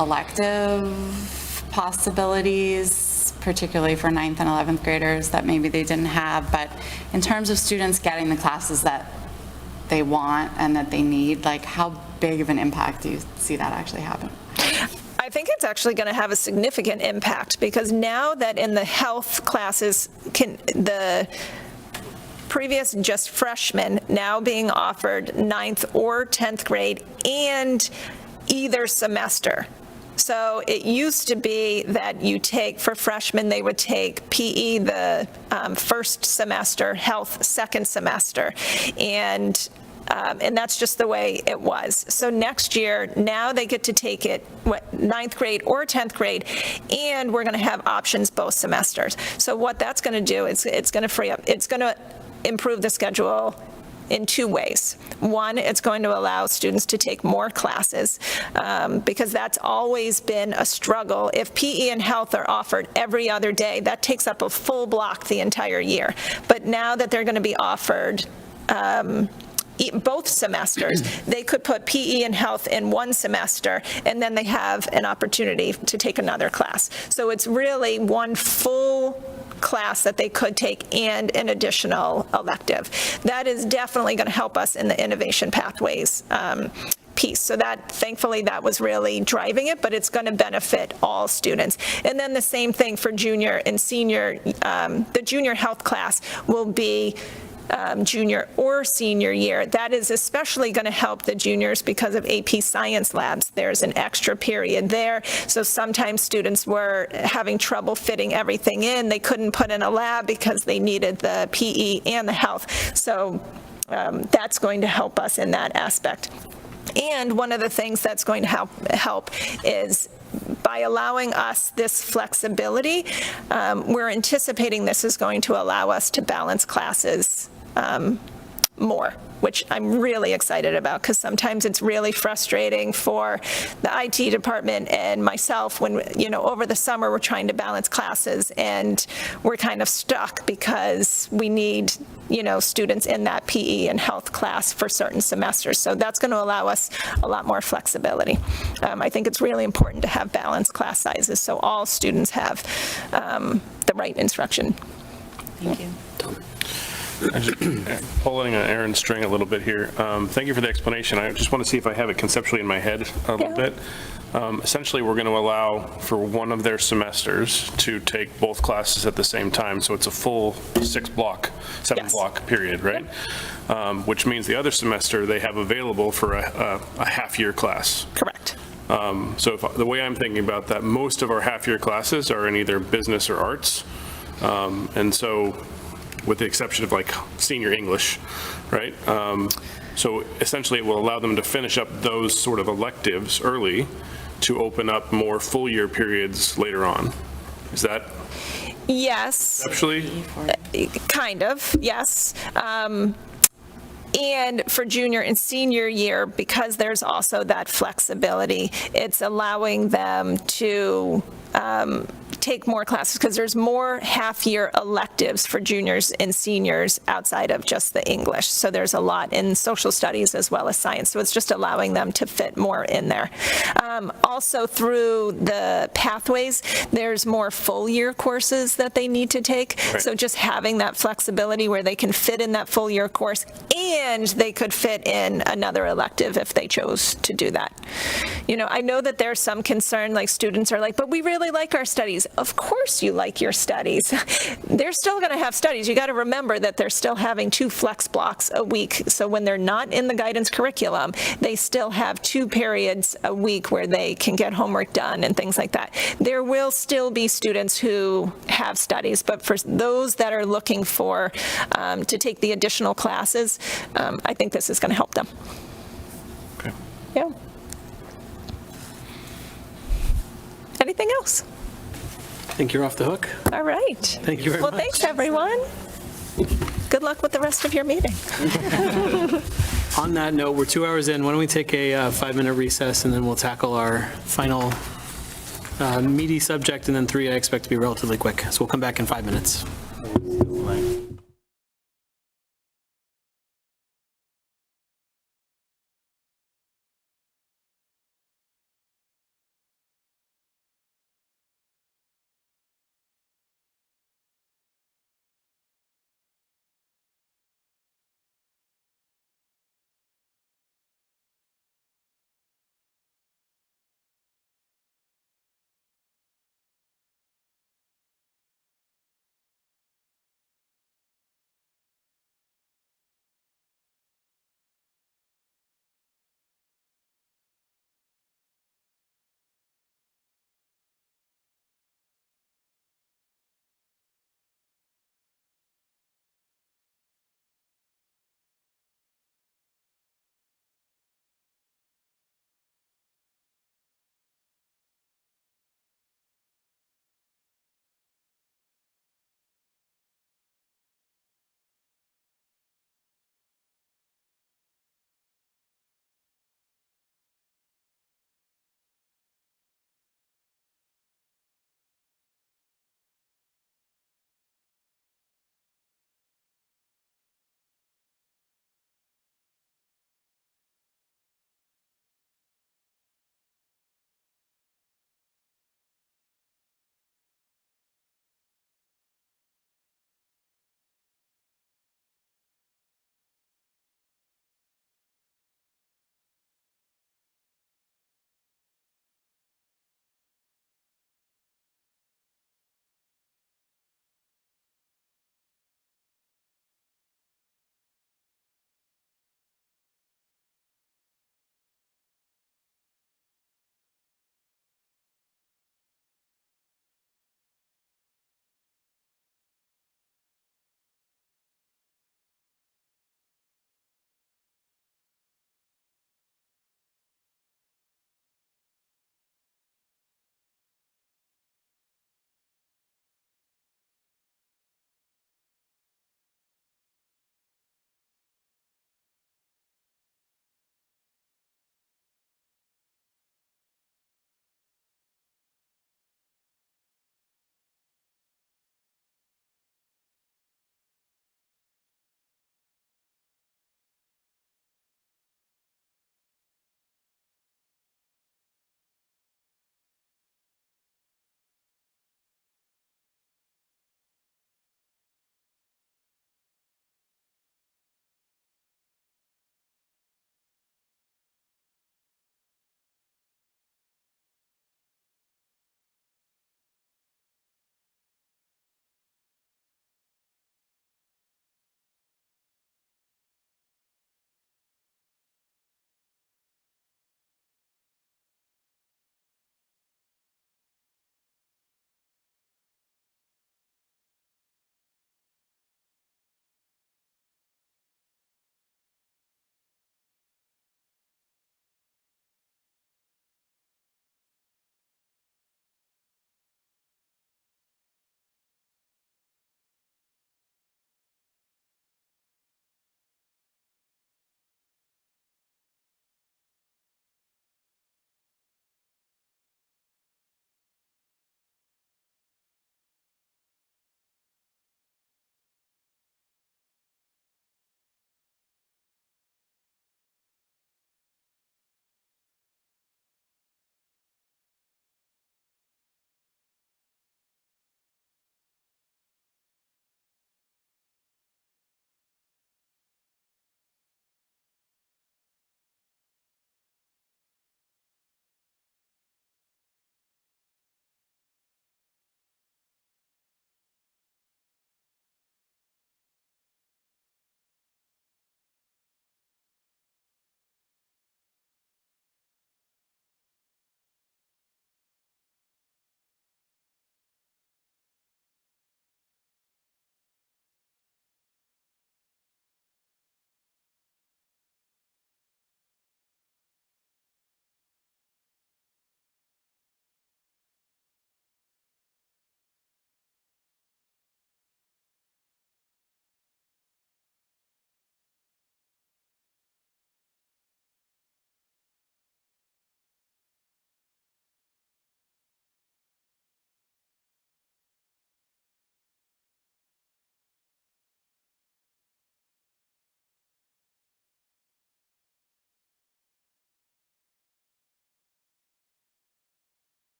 S6: elective possibilities, particularly for 9th and 11th graders that maybe they didn't have, but in terms of students getting the classes that they want and that they need, like how big of an impact do you see that actually happen?
S12: I think it's actually going to have a significant impact, because now that in the health classes, the previous just freshmen now being offered 9th or 10th grade and either semester. So it used to be that you take, for freshmen, they would take PE the first semester, health second semester, and that's just the way it was. So next year, now they get to take it 9th grade or 10th grade, and we're going to have options both semesters. So what that's going to do is it's going to free up, it's going to improve the schedule in two ways. One, it's going to allow students to take more classes, because that's always been a struggle. If PE and health are offered every other day, that takes up a full block the entire year. But now that they're going to be offered both semesters, they could put PE and health in one semester, and then they have an opportunity to take another class. So it's really one full class that they could take and an additional elective. That is definitely going to help us in the innovation pathways piece. So that, thankfully, that was really driving it, but it's going to benefit all students. And then the same thing for junior and senior. The junior health class will be junior or senior year. That is especially going to help the juniors because of AP Science Labs. There's an extra period there. So sometimes students were having trouble fitting everything in. They couldn't put in a lab because they needed the PE and the health. So that's going to help us in that aspect. And one of the things that's going to help is by allowing us this flexibility, we're anticipating this is going to allow us to balance classes more, which I'm really excited about, because sometimes it's really frustrating for the IT department and myself when, over the summer, we're trying to balance classes and we're kind of stuck because we need, students in that PE and health class for certain semesters. So that's going to allow us a lot more flexibility. I think it's really important to have balanced class sizes so all students have the right instruction.
S4: Thank you.
S7: Pulling on Aaron's string a little bit here. Thank you for the explanation. I just want to see if I have it conceptually in my head a little bit. Essentially, we're going to allow for one of their semesters to take both classes at the same time. So it's a full 7-block period, right? Which means the other semester they have available for a half-year class.
S12: Correct.
S7: So the way I'm thinking about that, most of our half-year classes are in either business or arts. And so with the exception of like senior English, right? So essentially it will allow them to finish up those sort of electives early to open up more full year periods later on. Is that?
S12: Yes.
S7: Conceptually?
S12: Kind of, yes. And for junior and senior year, because there's also that flexibility, it's allowing them to take more classes, because there's more half-year electives for juniors and seniors outside of just the English. So there's a lot in social studies as well as science. So it's just allowing them to fit more in there. Also through the pathways, there's more full-year courses that they need to take.
S7: Right.
S12: So just having that flexibility where they can fit in that full-year course and they could fit in another elective if they chose to do that. I know that there's some concern, like students are like, but we really like our studies. Of course you like your studies. They're still going to have studies. You got to remember that they're still having 2 flex blocks a week. So when they're not in the guidance curriculum, they still have 2 periods a week where they can get homework done and things like that. There will still be students who have studies, but for those that are looking for to take the additional classes, I think this is going to help them.
S7: Okay.
S12: Yeah. Anything else?
S1: I think you're off the hook.
S12: All right.
S1: Thank you very much.
S12: Well, thanks, everyone. Good luck with the rest of your meeting.
S1: On that note, we're 2 hours in. Why don't we take a 5-minute recess, and then we'll tackle our final meaty subject, and then 3 I expect to be relatively quick. So we'll come back in 5 minutes.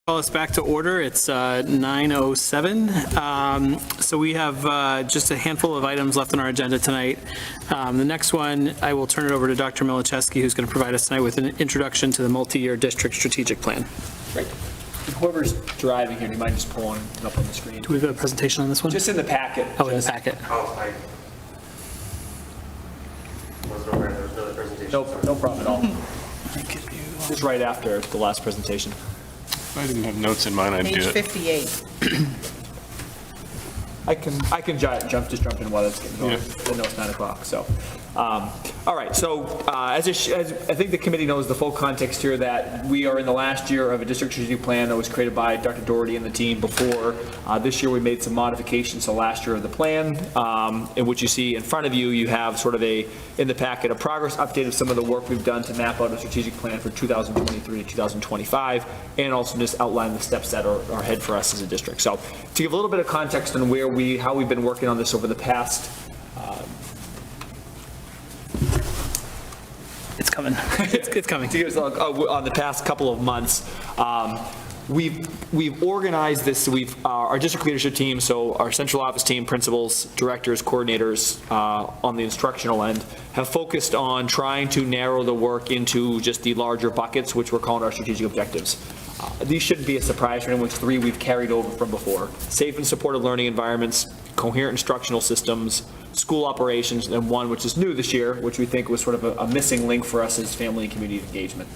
S1: Call us back to order. It's 9:07. So we have just a handful of items left on our agenda tonight. The next one, I will turn it over to Dr. Milichewski, who's going to provide us tonight with an introduction to the multi-year district strategic plan.
S3: Great. Whoever's driving here, do you mind just pulling it up on the screen?
S1: Do we have a presentation on this one?
S3: Just in the packet.
S1: Oh, in the packet.
S9: Oh, I wasn't aware there was another presentation.
S3: No problem at all. Just right after the last presentation.
S7: If I didn't have notes in mine, I'd do
S2: Page
S7: it.
S2: 58.
S3: I can just jump in while it's getting going.
S7: Yeah.
S3: I know it's 9 o'clock, so. All right, so as I think the committee knows the full context here, that we are in the last year of a district strategic plan that was created by Dr. Doherty and the team before. This year, we made some modifications to last year of the plan, in which you see in front of you, you have sort of in the packet, a progress update of some of the work we've done to map out a strategic plan for 2023 to 2025, and also just outline the steps that are ahead for us as a district. So to give a little bit of context on how we've been working on this over the past
S1: It's coming. It's coming.
S3: On the past couple of months, we've organized this. Our district leadership team, so our central office team, principals, directors, coordinators on the instructional end, have focused on trying to narrow the work into just the larger buckets, which we're calling our strategic objectives. These shouldn't be a surprise for anyone, which 3 we've carried over from before: safe and supportive learning environments, coherent instructional systems, school operations, and one which is new this year, which we think was sort of a missing link for us, as family and community engagement.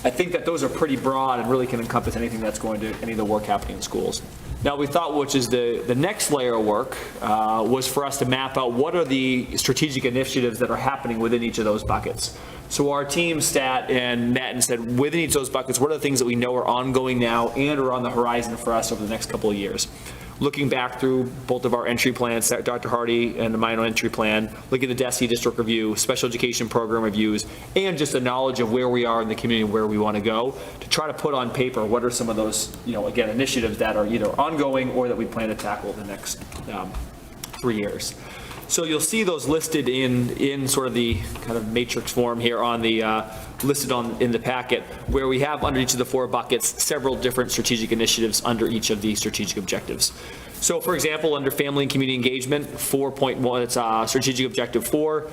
S3: I think that those are pretty broad and really can encompass anything that's going to any of the work happening in schools. Now, we thought, which is the next layer of work, was for us to map out what are the strategic initiatives that are happening within each of those buckets. So our team sat and met and said, within each of those buckets, what are the things that we know are ongoing now and are on the horizon for us over the next couple of years? Looking back through both of our entry plans, Dr. Hardy and the minor entry plan, looking at the DESE district review, special education program reviews, and just a knowledge of where we are in the community and where we want to go, to try to put on paper what are some of those, again, initiatives that are either ongoing or that we plan to tackle the next 3 years. So you'll see those listed in sort of the kind of matrix form here on the listed in the packet, where we have under each of the 4 buckets several different strategic initiatives under each of the strategic objectives. So, for example, under family and community engagement, 4.1, it's strategic objective 4.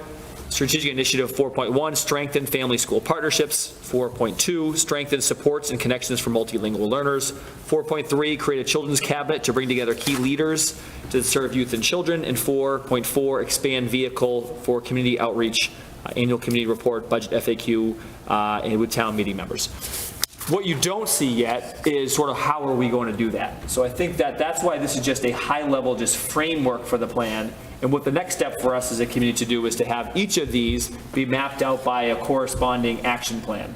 S3: Strategic Initiative 4.1, strengthen family school partnerships. 4.2, strengthen supports and connections for multilingual learners. 4.3, create a children's cabinet to bring together key leaders to serve youth and children. And 4.4, expand vehicle for community outreach, annual community report, budget FAQ, and with town meeting members. What you don't see yet is sort of how are we going to do that. So I think that's why this is just a high level, just framework for the plan. And what the next step for us as a community to do is to have each of these be mapped out by a corresponding action plan.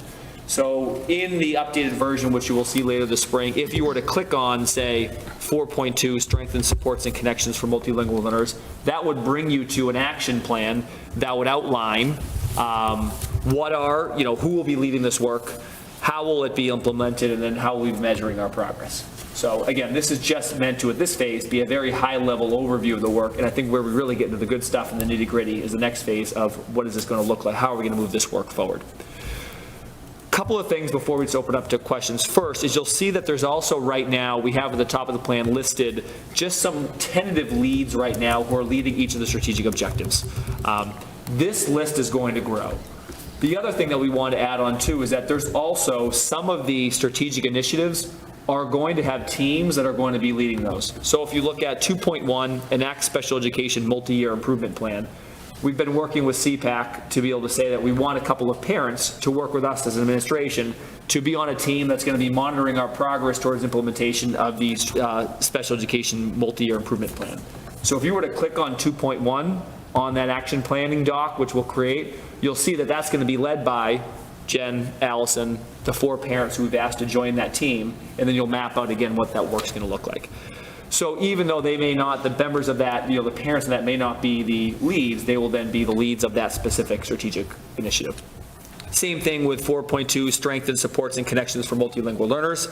S3: So in the updated version, which you will see later this spring, if you were to click on, say, 4.2, strengthen supports and connections for multilingual learners, that would bring you to an action plan that would outline who will be leading this work, how will it be implemented, and then how will we be measuring our progress. So again, this is just meant to, at this phase, be a very high-level overview of the work, and I think where we really get into the good stuff and the nitty-gritty is the next phase of what is this going to look like, how are we going to move this work forward. Couple of things before we just open up to questions. First is you'll see that there's also right now, we have at the top of the plan listed just some tentative leads right now who are leading each of the strategic objectives. This list is going to grow. The other thing that we want to add on too is that there's also some of the strategic initiatives are going to have teams that are going to be leading those. So if you look at 2.1, Enact Special Education Multi-Year Improvement Plan, we've been working with CPAC to be able to say that we want a couple of parents to work with us as an administration to be on a team that's going to be monitoring our progress towards implementation of the Special Education Multi-Year Improvement Plan. So if you were to click on 2.1 on that action planning doc, which we'll create, you'll see that that's going to be led by Jen, Allison, the 4 parents who we've asked to join that team, and then you'll map out again what that work's going to look like. So even though they may not, the members of that, the parents of that may not be the leads, they will then be the leads of that specific strategic initiative. Same thing with 4.2, strengthen supports and connections for multilingual learners.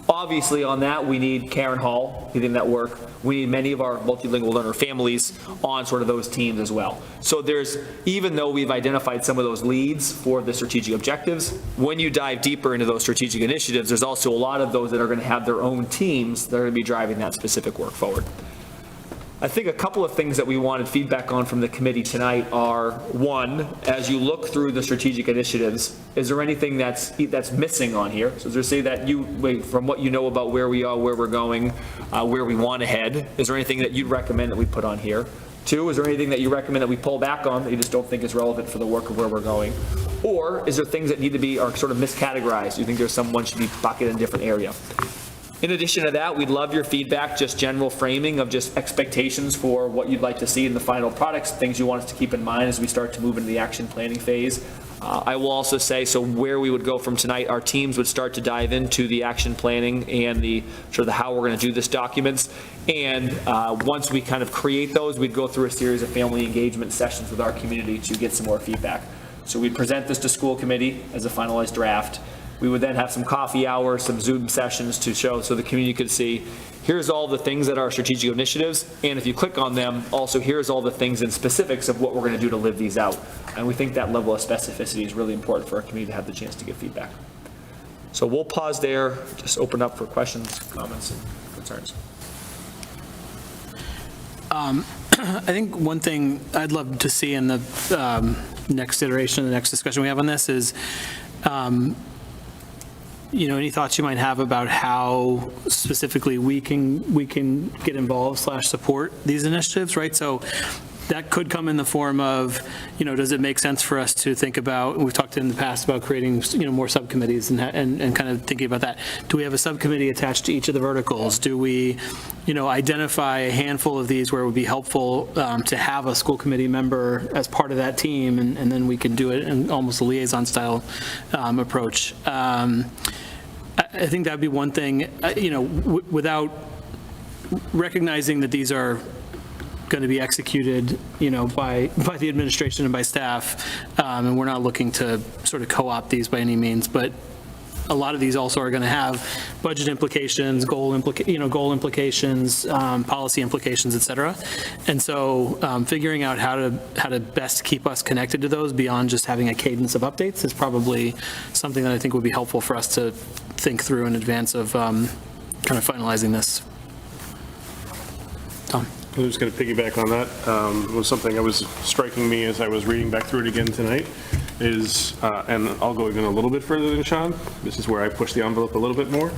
S3: Obviously, on that, we need Karen Hall getting that work. We need many of our multilingual learner families on sort of those teams as well. So there's, even though we've identified some of those leads for the strategic objectives, when you dive deeper into those strategic initiatives, there's also a lot of those that are going to have their own teams that are going to be driving that specific work forward. I think a couple of things that we wanted feedback on from the committee tonight are, one, as you look through the strategic initiatives, is there anything that's missing on here? So is there, say that from what you know about where we are, where we're going, where we want to head, is there anything that you'd recommend that we put on here? Two, is there anything that you recommend that we pull back on that you just don't think is relevant for the work of where we're going? Or is there things that need to be, are sort of miscategorized? You think there's someone should be bucketed in a different area? In addition to that, we'd love your feedback, just general framing of just expectations for what you'd like to see in the final products, things you want us to keep in mind as we start to move into the action planning phase. I will also say, so where we would go from tonight, our teams would start to dive into the action planning and the sort of the how we're going to do this documents. And once we kind of create those, we'd go through a series of family engagement sessions with our community to get some more feedback. So we'd present this to school committee as a finalized draft. We would then have some coffee hours, some Zoom sessions to show so the community could see, here's all the things that are strategic initiatives, and if you click on them, also here's all the things and specifics of what we're going to do to live these out. And we think that level of specificity is really important for our community to have the chance to give feedback. So we'll pause there, just open up for questions, comments, and concerns.
S1: I think one thing I'd love to see in the next iteration, the next discussion we have on this is, any thoughts you might have about how specifically we can get involved / support these initiatives, right? So that could come in the form of, does it make sense for us to think about, we've talked in the past about creating, more subcommittees and kind of thinking about that. Do we have a subcommittee attached to each of the verticals? Do we, identify a handful of these where it would be helpful to have a school committee member as part of that team, and then we can do it in almost a liaison style approach. I think that'd be one thing, without recognizing that these are going to be executed, by the administration and by staff, and we're not looking to sort of co-opt these by any means, but a lot of these also are going to have budget implications, goal implications, policy implications, et cetera. And so figuring out how to best keep us connected to those beyond just having a cadence of updates is probably something that I think would be helpful for us to think through in advance of kind of finalizing this. Tom?
S7: I was going to piggyback on that. It was something that was striking me as I was reading back through it again tonight is, and I'll go even a little bit further than Sean. This is where I push the envelope a little bit more.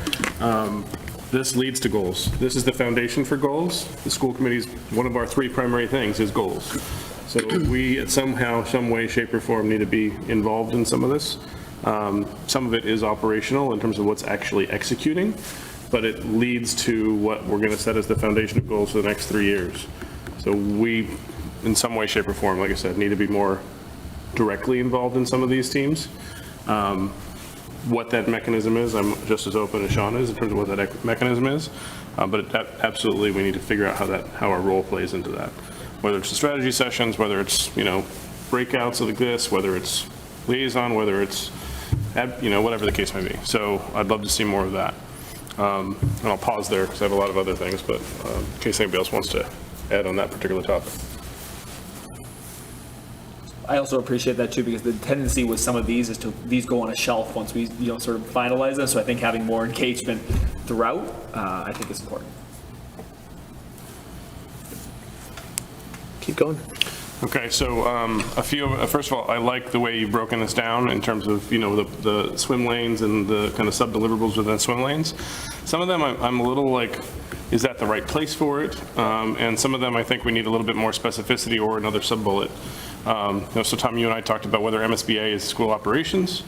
S7: This leads to goals. This is the foundation for goals. The school committee's, one of our 3 primary things is goals. So we somehow, some way, shape, or form need to be involved in some of this. Some of it is operational in terms of what's actually executing, but it leads to what we're going to set as the foundation of goals for the next 3 years. So we, in some way, shape, or form, like I said, need to be more directly involved in some of these teams. What that mechanism is, I'm just as open as Sean is in terms of what that mechanism is, but absolutely we need to figure out how our role plays into that. Whether it's the strategy sessions, whether it's, breakouts like this, whether it's liaison, whether it's, whatever the case may be. So I'd love to see more of that. And I'll pause there because I have a lot of other things, but in case anybody else wants to add on that particular topic.
S3: I also appreciate that too, because the tendency with some of these is to these go on a shelf once we sort of finalize them. So I think having more engagement throughout, I think is important. Keep going.
S7: Okay, so first of all, I like the way you've broken this down in terms of, the swim lanes and the kind of sub-deliverables within swim lanes. Some of them I'm a little like, is that the right place for it? And some of them I think we need a little bit more specificity or another sub-bullet. So Tom, you and I talked about whether MSBA is school operations,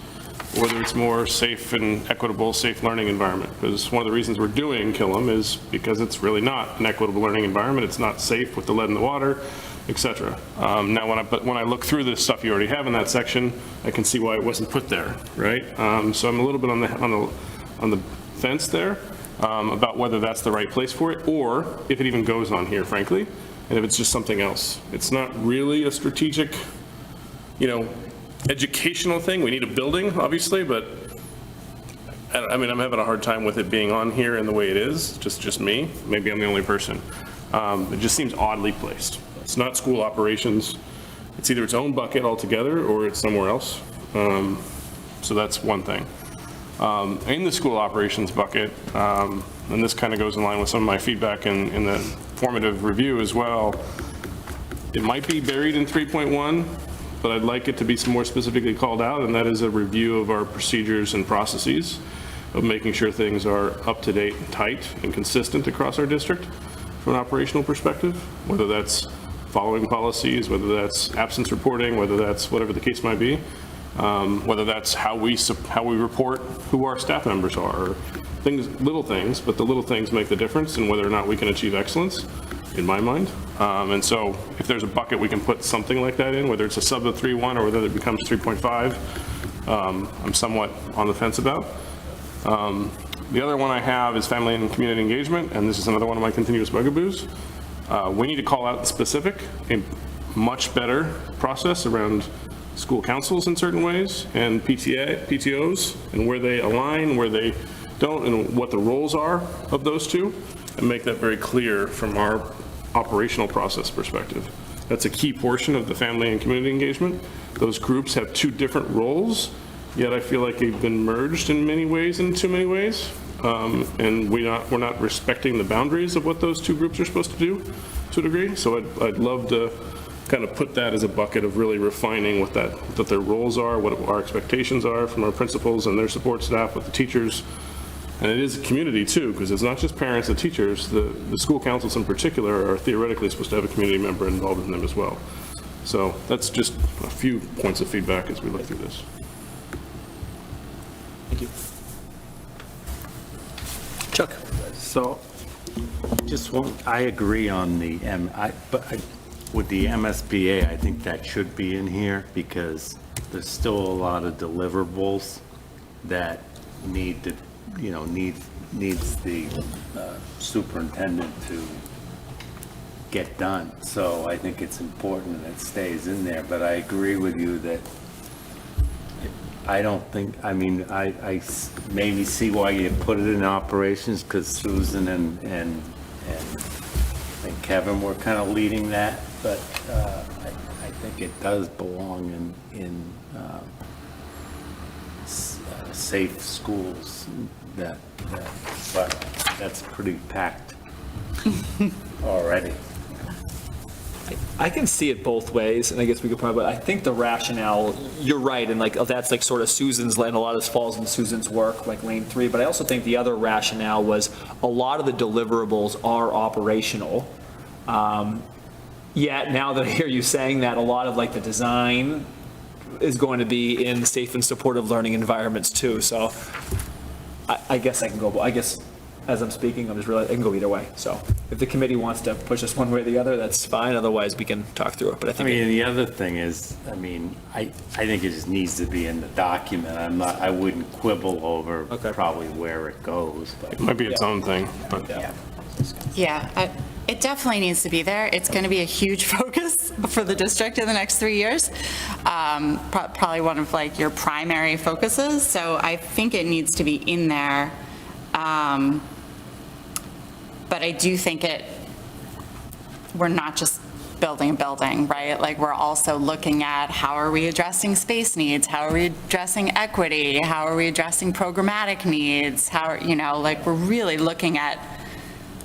S7: or whether it's more safe and equitable, safe learning environment. Because one of the reasons we're doing Killam is because it's really not an equitable learning environment. It's not safe with the lead in the water, etc. Now, when I look through the stuff you already have in that section, I can see why it wasn't put there, right? So I'm a little bit on the fence there about whether that's the right place for it, or if it even goes on here, frankly, and if it's just something else. It's not really a strategic, educational thing. We need a building, obviously, but I mean, I'm having a hard time with it being on here in the way it is, just me. Maybe I'm the only person. It just seems oddly placed. It's not school operations. It's either its own bucket altogether or it's somewhere else. So that's one thing. In the school operations bucket, and this kind of goes in line with some of my feedback in the formative review as well, it might be buried in 3.1, but I'd like it to be more specifically called out, and that is a review of our procedures and processes of making sure things are up to date, tight, and consistent across our district from an operational perspective, whether that's following policies, whether that's absence reporting, whether that's whatever the case might be, whether that's how we report who our staff members are, or things, little things, but the little things make the difference in whether or not we can achieve excellence, in my mind. And so if there's a bucket we can put something like that in, whether it's a sub of 3.1 or whether it becomes 3.5, I'm somewhat on the fence about. The other one I have is family and community engagement, and this is another one of my continuous bugaboos. We need to call out specific, a much better process around school councils in certain ways, and PTOs, and where they align, where they don't, and what the roles are of those two, and make that very clear from our operational process perspective. That's a key portion of the family and community engagement. Those groups have two different roles, yet I feel like they've been merged in many ways, in too many ways, and we're not respecting the boundaries of what those two groups are supposed to do to a degree. So I'd love to kind of put that as a bucket of really refining what their roles are, what our expectations are from our principals and their support staff with the teachers. And it is a community too, because it's not just parents and teachers. The school councils in particular are theoretically supposed to have a community member involved in them as well. So that's just a few points of feedback as we look through this.
S3: Thank you.
S1: Chuck.
S13: So, I agree on the, with the MSBA, I think that should be in here because there's still a lot of deliverables that need to, needs the superintendent to get done. So I think it's important that it stays in there, but I agree with you that I don't think, I maybe see why you put it in operations, because Susan and Kevin were kind of leading that, but I think it does belong in safe schools but that's pretty packed already.
S3: I can see it both ways, and I guess we could probably, but I think the rationale, you're right, and that's like sort of Susan's, and a lot of this falls into Susan's work, like lane 3, but I also think the other rationale was a lot of the deliverables are operational. Yet now that I hear you saying that, a lot of like the design is going to be in safe and supportive learning environments too. So I guess I can go, I guess as I'm speaking, I'm just realizing I can go either way. So if the committee wants to push us one way or the other, that's fine. Otherwise, we can talk through it. But I think
S13: the other thing is, I think it just needs to be in the document. I wouldn't quibble over probably where it goes. But
S7: it might be its own thing, but
S6: Yeah, it definitely needs to be there. It's going to be a huge focus for the district in the next 3 years. Probably one of like your primary focuses. So I think it needs to be in there. But I do think we're not just building a building, right? Like we're also looking at how are we addressing space needs? How are we addressing equity? How are we addressing programmatic needs? We're really looking at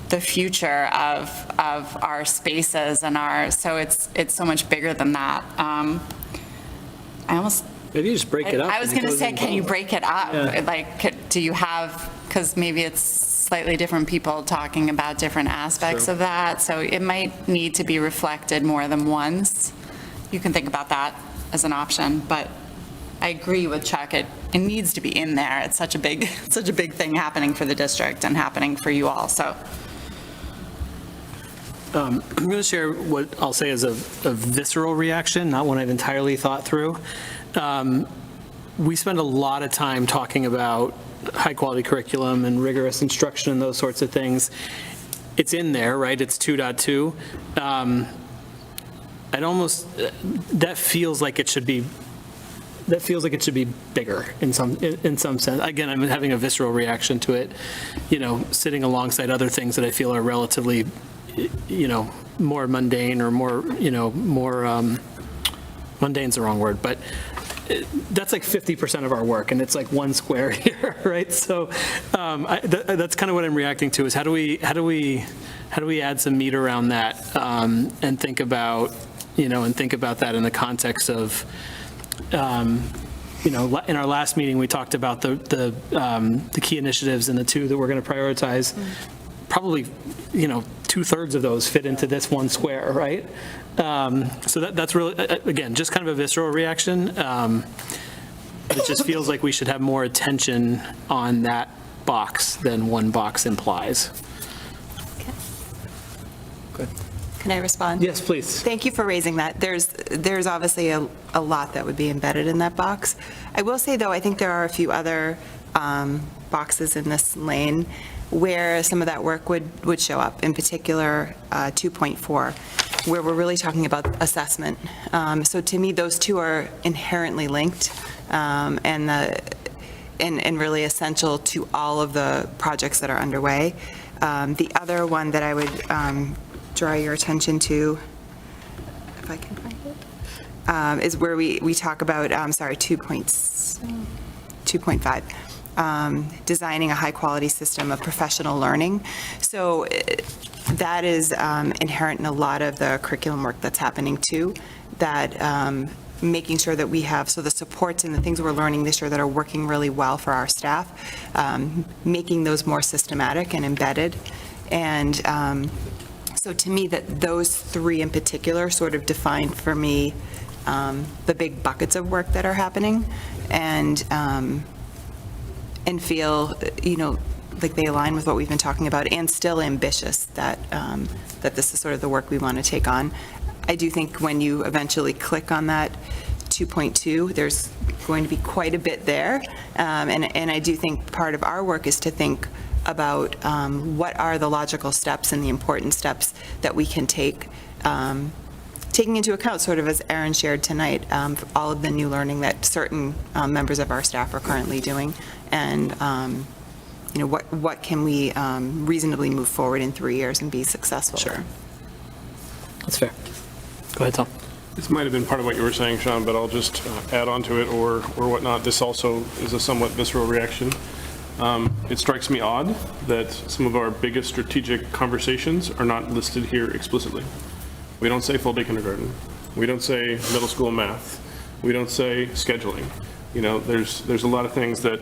S6: the future of our spaces and so it's so much bigger than that.
S1: Maybe you just break it up.
S6: I was going to say, can you break it up? Yeah. Do you have, because maybe it's slightly different people talking about different aspects of that, so it might need to be reflected more than once. You can think about that as an option, but I agree with Chuck. It needs to be in there. It's such a big thing happening for the district and happening for you all. So.
S1: I'm going to share what I'll say is a visceral reaction, not one I've entirely thought through. We spend a lot of time talking about high-quality curriculum and rigorous instruction and those sorts of things. It's in there, right? It's 2.2. That feels like it should be that feels like it should be bigger in some sense. Again, I'm having a visceral reaction to it, sitting alongside other things that I feel are relatively, more mundane or more, more, mundane's the wrong word, but that's like 50% of our work, and it's like one square here, right? So that's kind of what I'm reacting to, is how do we add some meat around that, and think about that in the context of, in our last meeting, we talked about the key initiatives and the two that we're going to prioritize. Probably, 2/3 of those fit into this one square, right? So that's really, again, just kind of a visceral reaction. It just feels like we should have more attention on that box than one box implies.
S4: Can I respond?
S1: Yes, please.
S4: Thank you for raising that. There's obviously a lot that would be embedded in that box. I will say, though, I think there are a few other boxes in this lane where some of that work would show up, in particular 2.4, where we're really talking about assessment. So to me, those two are inherently linked and really essential to all of the projects that are underway. The other one that I would draw your attention to, if I can find it, is where we talk about, 2.5. Designing a high-quality system of professional learning. So that is inherent in a lot of the curriculum work that's happening too, that making sure that we have, so the supports and the things we're learning this year that are working really well for our staff, making those more systematic and embedded. And so to me, that those three in particular sort of define for me the big buckets of work that are happening, and feel, like they align with what we've been talking about, and still ambitious that this is sort of the work we want to take on. I do think when you eventually click on that 2.2, there's going to be quite a bit there. And I do think part of our work is to think about what are the logical steps and the important steps that we can take, taking into account, sort of as Erin shared tonight, all of the new learning that certain members of our staff are currently doing, and what can we reasonably move forward in 3 years and be successful.
S1: Sure. That's fair. Go ahead, Tom.
S7: This might have been part of what you were saying, Sean, but I'll just add on to it or whatnot. This also is a somewhat visceral reaction. It strikes me odd that some of our biggest strategic conversations are not listed here explicitly. We don't say full-day kindergarten. We don't say middle school math. We don't say scheduling. There's a lot of things that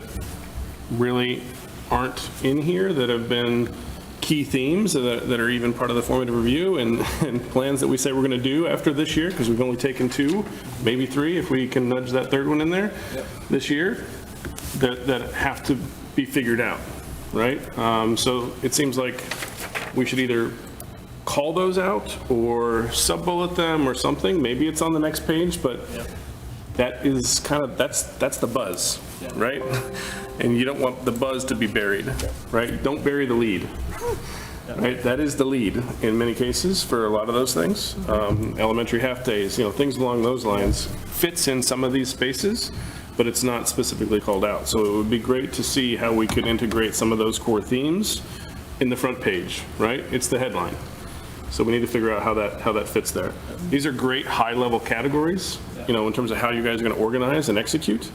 S7: really aren't in here that have been key themes that are even part of the formative review and plans that we say we're going to do after this year, because we've only taken 2, maybe 3, if we can nudge that third one in there this year, that have to be figured out, right? So it seems like we should either call those out or sub-bullet them or something. Maybe it's on the next page, but that is kind of, that's the buzz, right? And you don't want the buzz to be buried, right? Don't bury the lead, right? That is the lead in many cases for a lot of those things. Elementary half days, things along those lines fits in some of these spaces, but it's not specifically called out. So it would be great to see how we could integrate some of those core themes in the front page, right? It's the headline. So we need to figure out how that fits there. These are great high-level categories, in terms of how you guys are going to organize and execute.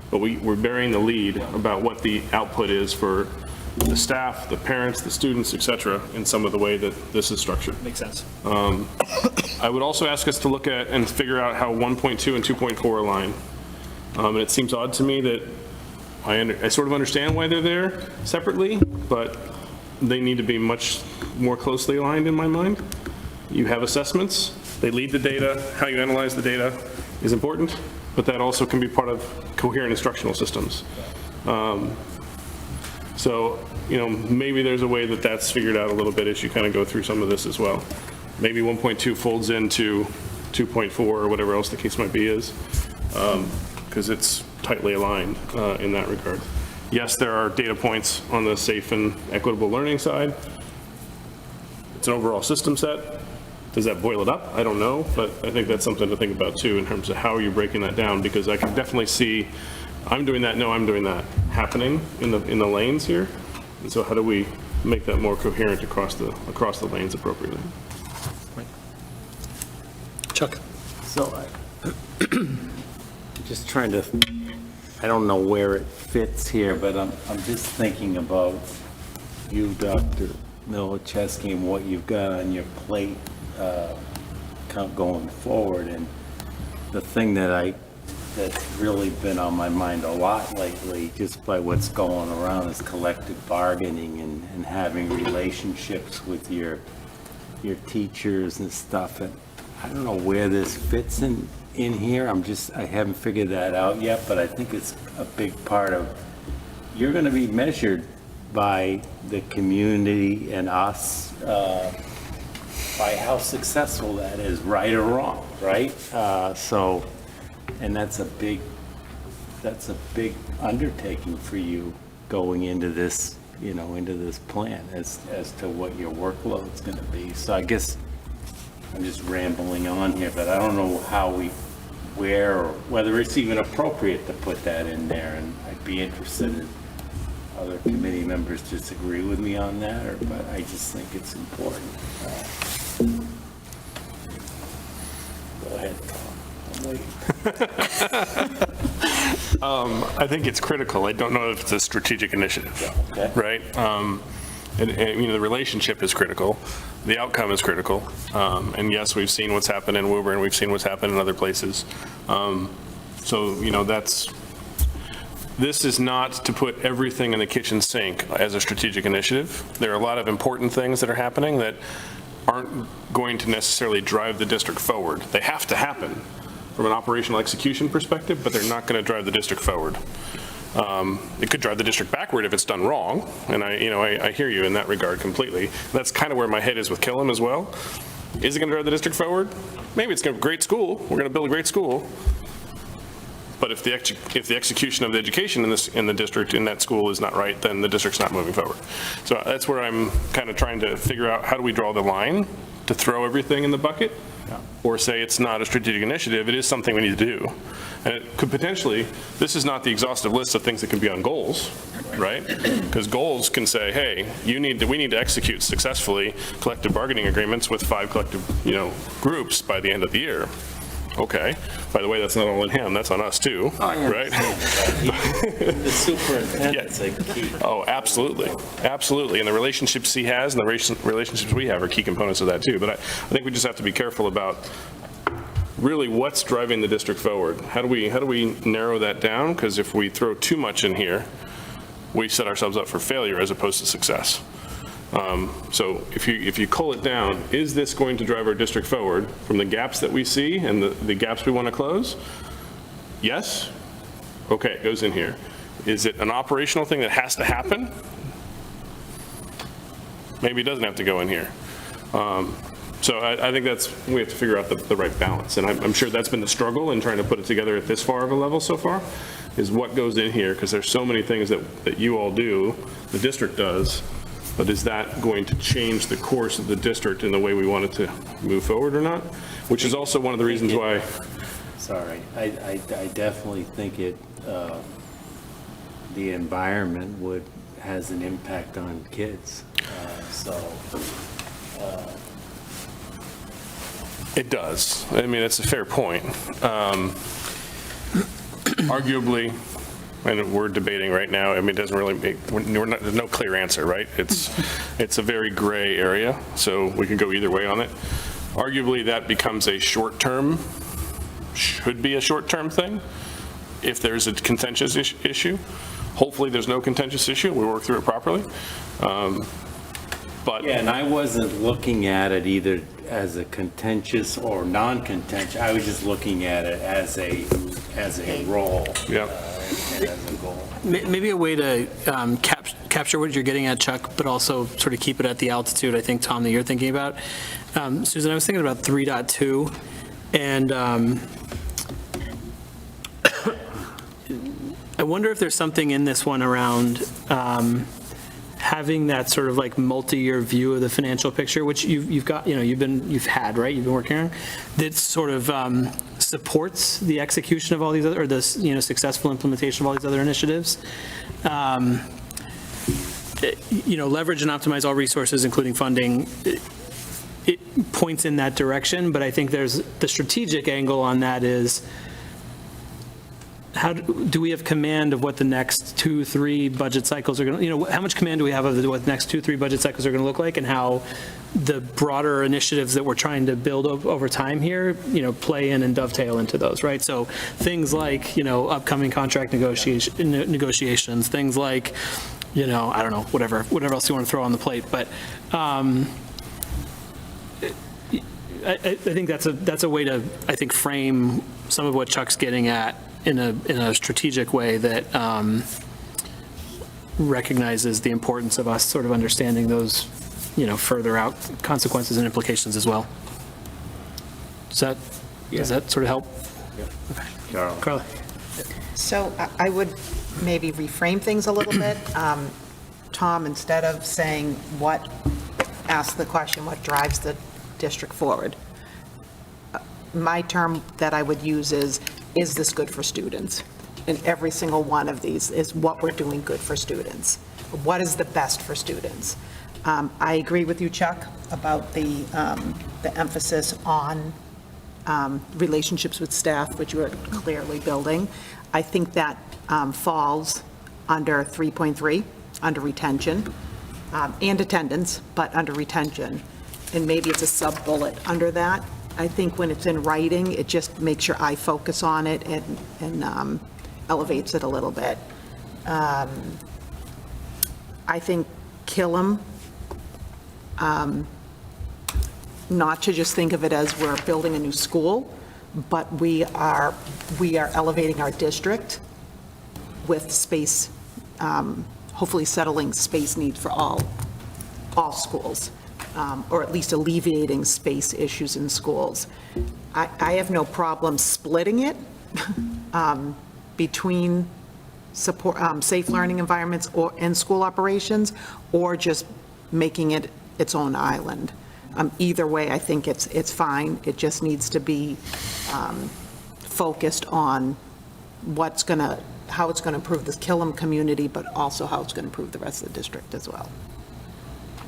S7: But we're burying the lead about what the output is for the staff, the parents, the students, et cetera, in some of the way that this is structured.
S3: Makes sense.
S7: I would also ask us to look at and figure out how 1.2 and 2.4 align. And it seems odd to me that I sort of understand why they're there separately, but they need to be much more closely aligned in my mind. You have assessments, they lead the data, how you analyze the data is important, but that also can be part of coherent instructional systems. So, maybe there's a way that that's figured out a little bit as you kind of go through some of this as well. Maybe 1.2 folds into 2.4 or whatever else the case might be is, because it's tightly aligned in that regard. Yes, there are data points on the safe and equitable learning side. It's an overall system set. Does that boil it up? I don't know, but I think that's something to think about too in terms of how you're breaking that down, because I can definitely see, I'm doing that, no, I'm doing that happening in the lanes here. And so how do we make that more coherent across the lanes appropriately?
S1: Chuck?
S13: So just trying to, I don't know where it fits here, but I'm just thinking about you, Dr. Milichewski, and what you've got on your plate going forward. And the thing that's really been on my mind a lot lately, just by what's going around, is collective bargaining and having relationships with your teachers and stuff. And I don't know where this fits in here. I haven't figured that out yet, but I think it's a big part of, you're going to be measured by the community and us, by how successful that is, right or wrong, right? So, and that's a big undertaking for you going into this, into this plan as to what your workload's going to be. So I guess I'm just rambling on here, but I don't know where or whether it's even appropriate to put that in there, and I'd be interested in other committee members disagree with me on that, but I just think it's important. Go ahead, Tom. I'm waiting.
S7: I think it's critical. I don't know if it's a strategic initiative,
S13: Okay.
S7: right? And the relationship is critical. The outcome is critical. And yes, we've seen what's happened in Woburn. We've seen what's happened in other places. So, this is not to put everything in the kitchen sink as a strategic initiative. There are a lot of important things that are happening that aren't going to necessarily drive the district forward. They have to happen from an operational execution perspective, but they're not going to drive the district forward. It could drive the district backward if it's done wrong, and I hear you in that regard completely. That's kind of where my head is with Killam as well. Is it going to drive the district forward? Maybe it's going to be a great school. We're going to build a great school. But if the execution of the education in the district, in that school, is not right, then the district's not moving forward. So that's where I'm kind of trying to figure out, how do we draw the line to throw everything in the bucket? Or say it's not a strategic initiative, it is something we need to do. And it could potentially, this is not the exhaustive list of things that can be on goals, right? Because goals can say, hey, we need to execute successfully collective bargaining agreements with 5 collective, groups by the end of the year. Okay. By the way, that's not all on him, that's on us too, right?
S13: The superintendent's a key.
S7: Oh, absolutely. Absolutely. And the relationships he has and the relationships we have are key components of that too. But I think we just have to be careful about really what's driving the district forward. How do we narrow that down? Because if we throw too much in here, we set ourselves up for failure as opposed to success. So if you cull it down, is this going to drive our district forward from the gaps that we see and the gaps we want to close? Yes? Okay, it goes in here. Is it an operational thing that has to happen? Maybe it doesn't have to go in here. So I think we have to figure out the right balance. And I'm sure that's been the struggle in trying to put it together at this far of a level so far, is what goes in here, because there's so many things that you all do, the district does, but is that going to change the course of the district in the way we want it to move forward or not? Which is also one of the reasons why.
S13: Sorry, I definitely think the environment has an impact on kids.
S7: It does. I mean, it's a fair point. Arguably, and we're debating right now, I mean, it doesn't really there's no clear answer, right? It's a very gray area, so we can go either way on it. Arguably, that becomes should be a short-term thing if there's a contentious issue. Hopefully, there's no contentious issue. We work through it properly. But
S13: yeah, and I wasn't looking at it either as a contentious or non-contentious. I was just looking at it as a role.
S7: Yeah.
S13: And as a goal.
S1: Maybe a way to capture what you're getting at, Chuck, but also sort of keep it at the altitude, I think, Tom, that you're thinking about. Susan, I was thinking about 3.2, and I wonder if there's something in this one around having that sort of like multi-year view of the financial picture, which you've got, you've had, right? You've been working on, that sort of supports the execution of all these other, or the, successful implementation of all these other initiatives. Leverage and optimize all resources, including funding. It points in that direction, but I think there's the strategic angle on that is, how do we have command of what the next 2-3 budget cycles are going to, how much command do we have of what the next 2-3 budget cycles are going to look like, and how the broader initiatives that we're trying to build over time here, play in and dovetail into those, right? So things like, upcoming contract negotiations, things like, I don't know, whatever else you want to throw on the plate, but I think that's a way to, I think, frame some of what Chuck's getting at in a strategic way that recognizes the importance of us sort of understanding those, further out consequences and implications as well. Does that sort of help?
S13: Carl.
S1: Carla?
S2: So I would maybe reframe things a little bit. Tom, instead of saying ask the question, what drives the district forward? My term that I would use is this good for students? And every single one of these is what we're doing good for students. What is the best for students? I agree with you, Chuck, about the emphasis on relationships with staff, which you are clearly building. I think that falls under 3.3, under retention and attendance, but under retention. And maybe it's a sub-bullet under that. I think when it's in writing, it just makes your eye focus on it and elevates it a little bit. I think Killam, not to just think of it as we're building a new school, but we are elevating our district with space, hopefully settling space needs for all schools, or at least alleviating space issues in schools. I have no problem splitting it between support, safe learning environments and school operations, or just making it its own island. Either way, I think it's fine. It just needs to be focused on how it's going to improve the Killam community, but also how it's going to improve the rest of the district as well.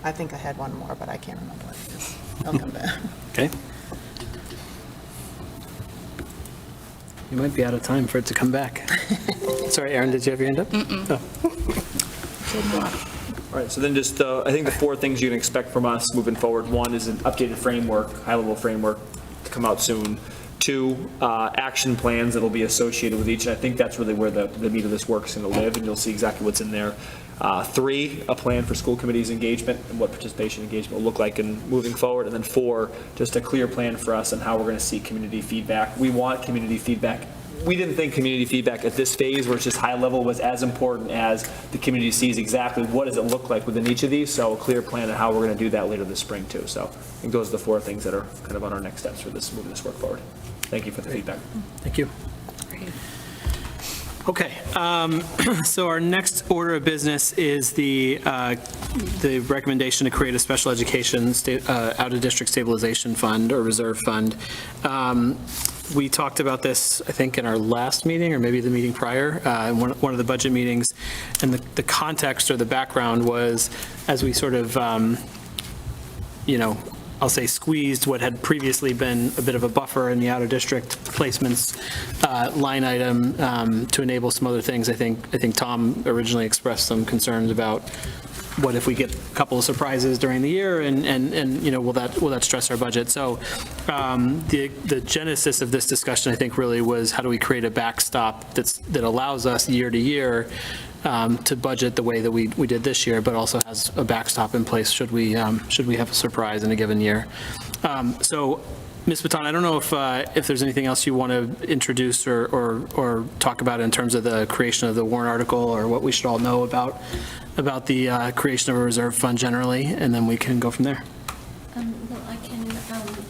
S2: I think I had one more, but I can't remember what it is. I'll come back.
S1: Okay. You might be out of time for it to come back. Sorry, Aaron, did you have your hand up? Oh.
S3: All right, so then just, I think the 4 things you can expect from us moving forward. 1 is an updated framework, high-level framework to come out soon. 2, action plans that'll be associated with each, and I think that's really where the meat of this work is going to live, and you'll see exactly what's in there. 3, a plan for school committees engagement and what participation engagement will look like in moving forward. And then 4, just a clear plan for us on how we're going to seek community feedback. We want community feedback. We didn't think community feedback at this phase, where it's just high level, was as important as the community sees exactly what does it look like within each of these. So a clear plan on how we're going to do that later this spring too. So I think those are the 4 things that are kind of on our next steps for this, moving this work forward. Thank you for the feedback.
S1: Thank you. Okay, so our next order of business is the recommendation to create a special education out-of-district stabilization fund or reserve fund. We talked about this, I think, in our last meeting, or maybe the meeting prior, in one of the budget meetings, and the context or the background was, as we sort of, I'll say squeezed what had previously been a bit of a buffer in the out-of-district placements line item to enable some other things. I think Tom originally expressed some concerns about what if we get a couple of surprises during the year, and will that stress our budget? So the genesis of this discussion, I think, really was how do we create a backstop that allows us year to year to budget the way that we did this year, but also has a backstop in place should we have a surprise in a given year. So, Ms. Baton, I don't know if there's anything else you want to introduce or talk about in terms of the creation of the warrant article, or what we should all know about the creation of a reserve fund generally, and then we can go from there.
S5: Well, I can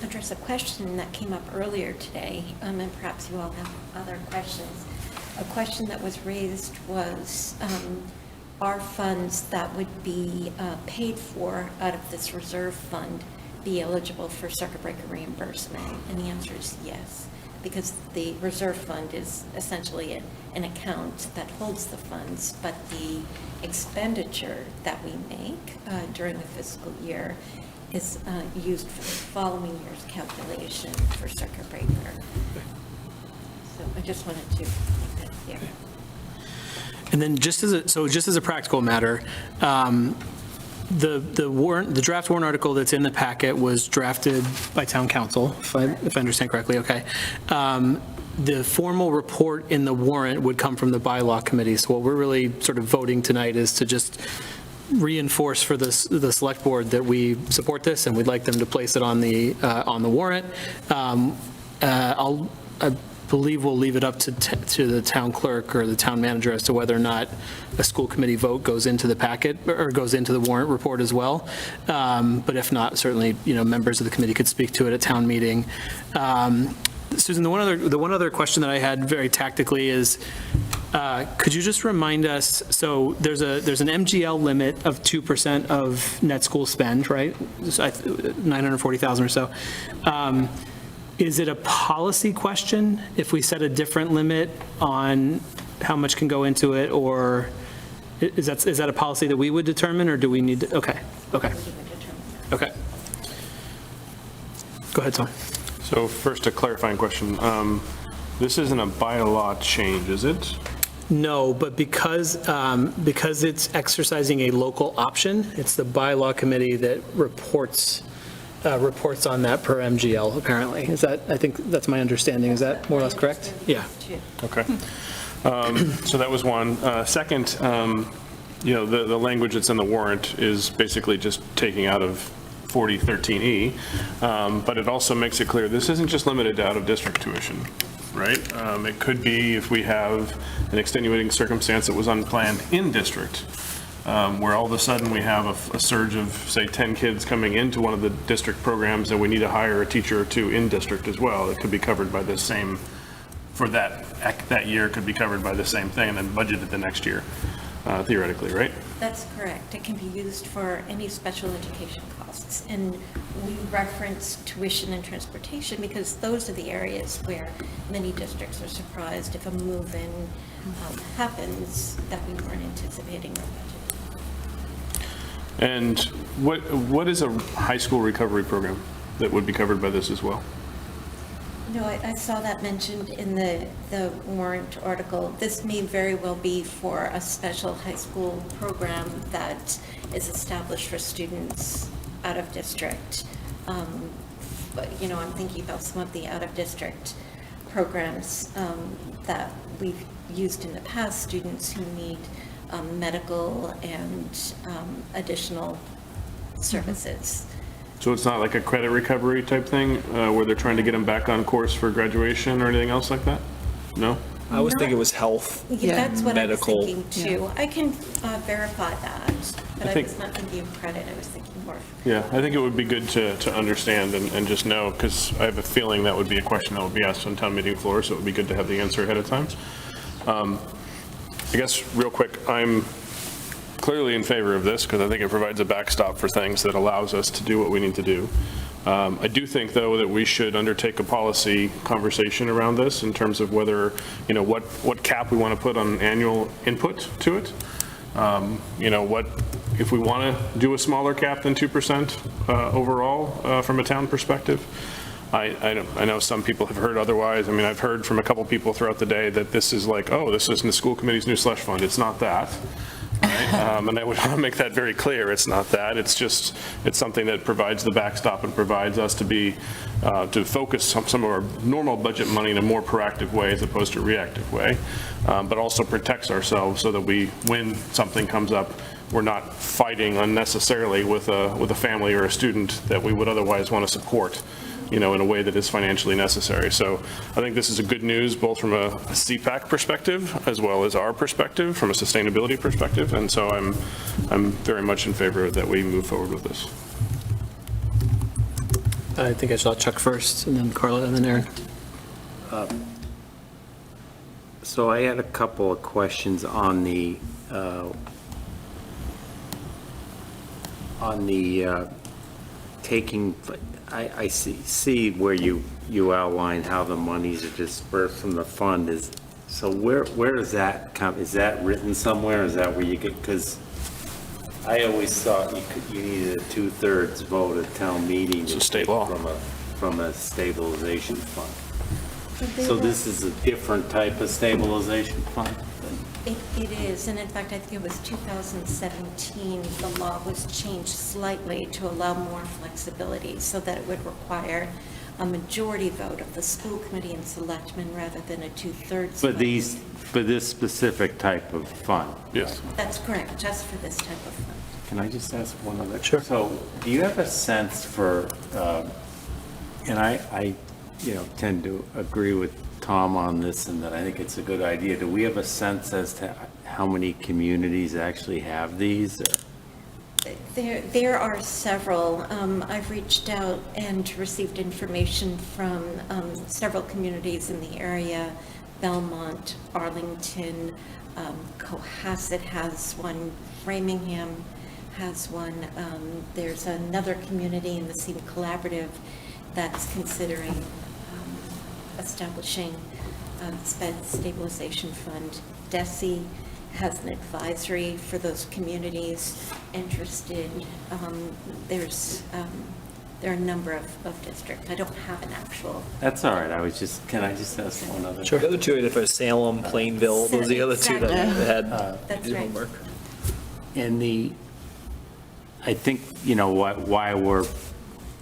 S5: address a question that came up earlier today, and perhaps you all have other questions. A question that was raised was are funds that would be paid for out of this reserve fund be eligible for circuit breaker reimbursement? And the answer is yes, because the reserve fund is essentially an account that holds the funds, but the expenditure that we make during the fiscal year is used for the following year's calculation for circuit breaker. So I just wanted to make that clear.
S1: And then just as a practical matter, the draft warrant article that's in the packet was drafted by town council, if I understand correctly, okay. The formal report in the warrant would come from the bylaw committee. So what we're really sort of voting tonight is to just reinforce for the select board that we support this and we'd like them to place it on the warrant. I believe we'll leave it up to the town clerk or the town manager as to whether or not a school committee vote goes into the packet or goes into the warrant report as well. But if not, certainly, members of the committee could speak to it at town meeting. Susan, the one other question that I had very tactically is, could you just remind us, so there's an MGL limit of 2% of net school spend, right? 940,000 or so. Is it a policy question if we set a different limit on how much can go into it, or is that a policy that we would determine, or do we need to, okay. Go ahead, Tom.
S7: So first, a clarifying question. This isn't a bylaw change, is it?
S1: No, but because it's exercising a local option, it's the bylaw committee that reports on that per MGL, apparently. I think that's my understanding. Is that more or less correct? Yeah.
S7: Okay. So that was one. Second, the language that's in the warrant is basically just taking out of 4013E, but it also makes it clear this isn't just limited to out-of-district tuition, right? It could be if we have an extenuating circumstance that was unplanned in district, where all of a sudden we have a surge of, say, 10 kids coming into one of the district programs and we need to hire a teacher or two in district as well. It could be covered by the same, for that year, could be covered by the same thing and then budgeted the next year, theoretically, right?
S5: That's correct. It can be used for any special education costs. And we reference tuition and transportation because those are the areas where many districts are surprised if a move-in happens that we weren't anticipating or budgeting.
S7: And what is a high school recovery program that would be covered by this as well?
S5: No, I saw that mentioned in the warrant article. This may very well be for a special high school program that is established for students out of district. But, I'm thinking about some of the out of district programs that we've used in the past, students who need medical and additional services.
S7: So it's not like a credit recovery type thing where they're trying to get them back on course for graduation or anything else like that? No?
S3: I was thinking it was health,
S5: That's what
S3: medical.
S5: I was thinking too. I can verify that, but I was not thinking of credit. I was thinking more.
S7: Yeah, I think it would be good to understand and just know, because I have a feeling that would be a question that would be asked on town meeting floor, so it would be good to have the answer ahead of time. I guess, real quick, I'm clearly in favor of this because I think it provides a backstop for things that allows us to do what we need to do. I do think, though, that we should undertake a policy conversation around this in terms of whether, what cap we want to put on annual input to it. If we want to do a smaller cap than 2% overall from a town perspective. I know some people have heard otherwise. I mean, I've heard from a couple people throughout the day that this is like, oh, this is in the school committee's new slush fund. It's not that. Right? And I would want to make that very clear. It's not that. It's something that provides the backstop and provides us to focus on some of our normal budget money in a more proactive way as opposed to a reactive way, but also protects ourselves so that when something comes up, we're not fighting unnecessarily with a family or a student that we would otherwise want to support, in a way that is financially necessary. So I think this is a good news, both from a CPAC perspective as well as our perspective, from a sustainability perspective. And so I'm very much in favor that we move forward with this.
S1: I think I saw Chuck first, and then Carla, and then Aaron.
S13: So I had a couple of questions on the on the taking, I see where you outline how the monies are dispersed from the fund is, so where does that come, is that written somewhere? Is that where you get, because I always thought you needed a 2/3 vote at town meeting.
S7: It's a state law.
S13: From a stabilization fund. So this is a different type of stabilization fund?
S5: It is, and in fact, I think it was 2017, the law was changed slightly to allow more flexibility so that it would require a majority vote of the school committee and selectmen rather than a 2/3 vote.
S13: For this specific type of fund?
S7: Yes.
S5: That's correct, just for this type of fund.
S13: Can I just ask one other?
S1: Sure.
S13: So do you have a sense for, and I tend to agree with Tom on this and that I think it's a good idea. Do we have a sense as to how many communities actually have these?
S5: There are several. I've reached out and received information from several communities in the area. Belmont, Arlington, Cohasset has one, Framingham has one. There's another community in the SEAM Collaborative that's considering establishing a stabilization fund. DESE has an advisory for those communities interested. There are a number of districts. I don't have an actual.
S13: That's all right. Can I just ask one other?
S3: The other two, if it was Salem, Plainville, those are the other two that had
S5: That's
S3: did
S5: right.
S3: homework.
S13: And I think, why we're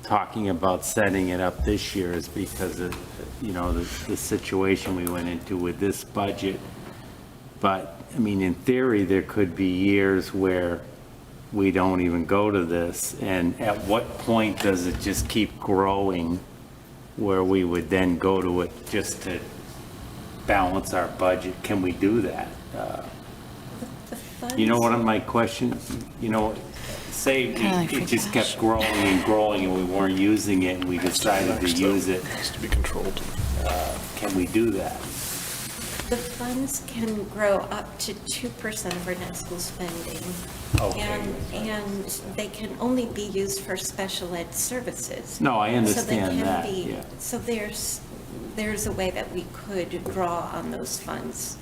S13: talking about setting it up this year is because of, the situation we went into with this budget. But, I mean, in theory, there could be years where we don't even go to this. And at what point does it just keep growing where we would then go to it just to balance our budget? Can we do that? You know what my question, say it just kept growing and growing and we weren't using it and we decided to use it.
S7: It has to be controlled.
S13: Can we do that?
S5: The funds can grow up to 2% of our net school spending.
S13: Okay.
S5: And they can only be used for special ed services.
S13: No, I understand
S5: So they
S13: that,
S5: can be,
S13: yeah.
S5: so there's a way that we could draw on those funds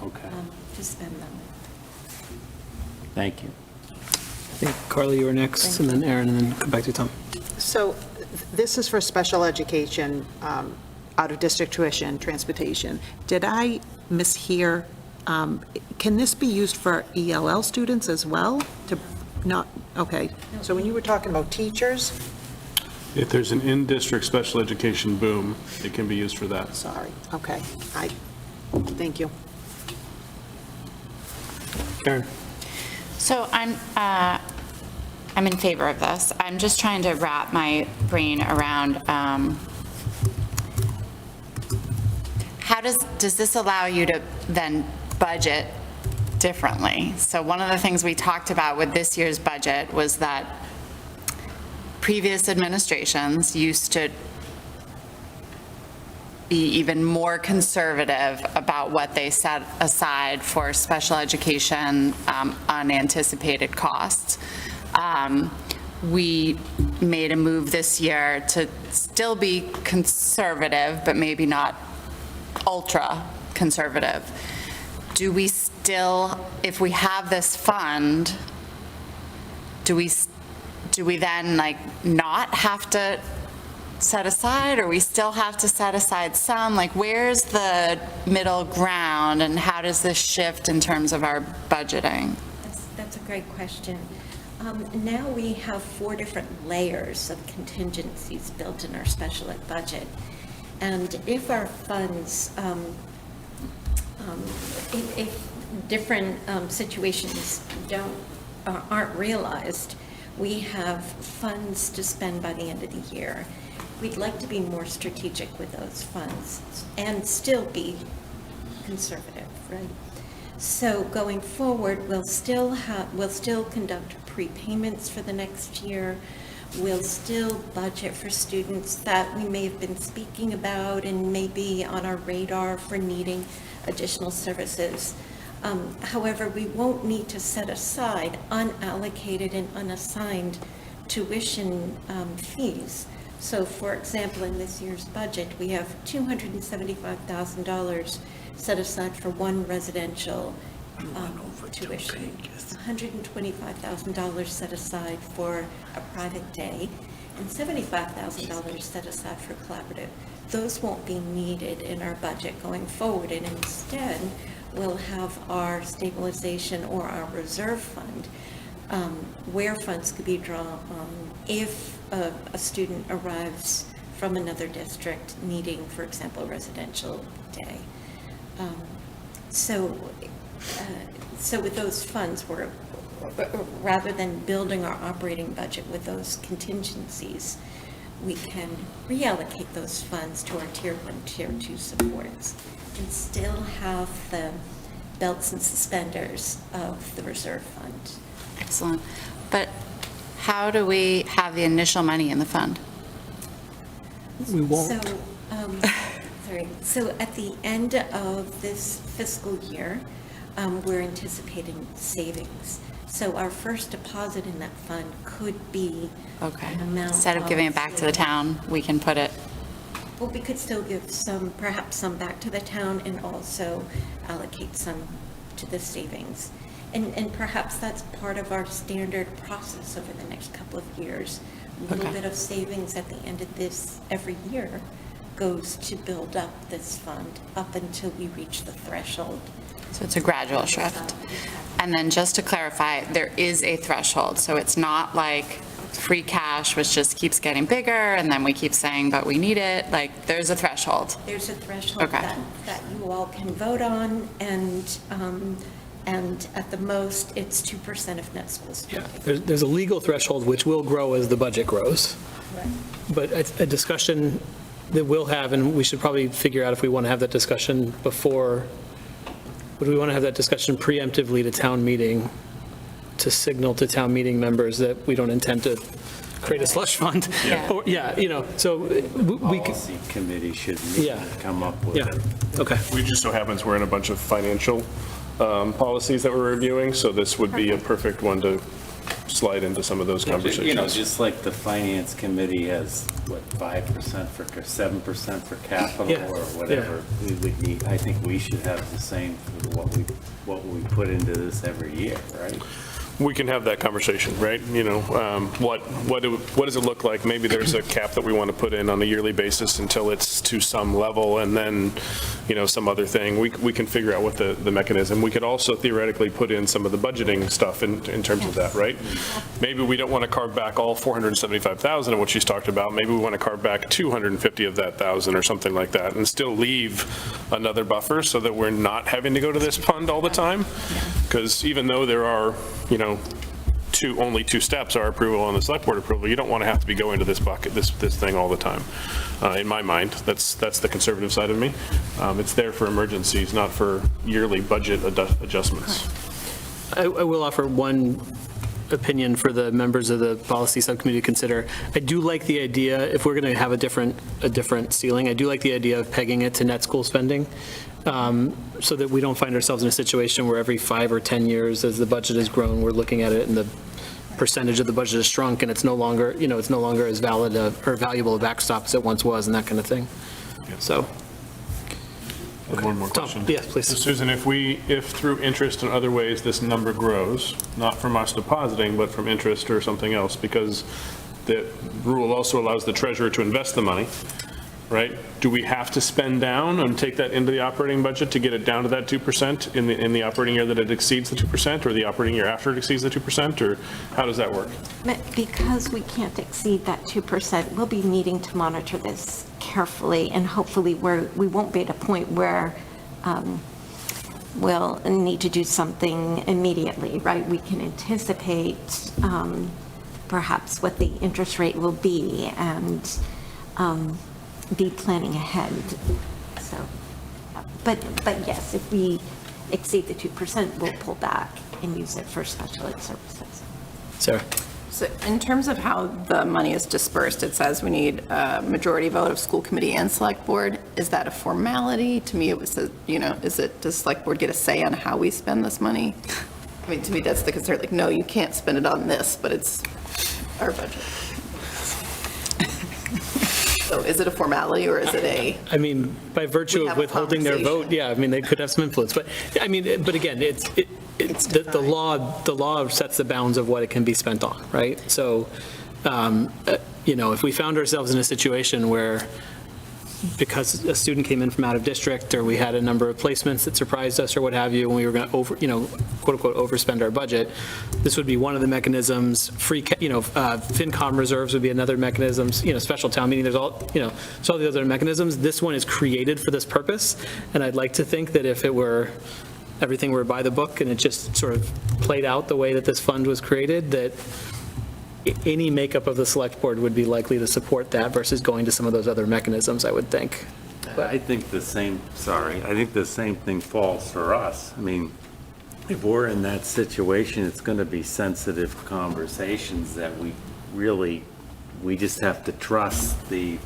S13: Okay,
S5: to spend them.
S13: thank you.
S1: I think Carly, you were next, and then Aaron, and then come back to Tom.
S2: So this is for special education, out-of-district tuition, transportation. Did I mishear? Can this be used for ELL students as well? Okay. So when you were talking about teachers,
S7: If there's an in-district special education boom, it can be used for that.
S2: sorry, okay, thank you.
S1: Aaron?
S6: So I'm in favor of this. I'm just trying to wrap my brain around, how does this allow you to then budget differently? So one of the things we talked about with this year's budget was that previous administrations used to be even more conservative about what they set aside for special education unanticipated costs. We made a move this year to still be conservative, but maybe not ultra conservative. Do we still, if we have this fund, do we then not have to set aside, or we still have to set aside some? Where's the middle ground, and how does this shift in terms of our budgeting?
S5: That's a great question. Now we have 4 different layers of contingencies built in our special ed budget. And if our funds, if different situations aren't realized, we have funds to spend by the end of the year. We'd like to be more strategic with those funds and still be conservative, right? So going forward, we'll still conduct prepayments for the next year. We'll still budget for students that we may have been speaking about and may be on our radar for needing additional services. However, we won't need to set aside unallocated and unassigned tuition fees. So for example, in this year's budget, we have $275,000 set aside for one residential tuition, $125,000 set aside for a private day, and $75,000 set aside for collaborative. Those won't be needed in our budget going forward, and instead, we'll have our stabilization or our reserve fund, where funds could be drawn on if a student arrives from another district needing, for example, a residential day. So with those funds, rather than building our operating budget with those contingencies, we can reallocate those funds to our Tier 1, Tier 2 supports and still have the belts and suspenders of the reserve fund.
S6: Excellent. But how do we have the initial money in the fund?
S1: We won't.
S5: So at the end of this fiscal year, we're anticipating savings. So our first deposit in that fund could be
S6: Okay.
S5: an amount.
S6: Instead of giving it back to the town, we can put it,
S5: Well, we could still give some, perhaps some back to the town and also allocate some to the savings. And perhaps that's part of our standard process over the next couple of years. A little
S6: Okay.
S5: bit of savings at the end of this every year goes to build up this fund up until we reach the threshold.
S6: so it's a gradual shift. And then just to clarify, there is a threshold, so it's not like free cash, which just keeps getting bigger, and then we keep saying, but we need it, like, there's a threshold.
S5: There's a threshold
S6: Okay.
S5: that you all can vote on, and at the most, it's 2% of net school spending.
S1: There's a legal threshold which will grow as the budget grows. But a discussion that we'll have, and we should probably figure out if we want to have that discussion before, would we want to have that discussion preemptively to town meeting to signal to town meeting members that we don't intend to create a slush fund?
S6: Yeah.
S1: Or, so we could,
S13: Policy committee should meet
S1: Yeah.
S13: and come up with
S1: yeah,
S13: it.
S1: okay.
S7: We just so happens we're in a bunch of financial policies that we're reviewing, so this would be a perfect one to slide into some of those conversations.
S13: Just like the finance committee has, 5% for, 7% for capital
S1: Yeah,
S13: or whatever, we would need, I think we should have the same for what we put into this every year, right?
S7: We can have that conversation, right? What does it look like? Maybe there's a cap that we want to put in on a yearly basis until it's to some level, and then, some other thing. We can figure out what the mechanism. We could also theoretically put in some of the budgeting stuff in terms of that, right? Maybe we don't want to carve back all 475,000 of what she's talked about. Maybe we want to carve back 250 of that 1,000 or something like that, and still leave another buffer so that we're not having to go to this fund all the time. Because even though there are, only two steps, our approval and the select board approval, you don't want to have to be going to this bucket, this thing all the time. In my mind, that's the conservative side of me. It's there for emergencies, not for yearly budget adjustments.
S1: I will offer one opinion for the members of the policy subcommittee to consider. I do like the idea, if we're going to have a different ceiling, I do like the idea of pegging it to net school spending, so that we don't find ourselves in a situation where every 5 or 10 years, as the budget has grown, we're looking at it and the percentage of the budget has shrunk, and it's no longer as valid or valuable a backstop as it once was, and that kind of thing. So.
S7: One more question.
S1: Yes, please.
S7: So Susan, if through interest and other ways this number grows, not from us depositing, but from interest or something else, because the rule also allows the treasurer to invest the money, right? Do we have to spend down and take that into the operating budget to get it down to that 2% in the operating year that it exceeds the 2%, or the operating year after it exceeds the 2%, or how does that work?
S5: Because we can't exceed that 2%, we'll be needing to monitor this carefully, and hopefully we won't be at a point where we'll need to do something immediately, right? We can anticipate perhaps what the interest rate will be and be planning ahead. So, but yes, if we exceed the 2%, we'll pull back and use it for special ed services.
S1: Sarah?
S10: So in terms of how the money is dispersed, it says we need a majority vote of school committee and select board. Is that a formality? To me, it was, does select board get a say on how we spend this money? I mean, to me, that's the concern, like, no, you can't spend it on this, but it's our budget. So is it a formality or is it a?
S1: I mean, by virtue
S10: We
S1: of
S10: have a
S1: withholding their vote,
S10: conversation.
S1: yeah, I mean, they could have some influence, but, I mean, but again, the law sets the bounds of what it can be spent on, right? So, if we found ourselves in a situation where, because a student came in from out of district, or we had a number of placements that surprised us or what have you, and we were going to quote unquote, overspend our budget, this would be one of the mechanisms. FinCom reserves would be another mechanism, special town meeting, there's all the other mechanisms. This one is created for this purpose, and I'd like to think that if everything were by the book and it just sort of played out the way that this fund was created, that any makeup of the select board would be likely to support that versus going to some of those other mechanisms, I would think.
S13: I think the same thing falls for us. I mean, if we're in that situation, it's going to be sensitive conversations that we just have to trust the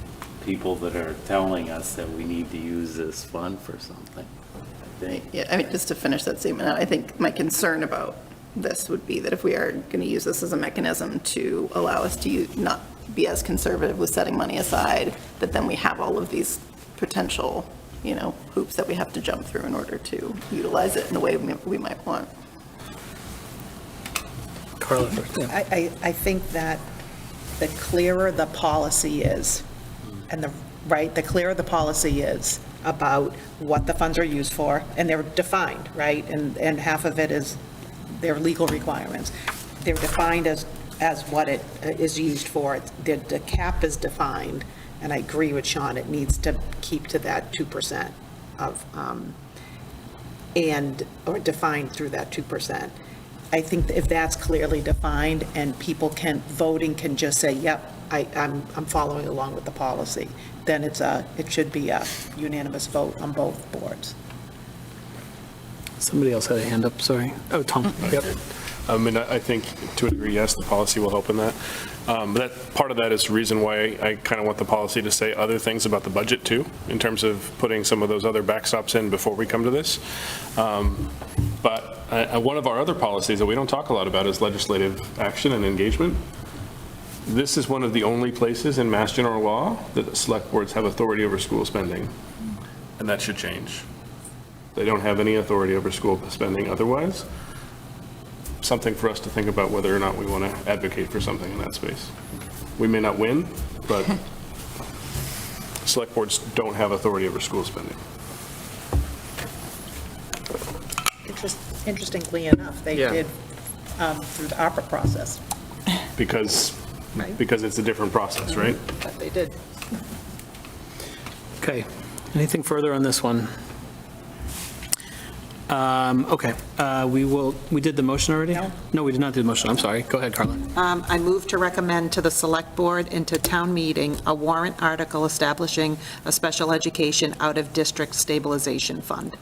S13: people that are telling us that we need to use this fund for something, I think.
S10: Yeah, I mean, just to finish that statement, I think my concern about this would be that if we are going to use this as a mechanism to allow us to not be as conservative with setting money aside, that then we have all of these potential, hoops that we have to jump through in order to utilize it in the way we might want.
S1: Carla first. Yeah.
S2: I think that the clearer the policy is, and the clearer the policy is about what the funds are used for, and they're defined, right? And half of it is their legal requirements. They're defined as what it is used for. The cap is defined, and I agree with Sean, it needs to keep to that 2% of, or defined through that 2%. I think if that's clearly defined and voting can just say, yep, I'm following along with the policy, then it should be a unanimous vote on both boards.
S1: Somebody else had a hand up, sorry. Oh, Tom. Yep.
S7: I mean, I think to a degree, yes, the policy will help in that. But part of that is the reason why I kind of want the policy to say other things about the budget too, in terms of putting some of those other backstops in before we come to this. But one of our other policies that we don't talk a lot about is legislative action and engagement. This is one of the only places in Mass General Law that select boards have authority over school spending, and that should change. They don't have any authority over school spending otherwise. Something for us to think about whether or not we want to advocate for something in that space. We may not win, but select boards don't have authority over school spending.
S2: Interestingly enough, they did through the ARPA process.
S7: Because it's a different process, right?
S2: But they did.
S1: Okay. Anything further on this one? Okay. We did the motion already? No, we did not do the motion. I'm sorry. Go ahead, Carla.
S2: I move to recommend to the Select Board and to town meeting a warrant article establishing a special education out-of-district stabilization fund.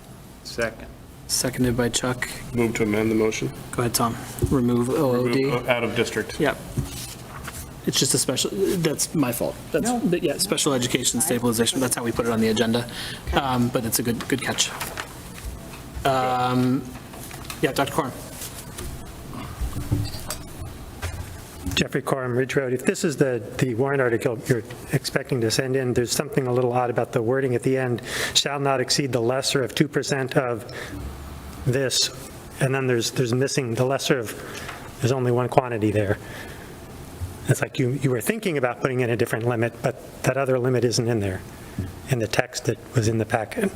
S13: Second.
S1: Seconded by Chuck.
S7: Move to amend the motion.
S1: Go ahead, Tom. Remove OOD.
S7: Out of district.
S1: Yep. It's just a special, that's my fault. But yeah, special education stabilization, that's how we put it on the agenda. But it's a good catch. Yeah, Dr. Corum.
S14: Jeffrey Corum, Ridge Road. If this is the warrant article you're expecting to send in, there's something a little odd about the wording at the end, shall not exceed the lesser of 2% of this, and then there's missing the lesser of, there's only one quantity there. It's like you were thinking about putting in a different limit, but that other limit isn't in there, in the text that was in the packet.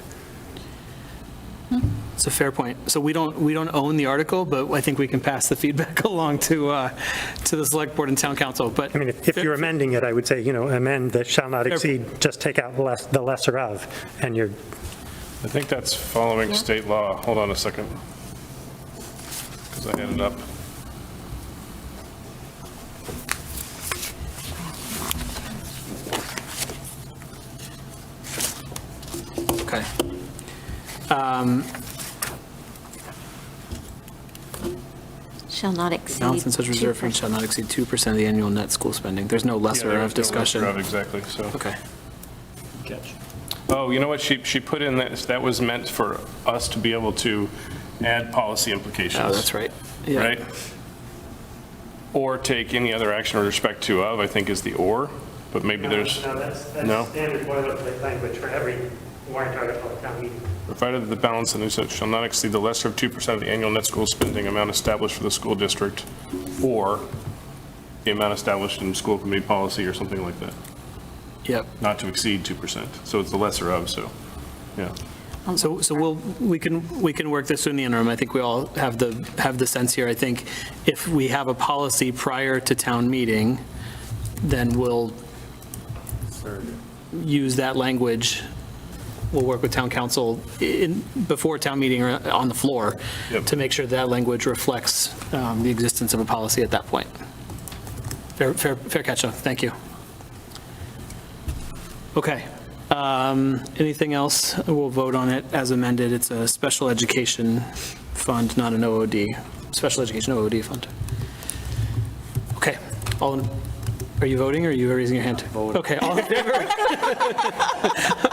S1: It's a fair point. So we don't own the article, but I think we can pass the feedback along to the select board and town council. But
S14: I mean, if you're amending it, I would say, amend the shall not exceed, just take out the lesser of, and you're.
S7: I think that's following state law. Hold on a second. Because I had it up.
S1: Okay.
S5: shall not exceed.
S1: Balance in such reserve fund shall not exceed 2% of the annual net school spending. There's no lesser of discussion.
S7: Exactly, so.
S1: Okay.
S3: Catch.
S7: Oh, you know what, she put in that was meant for us to be able to add policy implications.
S1: Oh, that's right. Yeah.
S7: Right? Or take any other action with respect to of, I think is the or, but maybe there's,
S14: No, that's
S7: no?
S14: standard boilerplate language for every warrant article at town meeting.
S7: Provided that the balance in such shall not exceed the lesser of 2% of the annual net school spending amount established for the school district, or the amount established in school committee policy or something like that.
S1: Yep.
S7: Not to exceed 2%. So it's the lesser of, so, yeah.
S1: So we can work this in the interim. I think we all have the sense here. I think if we have a policy prior to town meeting, then we'll use that language. We'll work with town council before town meeting or on the floor to make sure that language reflects the existence of a policy at that point. Fair catch up. Thank you. Okay. Anything else? We'll vote on it as amended. It's a special education fund, not an OOD. Special education OOD fund. Okay. Are you voting or are you raising your hand? Okay. All in favor?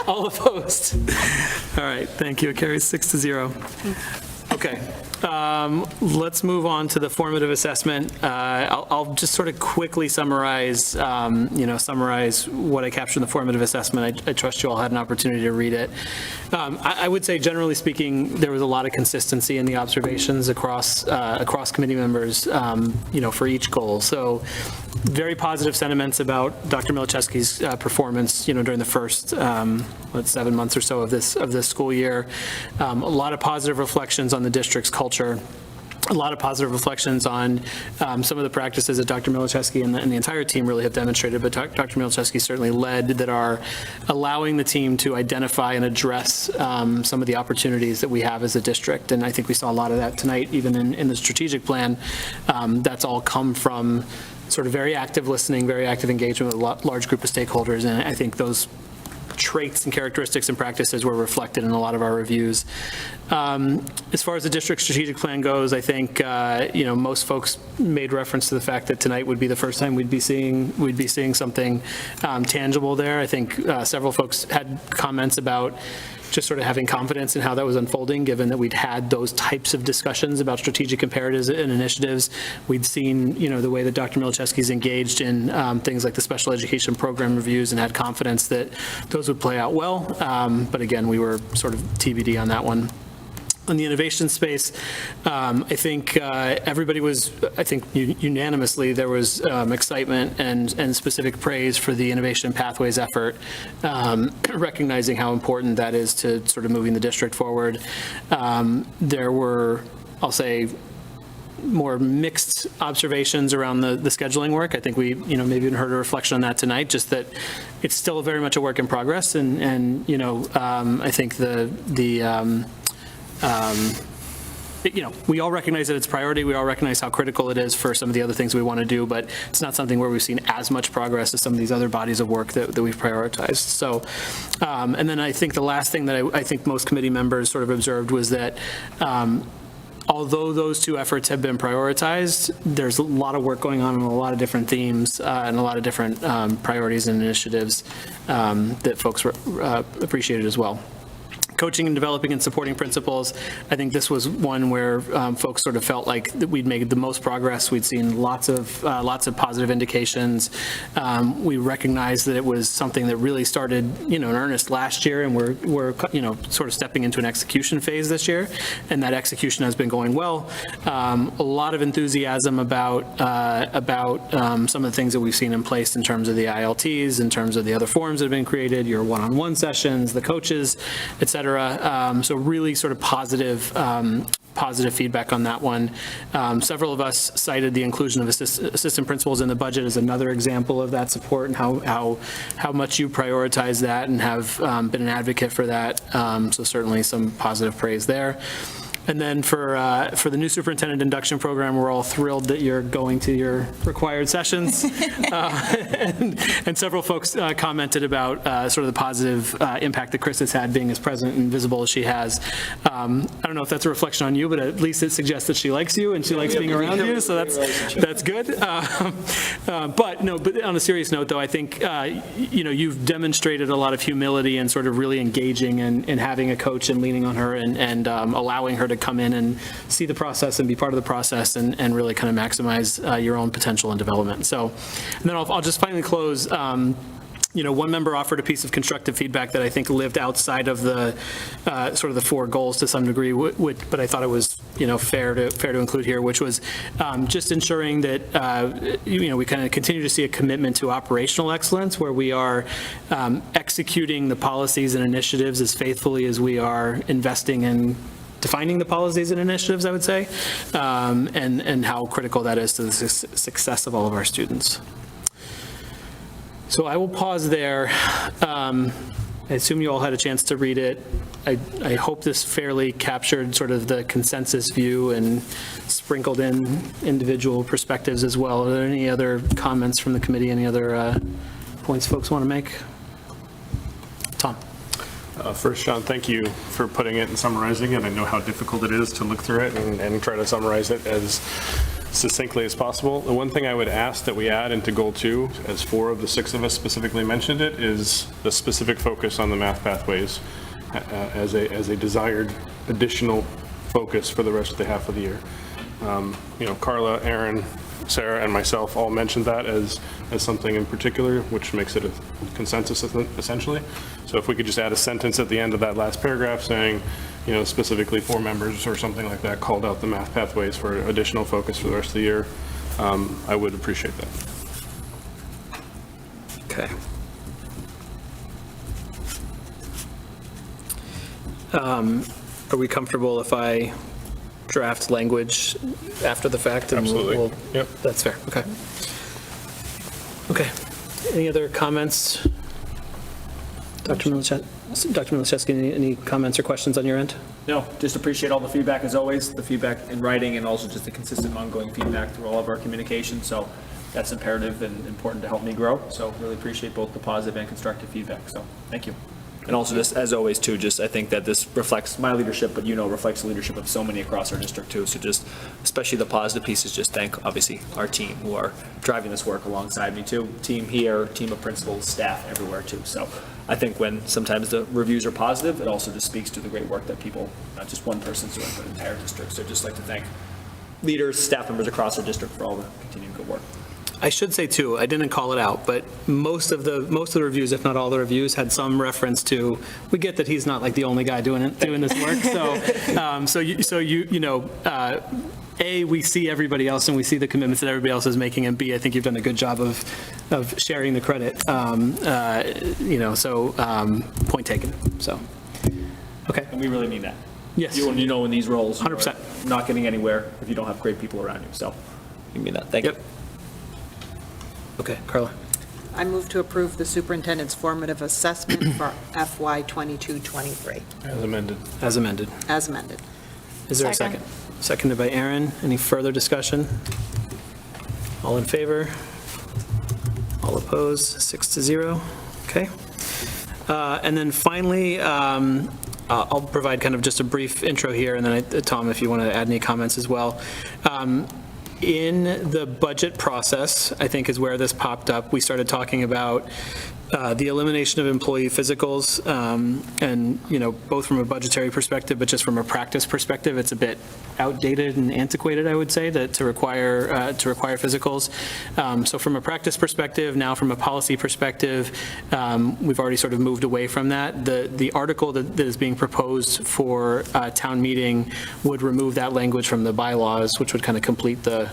S1: All opposed? All right. Thank you. It carries 6-0. Okay. Let's move on to the formative assessment. I'll just sort of quickly summarize, summarize what I captured in the formative assessment. I trust you all had an opportunity to read it. I would say, generally speaking, there was a lot of consistency in the observations across committee members, for each goal. So very positive sentiments about Dr. Milichewski's performance, during the first 7 months or so of this school year. A lot of positive reflections on the district's culture. A lot of positive reflections on some of the practices that Dr. Milichewski and the entire team really have demonstrated, but Dr. Milichewski certainly led, that are allowing the team to identify and address some of the opportunities that we have as a district. And I think we saw a lot of that tonight, even in the strategic plan. That's all come from sort of very active listening, very active engagement with a large group of stakeholders. And I think those traits and characteristics and practices were reflected in a lot of our reviews. As far as the district strategic plan goes, I think most folks made reference to the fact that tonight would be the first time we'd be seeing something tangible there. I think several folks had comments about just sort of having confidence in how that was unfolding, given that we'd had those types of discussions about strategic imperatives and initiatives. We'd seen, the way that Dr. Milichewski's engaged in things like the special education program reviews and had confidence that those would play out well. But again, we were sort of TBD on that one. In the innovation space, I think everybody was, unanimously, there was excitement and specific praise for the Innovation Pathways effort, recognizing how important that is to sort of moving the district forward. There were, I'll say, more mixed observations around the scheduling work. I think we, maybe even heard a reflection on that tonight, just that it's still very much a work in progress. And I think we all recognize that it's priority. We all recognize how critical it is for some of the other things we want to do, but it's not something where we've seen as much progress as some of these other bodies of work that we've prioritized. So, and then I think the last thing that I think most committee members sort of observed was that although those two efforts have been prioritized, there's a lot of work going on a lot of different themes and a lot of different priorities and initiatives that folks appreciated as well. Coaching and developing and supporting principals. I think this was one where folks sort of felt like that we'd made the most progress. We'd seen lots of positive indications. We recognized that it was something that really started, in earnest last year, and we're sort of stepping into an execution phase this year, and that execution has been going well. A lot of enthusiasm about some of the things that we've seen in place in terms of the ILTs, in terms of the other forums that have been created, your one-on-one sessions, the coaches, et cetera. So really sort of positive feedback on that one. Several of us cited the inclusion of assistant principals in the budget as another example of that support and how much you prioritize that and have been an advocate for that. So certainly some positive praise there. And then for the new superintendent induction program, we're all thrilled that you're going to your required sessions. And several folks commented about sort of the positive impact that Chris has had being as present and visible as she has. I don't know if that's a reflection on you, but at least it suggests that she likes you and she likes being around you, so that's good. But on a serious note, though, I think you've demonstrated a lot of humility and sort of really engaging and having a coach and leaning on her and allowing her to come in and see the process and be part of the process and really kind of maximize your own potential and development. So, and then I'll just finally close. One member offered a piece of constructive feedback that I think lived outside of the sort of the 4 goals to some degree, but I thought it was fair to include here, which was just ensuring that we kind of continue to see a commitment to operational excellence, where we are executing the policies and initiatives as faithfully as we are investing in defining the policies and initiatives, I would say, and how critical that is to the success of all of our students. So I will pause there. I assume you all had a chance to read it. I hope this fairly captured sort of the consensus view and sprinkled in individual perspectives as well. Are there any other comments from the committee? Any other points folks want to make? Tom.
S7: First, Sean, thank you for putting it and summarizing it. I know how difficult it is to look through it and try to summarize it as succinctly as possible. The one thing I would ask that we add into goal 2, as 4 of the 6 of us specifically mentioned it, is the specific focus on the math pathways as a desired additional focus for the rest of the half of the year. Carla, Aaron, Sarah, and myself all mentioned that as something in particular, which makes it a consensus essentially. So if we could just add a sentence at the end of that last paragraph saying, specifically 4 members or something like that called out the math pathways for additional focus for the rest of the year, I would appreciate that.
S1: Okay. Are we comfortable if I draft language after the fact? And
S7: Absolutely. Yep.
S1: That's fair. Okay. Okay. Any other comments? Dr. Milashevsky, any comments or questions on your end?
S3: No, just appreciate all the feedback as always, the feedback in writing and also just the consistent ongoing feedback through all of our communication. So that's imperative and important to help me grow. So really appreciate both the positive and constructive feedback. So thank you. And also just as always too, I think that this reflects my leadership, but reflects the leadership of so many across our district too. So just especially the positive pieces, just thank obviously our team who are driving this work alongside me too. Team here, team of principals, staff everywhere too. So I think when sometimes the reviews are positive, it also just speaks to the great work that people, not just one person's doing, but entire district. So just like to thank leaders, staff members across our district for all the continued good work.
S1: I should say too, I didn't call it out, but most of the reviews, if not all the reviews, had some reference to, we get that he's not like the only guy doing this work. So, A, we see everybody else and we see the commitments that everybody else is making, and B, I think you've done a good job of sharing the credit. Point taken. So, okay.
S3: And we really mean that.
S1: Yes.
S3: You in these roles,
S1: 100%.
S3: Not getting anywhere if you don't have great people around you. So we mean that. Thank you.
S1: Okay, Carla.
S2: I move to approve the superintendent's formative assessment for FY 22-23,
S7: As amended.
S1: As amended.
S2: as amended.
S1: Is there a second? Seconded by Aaron. Any further discussion? All in favor? All opposed? 6-0. Okay. And then finally, I'll provide kind of just a brief intro here, and then Tom, if you want to add any comments as well. In the budget process, I think is where this popped up. We started talking about the elimination of employee physicals, and both from a budgetary perspective, but just from a practice perspective, it's a bit outdated and antiquated, I would say, to require physicals. So from a practice perspective, now from a policy perspective, we've already sort of moved away from that. The article that is being proposed for town meeting would remove that language from the bylaws, which would kind of complete the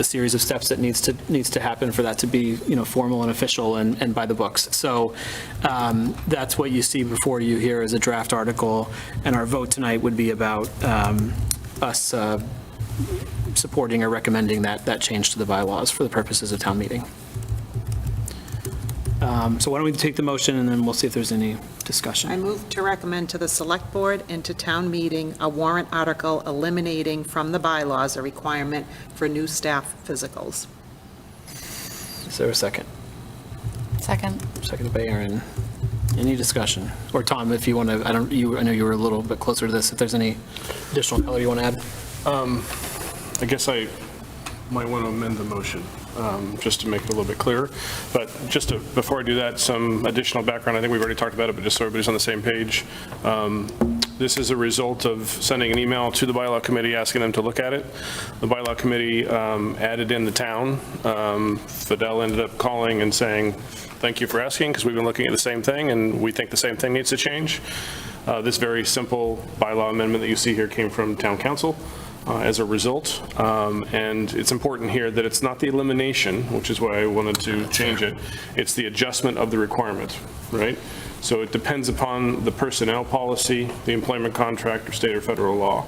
S1: series of steps that needs to happen for that to be, formal and official and by the books. So that's what you see before you here as a draft article, and our vote tonight would be about us supporting or recommending that change to the bylaws for the purposes of town meeting. So why don't we take the motion, and then we'll see if there's any
S2: I
S1: discussion.
S2: move to recommend to the Select Board and to town meeting a warrant article eliminating from the bylaws a requirement for new staff physicals.
S1: Is there a second?
S6: Second.
S1: Seconded by Aaron. Any discussion? Or Tom, if you want to, I know you were a little bit closer to this, if there's any additional color you want to add?
S7: I guess I might want to amend the motion, just to make it a little bit clearer. But just before I do that, some additional background. I think we've already talked about it, but just so everybody's on the same page. This is a result of sending an email to the bylaw committee asking them to look at it. The bylaw committee added in the town. Fidel ended up calling and saying, thank you for asking, because we've been looking at the same thing, and we think the same thing needs to change. This very simple bylaw amendment that you see here came from town council as a result. And it's important here that it's not the elimination, which is why I wanted to change it. It's the adjustment of the requirement, right? So it depends upon the personnel policy, the employment contract, or state or federal law,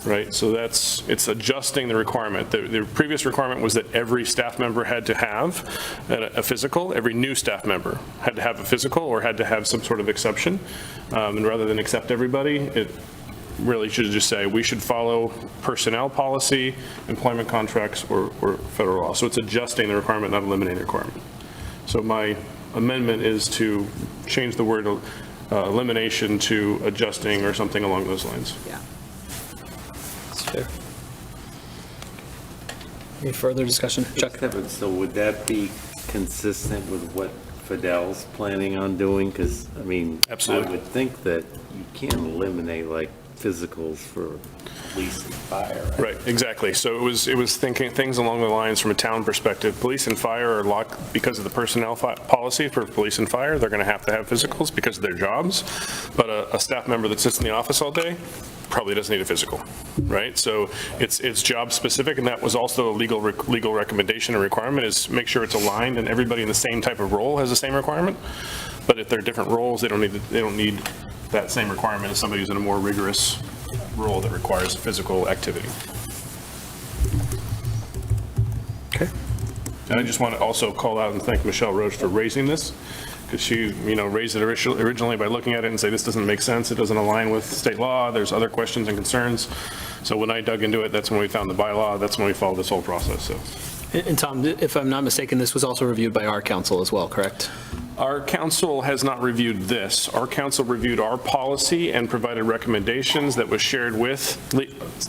S7: right? So it's adjusting the requirement. The previous requirement was that every staff member had to have a physical. Every new staff member had to have a physical or had to have some sort of exception. And rather than accept everybody, it really should just say we should follow personnel policy, employment contracts, or federal law. So it's adjusting the requirement, not eliminating the requirement. So my amendment is to change the word elimination to adjusting or something along those lines.
S2: Yeah.
S1: Fair. Any further discussion? Chuck?
S13: So would that be consistent with what Fidel's planning on doing? Because, I mean,
S7: Absolutely.
S13: I would think that you can't eliminate like physicals for police and fire.
S7: Right, exactly. So it was thinking things along the lines from a town perspective. Police and fire are locked because of the personnel policy for police and fire. They're going to have physicals because of their jobs. But a staff member that sits in the office all day probably doesn't need a physical, right? So it's job specific, and that was also a legal recommendation and requirement, is make sure it's aligned and everybody in the same type of role has the same requirement. But if they're different roles, they don't need that same requirement as somebody who's in a more rigorous role that requires physical activity.
S1: Okay.
S7: And I just want to also call out and thank Michelle Roach for raising this, because she, raised it originally by looking at it and say, this doesn't make sense, it doesn't align with state law, there's other questions and concerns. So when I dug into it, that's when we found the bylaw, that's when we followed this whole process, so.
S1: And Tom, if I'm not mistaken, this was also reviewed by our council as well, correct?
S7: Our council has not reviewed this. Our council reviewed our policy and provided recommendations that was shared with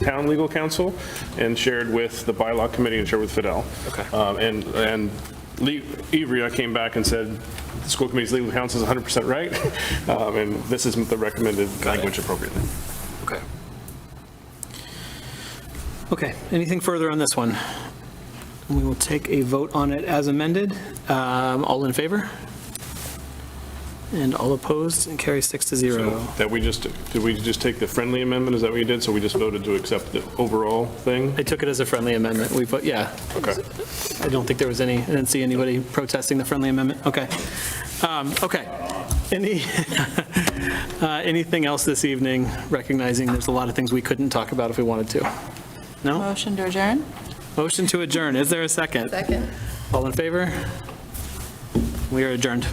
S7: town legal counsel and shared with the bylaw committee and shared with Fidel.
S1: Okay.
S7: And Ivrea came back and said, the school committee's legal counsel is 100% right, and this is the recommended language appropriately.
S1: Okay. Okay, anything further on this one? We will take a vote on it as amended. All in favor? And all opposed, and carry 6-0.
S7: So did we just take the friendly amendment? Is that what you did? So we just voted to accept the overall thing?
S1: I took it as a friendly amendment. Yeah.
S7: Okay.
S1: I don't think there was I didn't see anybody protesting the friendly amendment. Okay. Okay. Anything else this evening, recognizing there's a lot of things we couldn't talk about if we wanted to? No?
S6: Motion to adjourn?
S1: Motion to adjourn. Is there a second?
S10: Second.
S1: All in favor? We are adjourned.